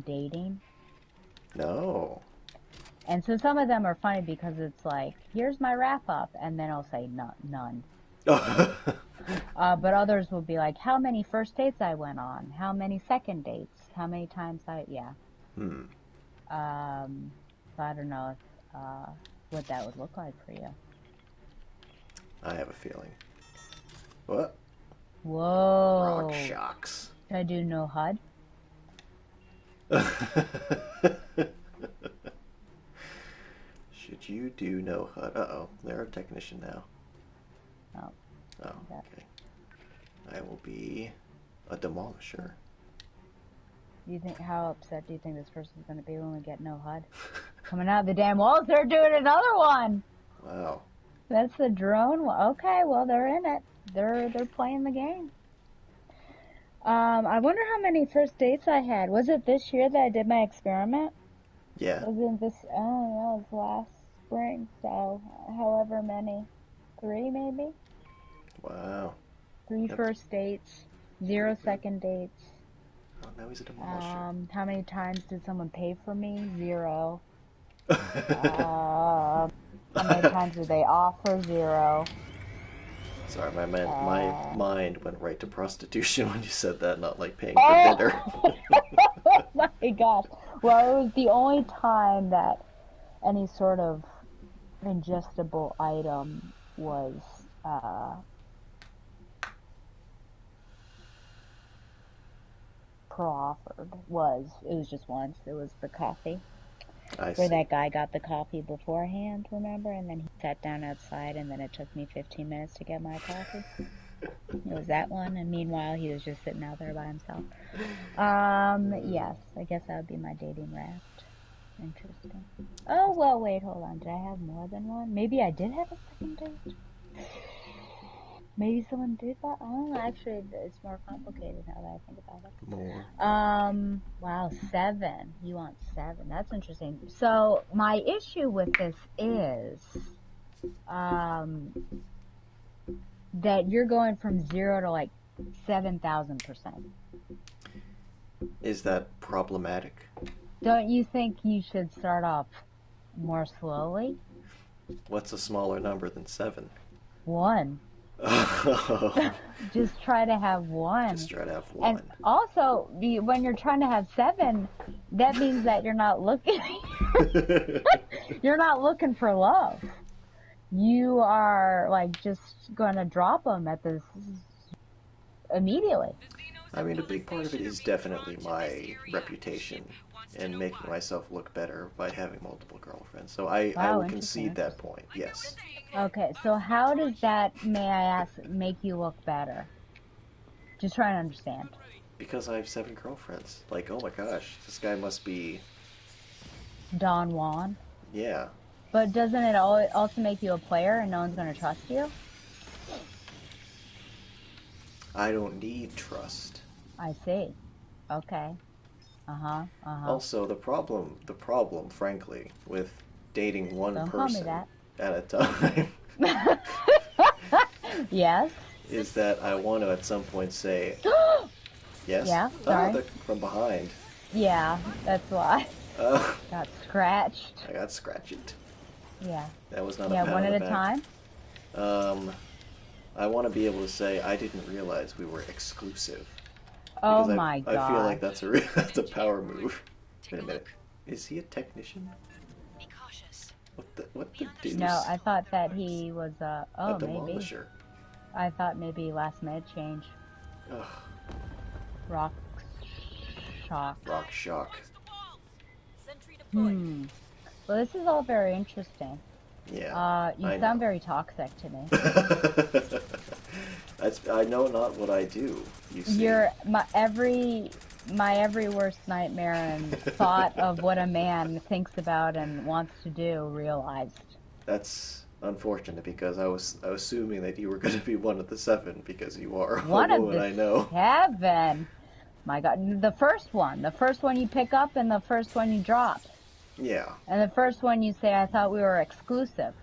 dating? No. And so some of them are funny because it's like, here's my wrap-up, and then I'll say none. But others will be like, how many first dates I went on, how many second dates, how many times yeah. So I don't know if, what that would look like for you. I have a feeling. What? Whoa. Rock shocks. Should I do no HUD? Should you do no HUD? Uh-oh, they're a technician now. Oh. Okay. I will be a demolisher. How upset do you think this person's going to be when we get no HUD? Coming out of the damn walls, they're doing another one! Wow. That's the drone one. Okay, well, they're in it. They're playing the game. I wonder how many first dates I had. Was it this year that I did my experiment? Yeah. Was it this, I don't know, it was last spring, so however many. 3 maybe? Wow. 3 first dates, 0 second dates. Oh, now he's a demolisher. How many times did someone pay for me? 0. How many times did they offer? 0. Sorry, my mind went right to prostitution when you said that, not like paying for dinner. Oh my gosh. Well, it was the only time that any sort of ingestible item was pro-offered. It was just once. It was the coffee. I Where see. that guy got the coffee beforehand, remember? And then he sat down outside, and then it took me 15 minutes to get my coffee. It was that one, and meanwhile he was just sitting out there by himself. Yes, I guess that would be my dating raft. Interesting. Oh, well, wait, hold on. Did I have more than one? Maybe I did have a second date? Maybe someone did that? Oh, actually, it's more complicated now that I think about it. More. Wow, 7. You want 7. That's interesting. So, my issue with this is, that you're going from 0 to like 7,000%. Is that problematic? Don't you think you should start off more slowly? What's a smaller number than 7? 1. Just try to have 1. Just try to have 1. And also, when you're trying to have 7, that means that you're not looking. You're not looking for love. you are like just gonna drop them at this immediately. I mean, a big part of it is definitely my reputation and making myself look better by having multiple girlfriends. So I Wow, will interesting, concede that interesting. point, yes. Okay, so how does that, may I ask, make you look better? Just trying to understand. Because I have 7 girlfriends. Like, oh my gosh, this guy must be, Don Juan. yeah. But doesn't it also make you a player and no one's gonna trust you? I don't need trust. I see. Okay. Uh-huh. Uh-huh. Also, the problem, frankly, with dating one Don't call me person that. at a time Yes. is that I want to at some point say, yes? Yeah, Ah, sorry. they're from behind. Yeah, that's why. Uh, Got scratched. I got scratched. Yeah. That was not a Yeah, pat one on at the a back. time. I want to be able to say I didn't realize we were exclusive. Oh Because my I feel like gosh. that's a power move. Wait a minute. Is he a technician? Be cautious. What the deuce? No, I thought that he was A oh maybe. demolisher. I thought maybe last minute change. Ugh. Rock shock. Rock shock. Sentry deployed. Well, this is all very interesting. Yeah. You I sound know. very toxic to me. I know not what I do. You see. You're my every worst nightmare and thought of what a man thinks about and wants to do realized. That's unfortunate because I was assuming that you were going to be one of the 7 because you are One a of woman the I know. 7. My God, the first one you pick up and the first one you drop. Yeah. And the first one you say, I thought we were exclusive.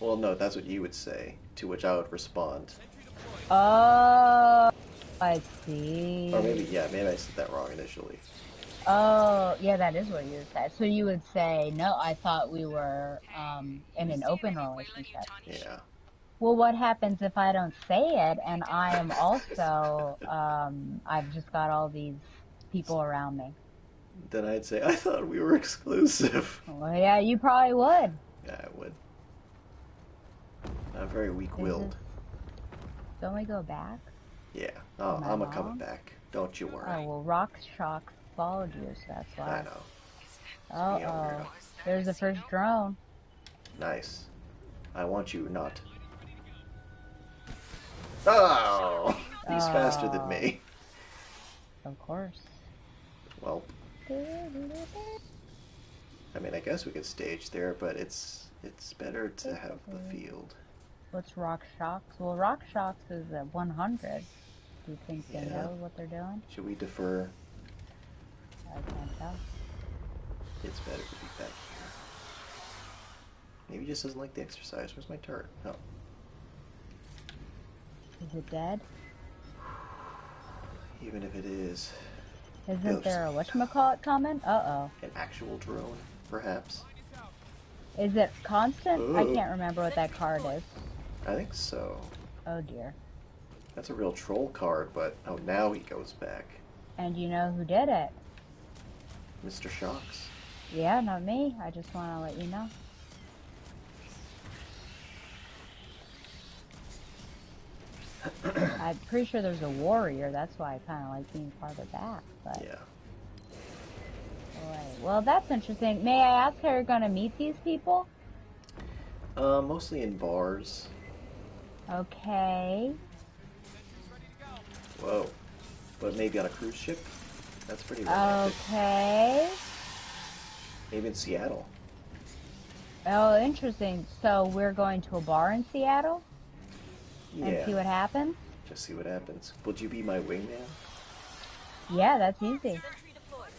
Well, no, that's what you would say. To which I would respond. Oh, I see. Or maybe, yeah, maybe I said that wrong initially. Oh, yeah, that is what you would say. So you would say, no, I thought we were in an open relationship. Yeah. Well, what happens if I don't say it and I am also, I've just got all these people around me? Then I'd say, I thought we were exclusive. Well, yeah, you probably would. Yeah, I would. I'm very weak-willed. Don't we go back? Yeah. Oh, Am I I'm a coming wrong? back. Don't you worry. Oh, well, Rock Shock followed you, so that's I why. know. Uh-oh. There's the first drone. Nice. I want you not. Oh! He's faster than me. Of course. Well, I mean, I guess we could stage there, but it's better to have the field. What's Rock Shocks? Well, Rock Shocks is at 100. Do you think they Yeah. know what they're doing? Should we defer? I can't tell. It's better to be back here. Maybe he just doesn't like the exercise. Where's my turret? Oh. Is it dead? Even if it is Isn't there a whatchamacallit coming? Uh-oh. an actual drone, perhaps. Is it constant? I Ooh. can't remember what that card is. I think so. Oh dear. That's a real troll card, but oh, now he goes back. And you know who did it? Mr. Shocks. Yeah, not me. I just want to let you know. I'm pretty sure there's a warrior. That's why I kind of like being farther back. But Yeah. Right. Well, that's interesting. May I ask how you're going to meet these people? Mostly in bars. Okay. Whoa. But maybe on a cruise ship? That's pretty romantic. Okay. Maybe in Seattle. Oh, interesting. So we're going to a bar in Seattle and see Yeah. what happens? Just see what happens. Would you be my wingman? Yeah, that's easy. Sentry deployed.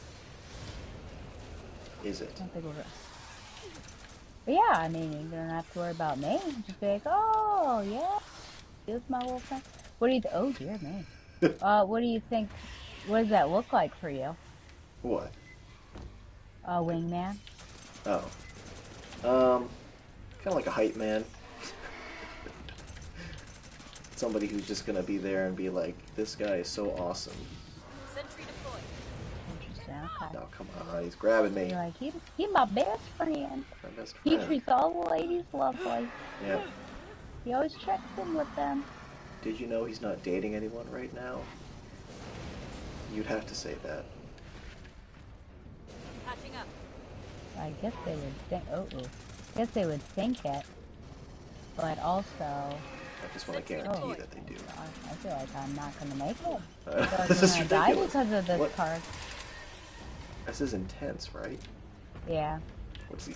Is it? I don't think we're... But yeah, I mean, you don't have to worry about me. Just be like, oh, yeah, here's my little friend. What do you... Oh, dear me. What do you think... What does that look like for you? What? A wingman? Oh. Kind of like a hype man. Somebody who's just gonna be there and be like, this guy is so awesome. Sentry deployed. Interesting. Okay. Oh, come on. He's grabbing me. You're like, he my best friend. My best He friend. treats all the ladies lovely. Yeah. He always checks in with them. Did you know he's not dating anyone right now? You'd have to say that. Patching up. I guess they would think. I guess they would think it, but also. I just want to guarantee that they do. I feel like I'm not gonna make it. I feel like This I'm is gonna die ridiculous. because of this What? card. This is intense, right? Yeah. What's he?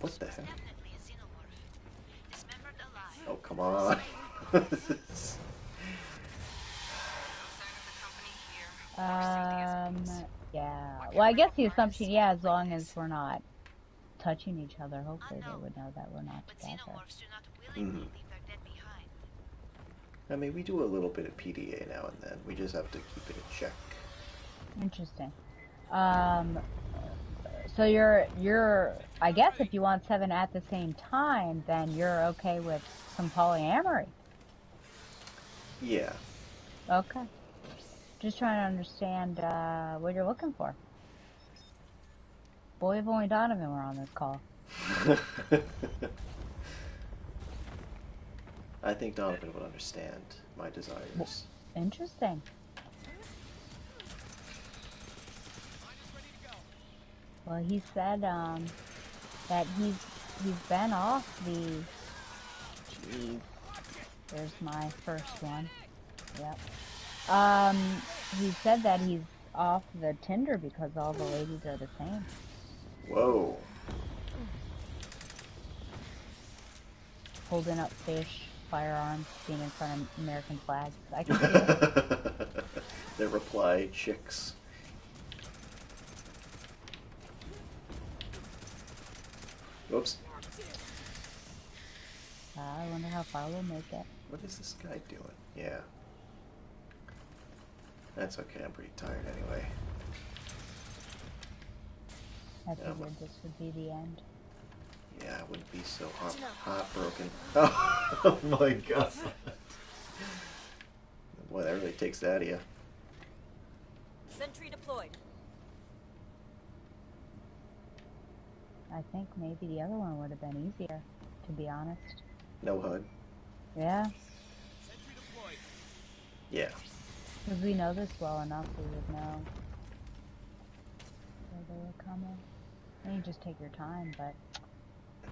What the heck? Definitely a xenomorph. Dismembered alive. Oh, come on. This is- Yeah. Well, I guess the assumption, yeah, as long as we're not touching each other, hopefully they would know that we're not But together. xenomorphs do not willingly leave their dead behind. I mean, we do a little bit of PDA now and then. We just have to keep it in check. Interesting. So you're, I guess if you want 7 at the same time, then you're okay with some polyamory. Yeah. Okay. Just trying to understand what you're looking for. Boy, if only Donovan were on this call. I think Donovan would understand my desires. Interesting. Well, he said that he's been off the. Jeez, there's my first one. Yep. He said that he's off the Tinder because all the ladies are the same. Whoa. Holding up fish, firearms, being in front of American flags. I can see it. The reply chicks. Whoops. I wonder how far we'll make it. What is this guy doing? Yeah. That's okay, I'm pretty tired anyway. I figured this would be the end. Yeah, I wouldn't be so heartbroken. Oh my god. Boy, that really takes that out of you. Sentry deployed. I think maybe the other one would have been easier, to be honest. No HUD. Yeah, Yeah. because we know this well enough, we would know where they were coming. And you just take your time, but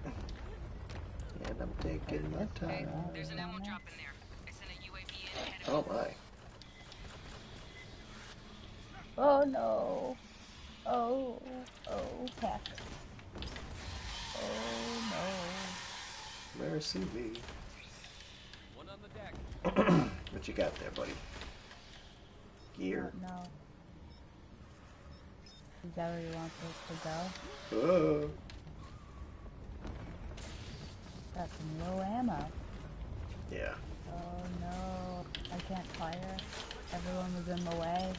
And I'm taking my time. There's an ammo drop in there. I sent a UAV in ahead of Oh my. oh no, oh heck, oh Mercy me. One on the deck. What you got there, buddy? Gear. no. Is that where you want this to go? Oh. Got some low ammo. Yeah. Oh no, I can't fire. Everyone was in the way.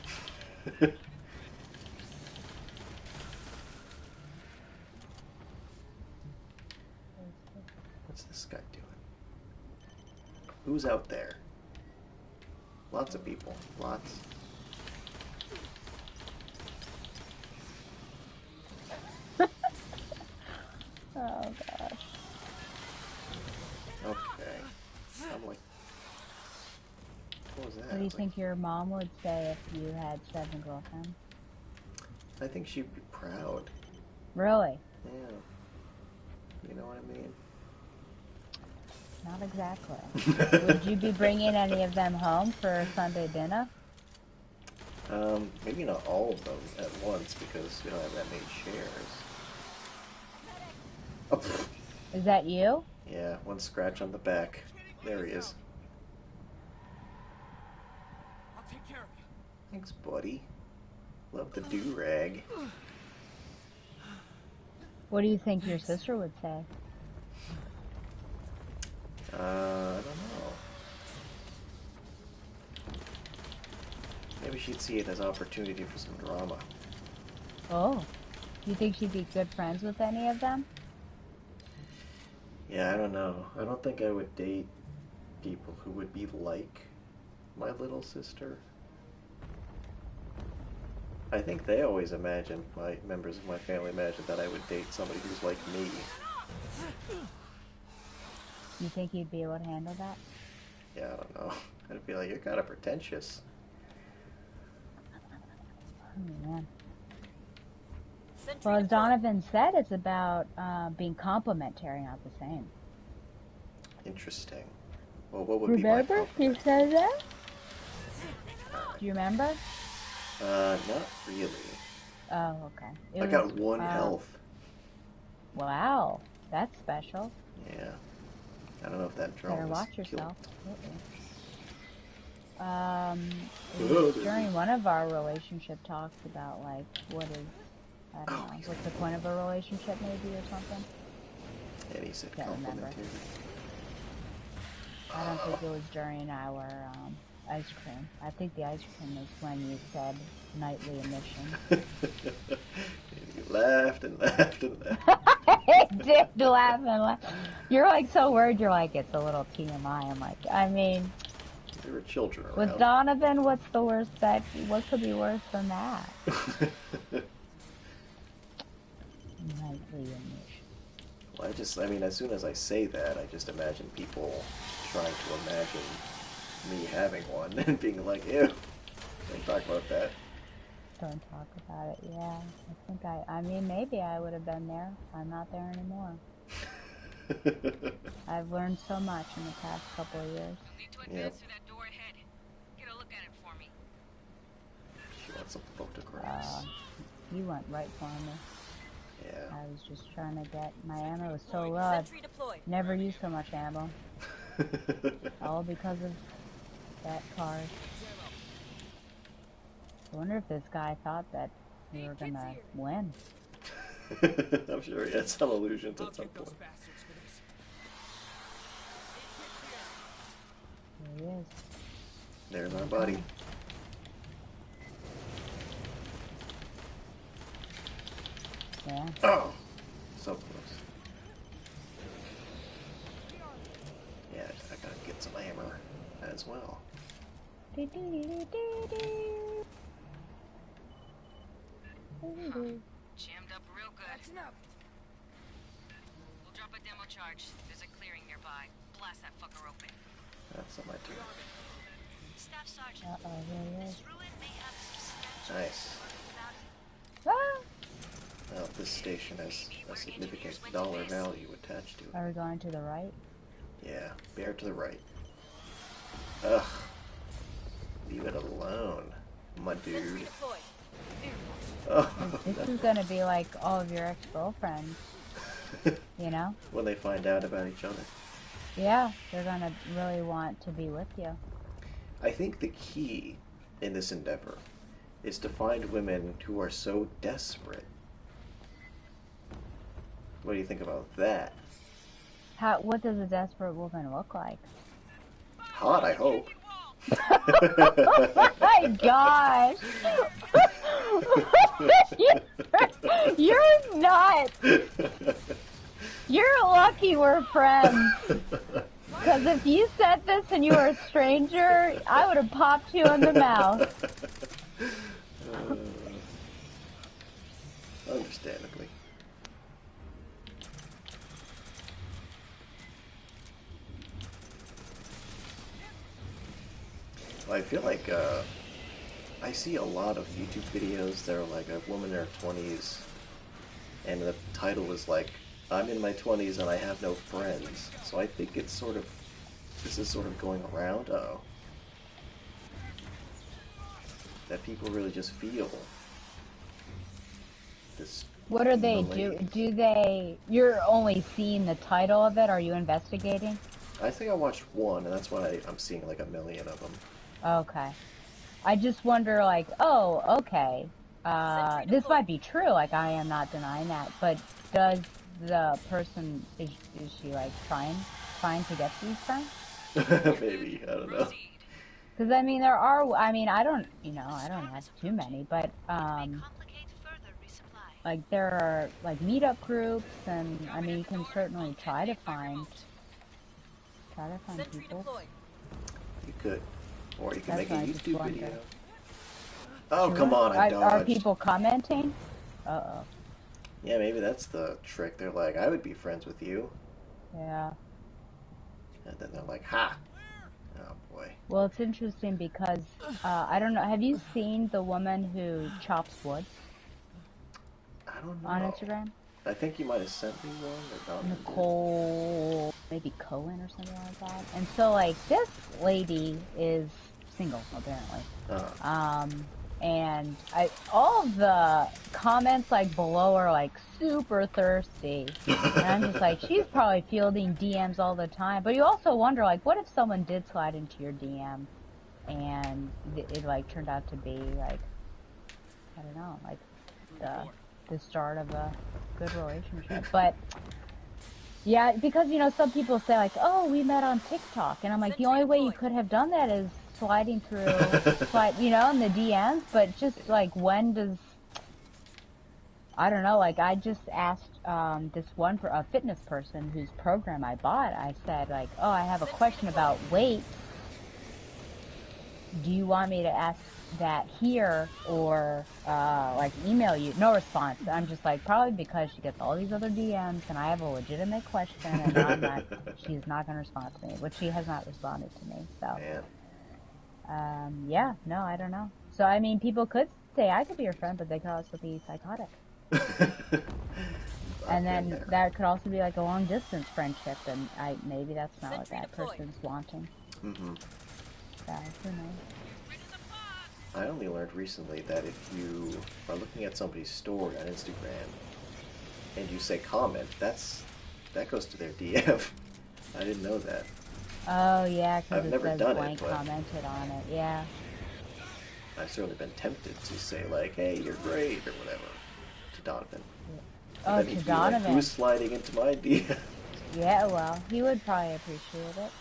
What's this guy doing? Who's out there? Lots of people. Lots. Oh gosh. Okay. I'm like, what was that? What do I you was like, think your mom would say if you had 7 girlfriends? I think she'd be proud. Really? Yeah. You know what I mean? Not exactly. Would you be bringing any of them home for Sunday dinner? Maybe not all of them at once because we don't have that many shares. Oh, pfft. Is that you? Yeah, one scratch on the back. There he is. I'll take care of you. Thanks, buddy. Love the do-rag. What do you think your sister would say? I don't know. Maybe she'd see it as opportunity for some drama. Oh. You think she'd be good friends with any of them? Yeah, I don't know. I don't think I would date people who would be like my little sister. I think they always imagine, my members of my family imagine that I would date somebody who's like me. You think you'd be able to handle that? Yeah, I don't know. I'd be like, you're kind of pretentious. Oh, man. Sentry Well, as deployed. Donovan said, it's about being complementary, not the same. Interesting. Well, what would be my Remember? You compliment? said that? Alright. Do you remember? Not really. Oh, okay. I got 1 health. Wow, that's special. Yeah. I don't know if that drone Better was watch killed. yourself. It was during one of our relationship talks about, like, what is, I don't know, what's the point of a relationship maybe or something? And he said Can't remember. complimentary. I don't think it was during our ice cream. I think the ice cream is when you said nightly emission. You laughed and laughed and laughed. I did laugh and laugh. You're like so worried. You're like, it's a little TMI. I'm like, I mean, There were children around. with Donovan, what's the worst what could be worse than that? Nightly emission. Well, I mean, as soon as I say that, I just imagine people trying to imagine me having one and being like, ew, don't talk about that. Don't talk about it. Yeah, I mean, maybe I would have been there. I'm not there anymore. I've learned so much in the past couple of years. You'll need to advance through that door ahead. Get a look at it for me. She wants some photographs. You went right for me. Yeah. I was just trying to get my ammo was so low. I've Sentry deployed. never used so much ammo. All because of that card. I wonder if this guy thought that we were gonna win. I'm sure he had some illusions at some point. There he is. There's our buddy. Yeah. Oh! So close. Yeah, I gotta get some hammer as well. Jammed up real good. We'll drop a demo charge. There's a clearing nearby. Blast that fucker open. That's on my turn. Staff Sergeant, There he is. this ruin may have substantial Nice. value. Ah! Well, this station has a significant dollar value attached to it. Are we going to the right? Yeah, bear to the right. Ugh. Leave it alone, my dude. Sentry deployed. Oh, This is gonna be like all of your ex-girlfriends, you know? when they find out about each other. Yeah, they're gonna really want to be with you. I think the key in this endeavor is to find women who are so desperate. What do you think about that? What does a desperate woman look like? Hot, I hope. Oh my gosh! You're not. You're lucky we're friends. Because if you said this and you were a stranger, I would have popped you in the mouth. Understandably. Well, I feel like I see a lot of YouTube videos that are like a woman in her 20s, and the title is like, I'm in my 20s and I have no friends. So I think it's sort of, this is sort of going around, that people really just feel this. What do they do? malaise. Do they... You're only seeing the title of it? Are you investigating? I think I watched one, and that's why I'm seeing like a million of them. Okay. I just wonder, like, oh, okay. This might be true, like, I am not denying that, but does the person, is she, like, trying to get these friends? Maybe, I don't know. Because, I mean, there are, I mean, I don't have too many, but, Complicate further resupply. like, there are, like, meetup groups, and, I mean, you can certainly try to find Sentry people. deployed. You could. Or you can That's make a what I just YouTube wondered. video. Oh, come Sure. on, I Are dodged. people commenting? Uh-oh. Yeah, maybe that's the trick. They're like, I would be friends with you. Yeah. And then they're like, ha! Oh, boy. Well, it's interesting because I don't know. Have you seen the woman who chops wood I don't on know. Instagram? I think you might have sent me one, or Donovan did. Nicole, maybe Cohen or something like that. And so, like, this lady is single, apparently. Uh, And all of the comments, like, below are, like, super thirsty. And I'm just like, she's probably fielding DMs all the time. But you also wonder, like, what if someone did slide into your DM and it like, turned out to be, like, I don't know, like, the start of a good relationship. But yeah, because some people say like, "Oh, we met on TikTok," and I'm like, the only way you could have done that is sliding through, in the DMs. But just like, when does I don't know? Like, I just asked this one a fitness person whose program I bought. I said like, "Oh, I have a question about weight. Do you want me to ask that here or like email you?" No response. I'm just like, probably because she gets all these other DMs and I have a legitimate question and she's not going to respond to me, which she has not responded to me. So, Man. yeah, no, I don't know. So, I mean, people could say I could be your friend, but they could also be psychotic. And Been then there. that could also be like a long distance friendship, and maybe that's not what that person's wanting. Mm-hmm. So, who knows? I only learned recently that if you are looking at somebody's story on Instagram and you say comment, that goes to their DM. I didn't know that. Oh, yeah, because I've it never says done it, blank but commented on it. Yeah. I've certainly been tempted to say like, "Hey, you're great" or whatever to Donovan. But Oh, then to he'd be like, Donovan. "Who's sliding into my DM?" Yeah, well, he would probably appreciate it.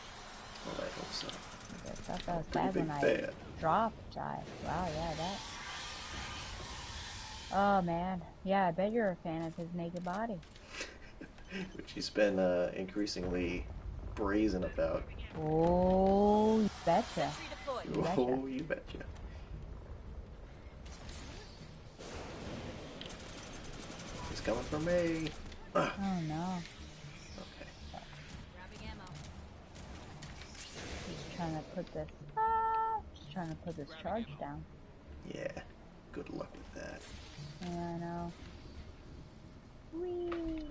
Well, I hope so. I thought that I'm a was pretty sad big when I fan. dropped. Wow, yeah, that. Oh, man. Yeah, I bet you're a fan of his naked body. Which he's been increasingly brazen about. Oh, you betcha. You betcha. Oh, you betcha. He's coming for me. Oh, no. Okay. Just trying to put this charge down. Yeah. Good luck with that. Yeah, I know. Whee!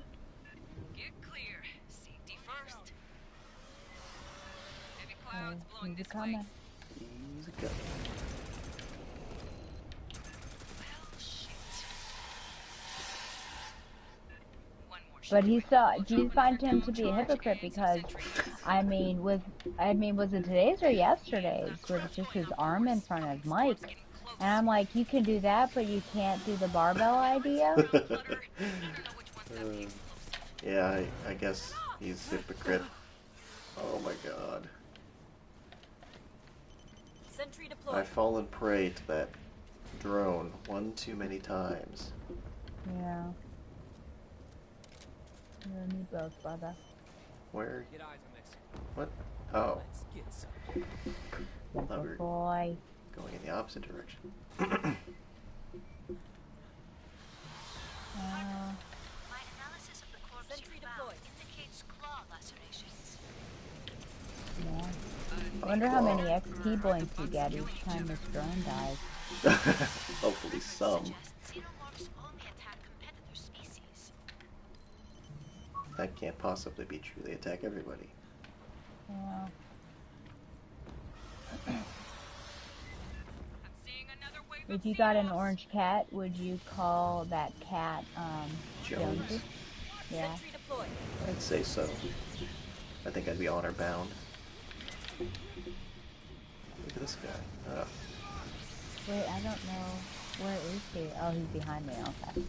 Get clear. Safety first. Heavy clouds blowing He's this way. coming. He's a gun. Well, shit. One more But shot. do you find him to be a hypocrite? Because, was it today's or yesterday's with just his arm in front of Mike? And I'm like, you can do that, but you can't do the barbell idea? Yeah, I guess he's a hypocrite. Oh my god. Sentry deployed. I've fallen prey to that drone one too many times. Yeah. You and me both, brother. Where? Get eyes on this. What? Oh. Let's get some. I thought we Good were boy. going in the opposite direction. My analysis of the corpse Sentry you found deployed. indicates claw lacerations. Yeah. I wonder how many XP blinks you get each time this drone dies. Hopefully some. Suggests xenomorphs only attack competitor species. That can't possibly be true. They attack everybody. Yeah. I'm seeing another wave of If you got an xenos. orange cat, would you call that cat, Jones? Jonesy? Yeah. Sentry deployed. I'd say so. I think I'd be honor bound. Look at this guy. Oh. Wait, I don't know. Where is he? Oh, he's behind me. Okay.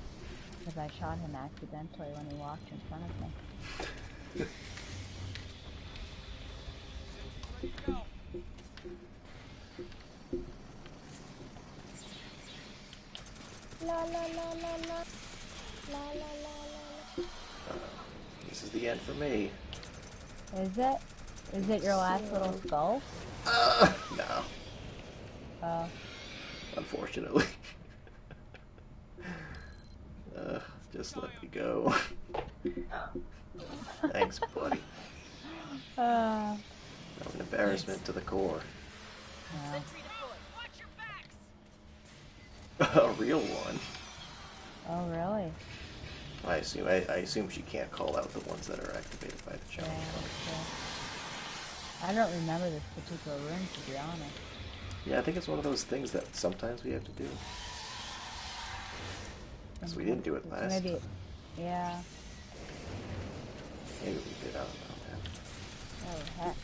Because I shot him accidentally when he walked in front of me. La la la la la. La la la la This is the end for me. la. Is it? Is it your last little skull? No. Oh. Unfortunately. Uh, just let me go. Thanks, buddy. Uh, An embarrassment to the core. yeah. Sentry deployed. Watch your backs! A real one. Oh, really? I assume she can't call out the ones that are activated by the Yeah, challenge. yeah. I don't remember this particular room, to be honest. Yeah, I think it's one of those things that sometimes we have to do. Because we didn't do it last Maybe, time. yeah. Maybe we did, I don't know. Oh, heck.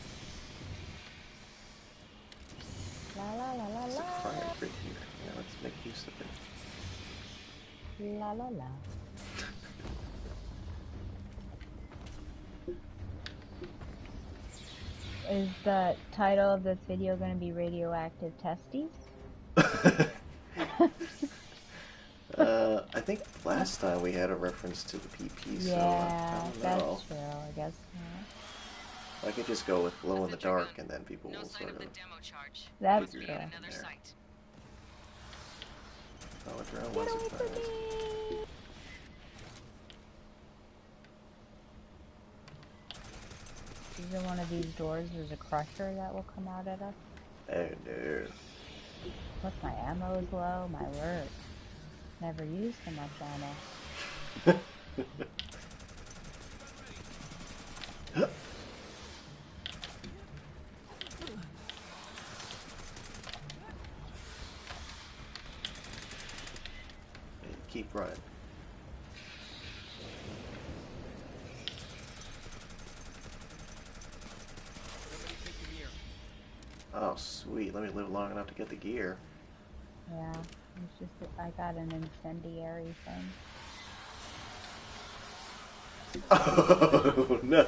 La la la la It's a la. fire grid here. Yeah, let's make use of it. La la la. Is the title of this video going to be Radioactive Testes? I think last time we had a reference to the PP, so I Yeah, don't that's know. true. I guess not. I could just go with glow in the dark, and then people No will sign sort of the of demo charge. That's Must be true. at another There. site. Oh, a drone Get was away from advised. me! Is in one of these doors there's a crusher that will come out at us? Oh no. Plus my ammo is low, my word. Never used so much ammo. Keep running. Everybody take the gear. Oh, sweet. Let me live long enough to get the gear. Yeah, it's just that I got an incendiary thing. Oh, no.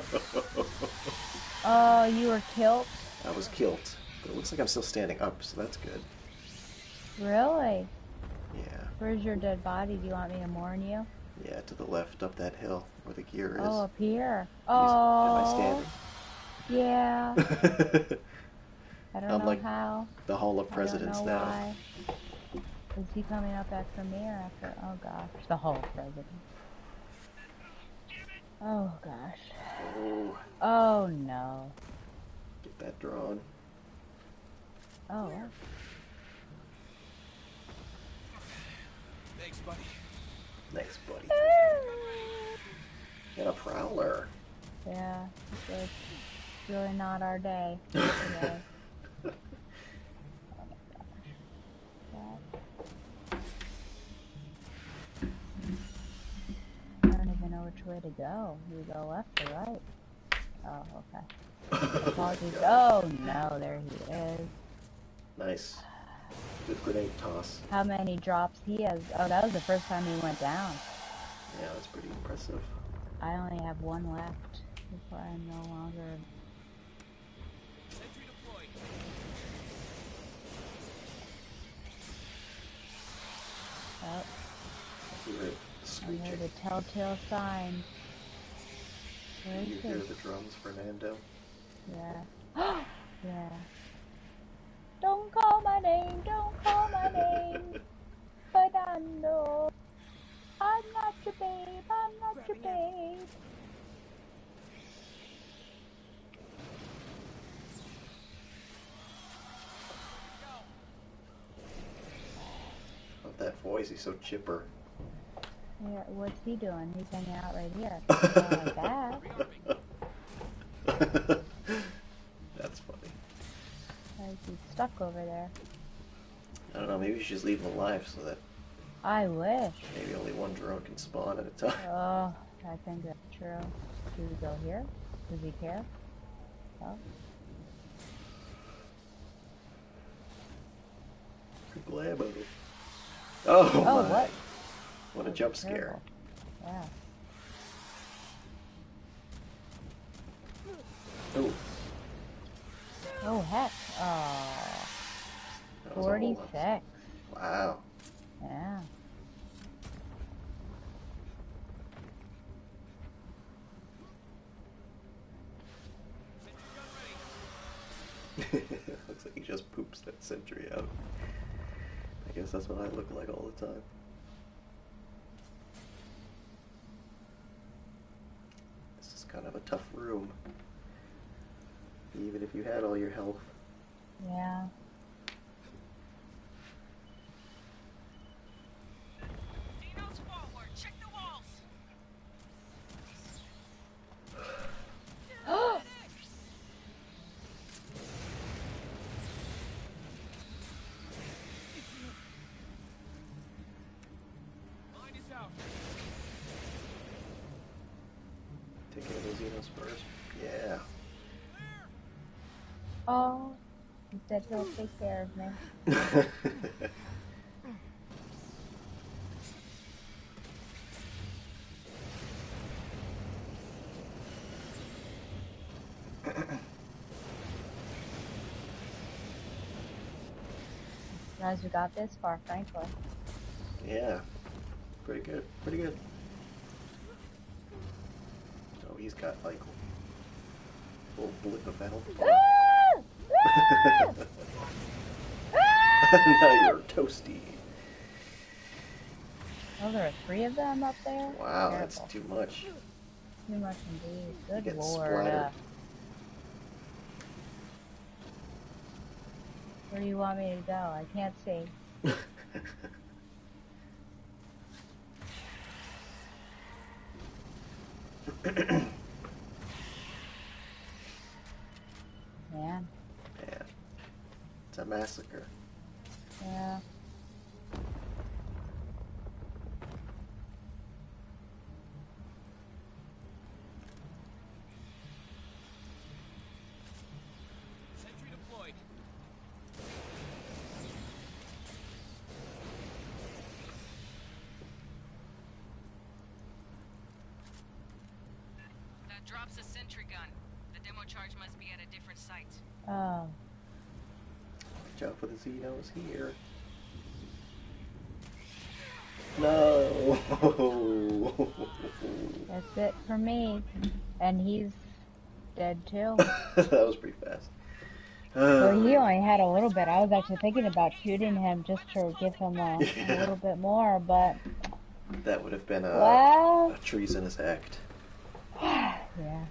Oh, you were killed? I was killed. But it looks like I'm still standing up, so that's good. Really? Yeah. Where's your dead body? Do you want me to mourn you? Yeah, to the left up that hill where the gear is. Oh, up here. Am I Oh, standing? yeah. I don't I'm know like how. the Hall of I don't Presidents know now. why. Is he coming up after me or after? Oh gosh, the Hall of Presidents. Oh gosh. Oh, Oh no. get that drawn. Oh. Wow. Thanks, buddy. Thanks, buddy. And a prowler. Yeah, it's really not our day today. I don't even know which way to go. You go left or right? Oh, okay. Apologies. Oh no, there he is. Nice. Good grenade toss. How many drops he has? Oh, that was the first time he went down. Yeah, that's pretty impressive. I only have one left before I'm no longer. Sentry deployed. Oh, You hear I screeching. heard a telltale sign. Where You is hear he? the drums, Fernando? Yeah. Yeah. Don't call my name, don't call my name. Fernando. I'm not your babe, I'm not your babe. Love that voice, he's so chipper. Yeah, what's he doing? He's hanging out right here. Not like that. That's funny. Why is he stuck over there? I don't know, maybe you should just leave him alive so that I wish. maybe only one drone can spawn at a time. Oh, I think that's true. Do we go here? Does he care? Oh. Glab of it. Oh, Oh, my. what? What a That's jump scare. terrible. Yeah. Ooh, Oh, heck. Oh. that was a whole lot. 46. Wow. Yeah. Looks like he just poops that sentry out. I guess that's what I look like all the time. This is kind of a tough room. Even if you had all your health. Yeah. Dino's forward. Check the walls. Mine is out. Take care of those Xenos first. Yeah. Oh, he said he'll take care of me. As we got this far, frankly. Yeah. Pretty good. Pretty good. Oh, he's got like a little blip of health. Now you're toasty. Oh, there are 3 of them up there? Wow, Terrible. that's too much. Too much indeed. You Good get lord. splattered. Where do you want me to go? I can't see. Man. Yeah. It's a massacre. Yeah. Sentry deployed. That drops a sentry gun. The demo charge must be at a different site. Oh. Watch out for the Xenos here. No! That's it for me. And he's dead too. That was pretty fast. Well, he only had a little bit. I was actually thinking about shooting him just to give him a Yeah. little bit more, but That would have been well, a treasonous act. yeah.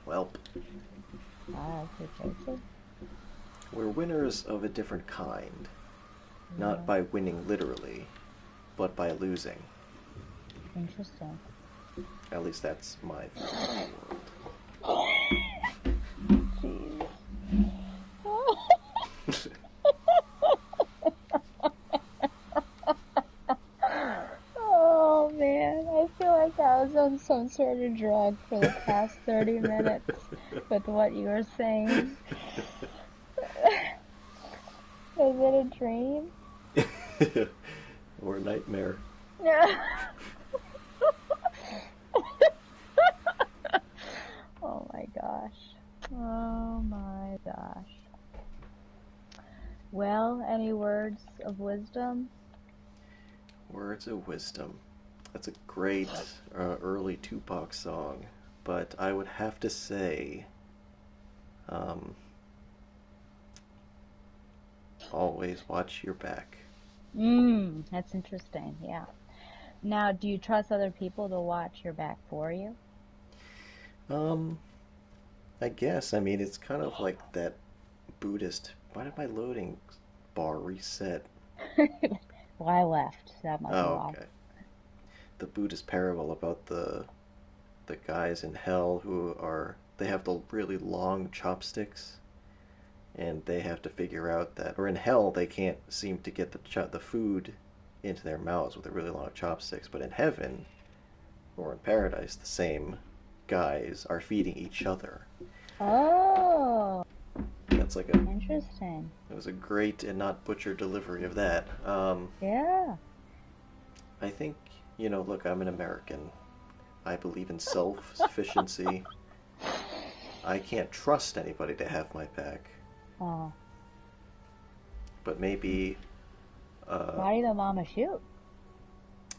Welp. That's crazy. We're winners of a different kind. Not by winning literally, but by losing. Interesting. At least that's my view of Jeez. Oh man, I feel like I was on some sort of drug for the past 30 minutes with what you were saying. Is it a dream? the world. Or a nightmare. Oh my gosh. Oh my gosh. Well, any words of wisdom? Words of wisdom. That's a great early Tupac song, but I would have to say, always watch your back. That's interesting, yeah. Now, do you trust other people to watch your back for you? I guess. I mean, it's kind of like that Buddhist. Why did my loading bar reset? Well, I left. That might be Oh, why. okay. The Buddhist parable about the guys in hell who are they have the really long chopsticks, and they have to figure out that, or in hell they can't seem to get the food into their mouths with the really long chopsticks, but in heaven or in paradise, the same guys are feeding each other. Oh, That's like a interesting. it was a great and not butchered delivery of that. Yeah. I think, look, I'm an American. I believe in self-sufficiency. I can't trust anybody to have my back. Oh, But maybe, why did the mama shoot?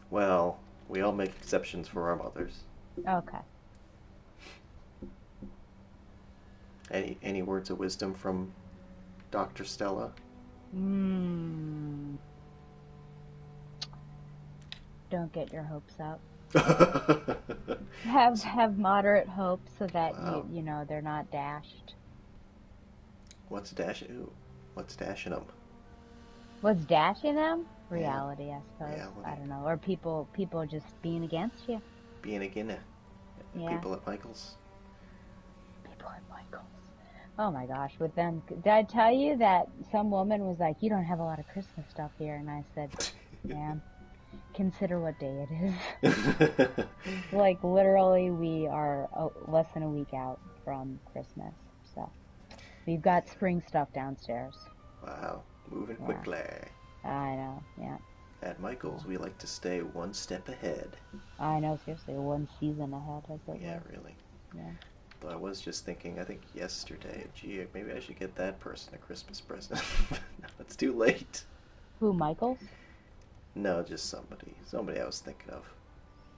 well, we all make exceptions for our mothers. Okay. Any words of wisdom from Dr. Stella? Hmm. Don't get your hopes up. Have moderate hopes so that Wow. you know they're not dashed. What's dashing? Ooh, what's dashing them? What's dashing them? Yeah, Reality, I suppose. I reality. don't know. Or people just being against you. Being again, Yeah. people at Michael's. People at Michael's. Oh my gosh, with them, did I tell you that some woman was like, "You don't have a lot of Christmas stuff here," and I said, "Ma'am, consider what day it is." Like literally, we are less than a week out from Christmas, so we've got spring stuff downstairs. Wow, moving Yeah, quickly. I know. Yeah, At Michael's, we like to stay one step ahead. I know. Seriously, one season ahead, as it Yeah, were. really. Yeah. But I was just thinking, I think yesterday, gee, maybe I should get that person a Christmas present. No, it's too late. Who, Michael's? No, just somebody. Somebody I was thinking of.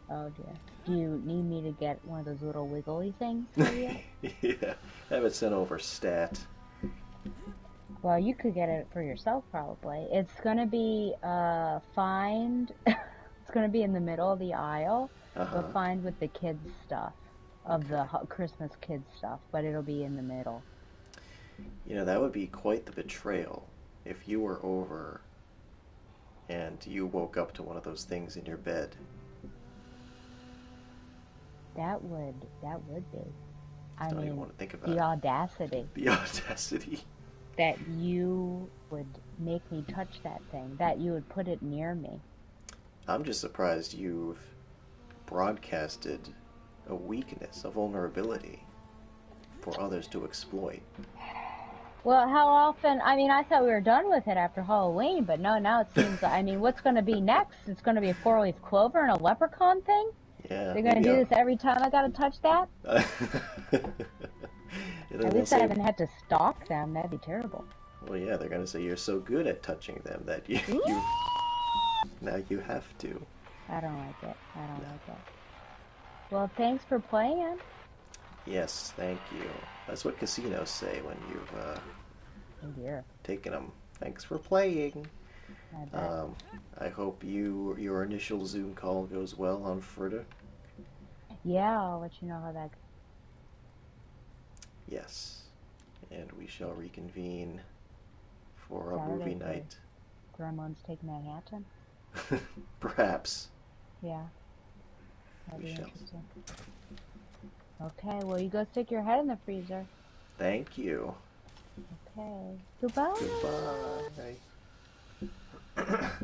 Oh dear. Do you need me to get one of those little wiggly things for you? Yeah, have it sent over stat. Well, you could get it for yourself probably. It's gonna be find. It's gonna be in the middle of the aisle, Uh-huh. but find with the kids stuff of Okay. the Christmas kids stuff. But it'll be in the middle. You know, that would be quite the betrayal if you were over and you woke up to one of those things in your bed. That would be. I Don't even mean, want to think about the it. audacity The audacity. that you would make me touch that thing, that you would put it near me. I'm just surprised you've broadcasted a weakness, a vulnerability for others to exploit. Well, how often? I mean, I thought we were done with it after Halloween, but no, now it seems. I mean, what's going to be next? It's going to be a four-leaf clover and a leprechaun thing. Yeah, They're going to maybe do I'll. this every time I got to touch that. And then At they'll least I say, haven't had to stalk them. That'd be terrible. well, yeah, they're gonna say you're so good at touching them that you now you have to. I don't like it. I don't No. like it. Well, thanks for playing. Yes, thank you. That's what casinos say when you've Oh dear, taken them. Thanks for playing. I bet. I hope your initial Zoom call goes well on Frida. Yeah, I'll let you know how that Yes, and we shall reconvene for a Saturday movie for night. Gremlins Take Manhattan. Perhaps. Yeah, that'd We be shall. interesting. Okay, well, you go stick your head in the freezer. Thank you. Okay, goodbye. Goodbye.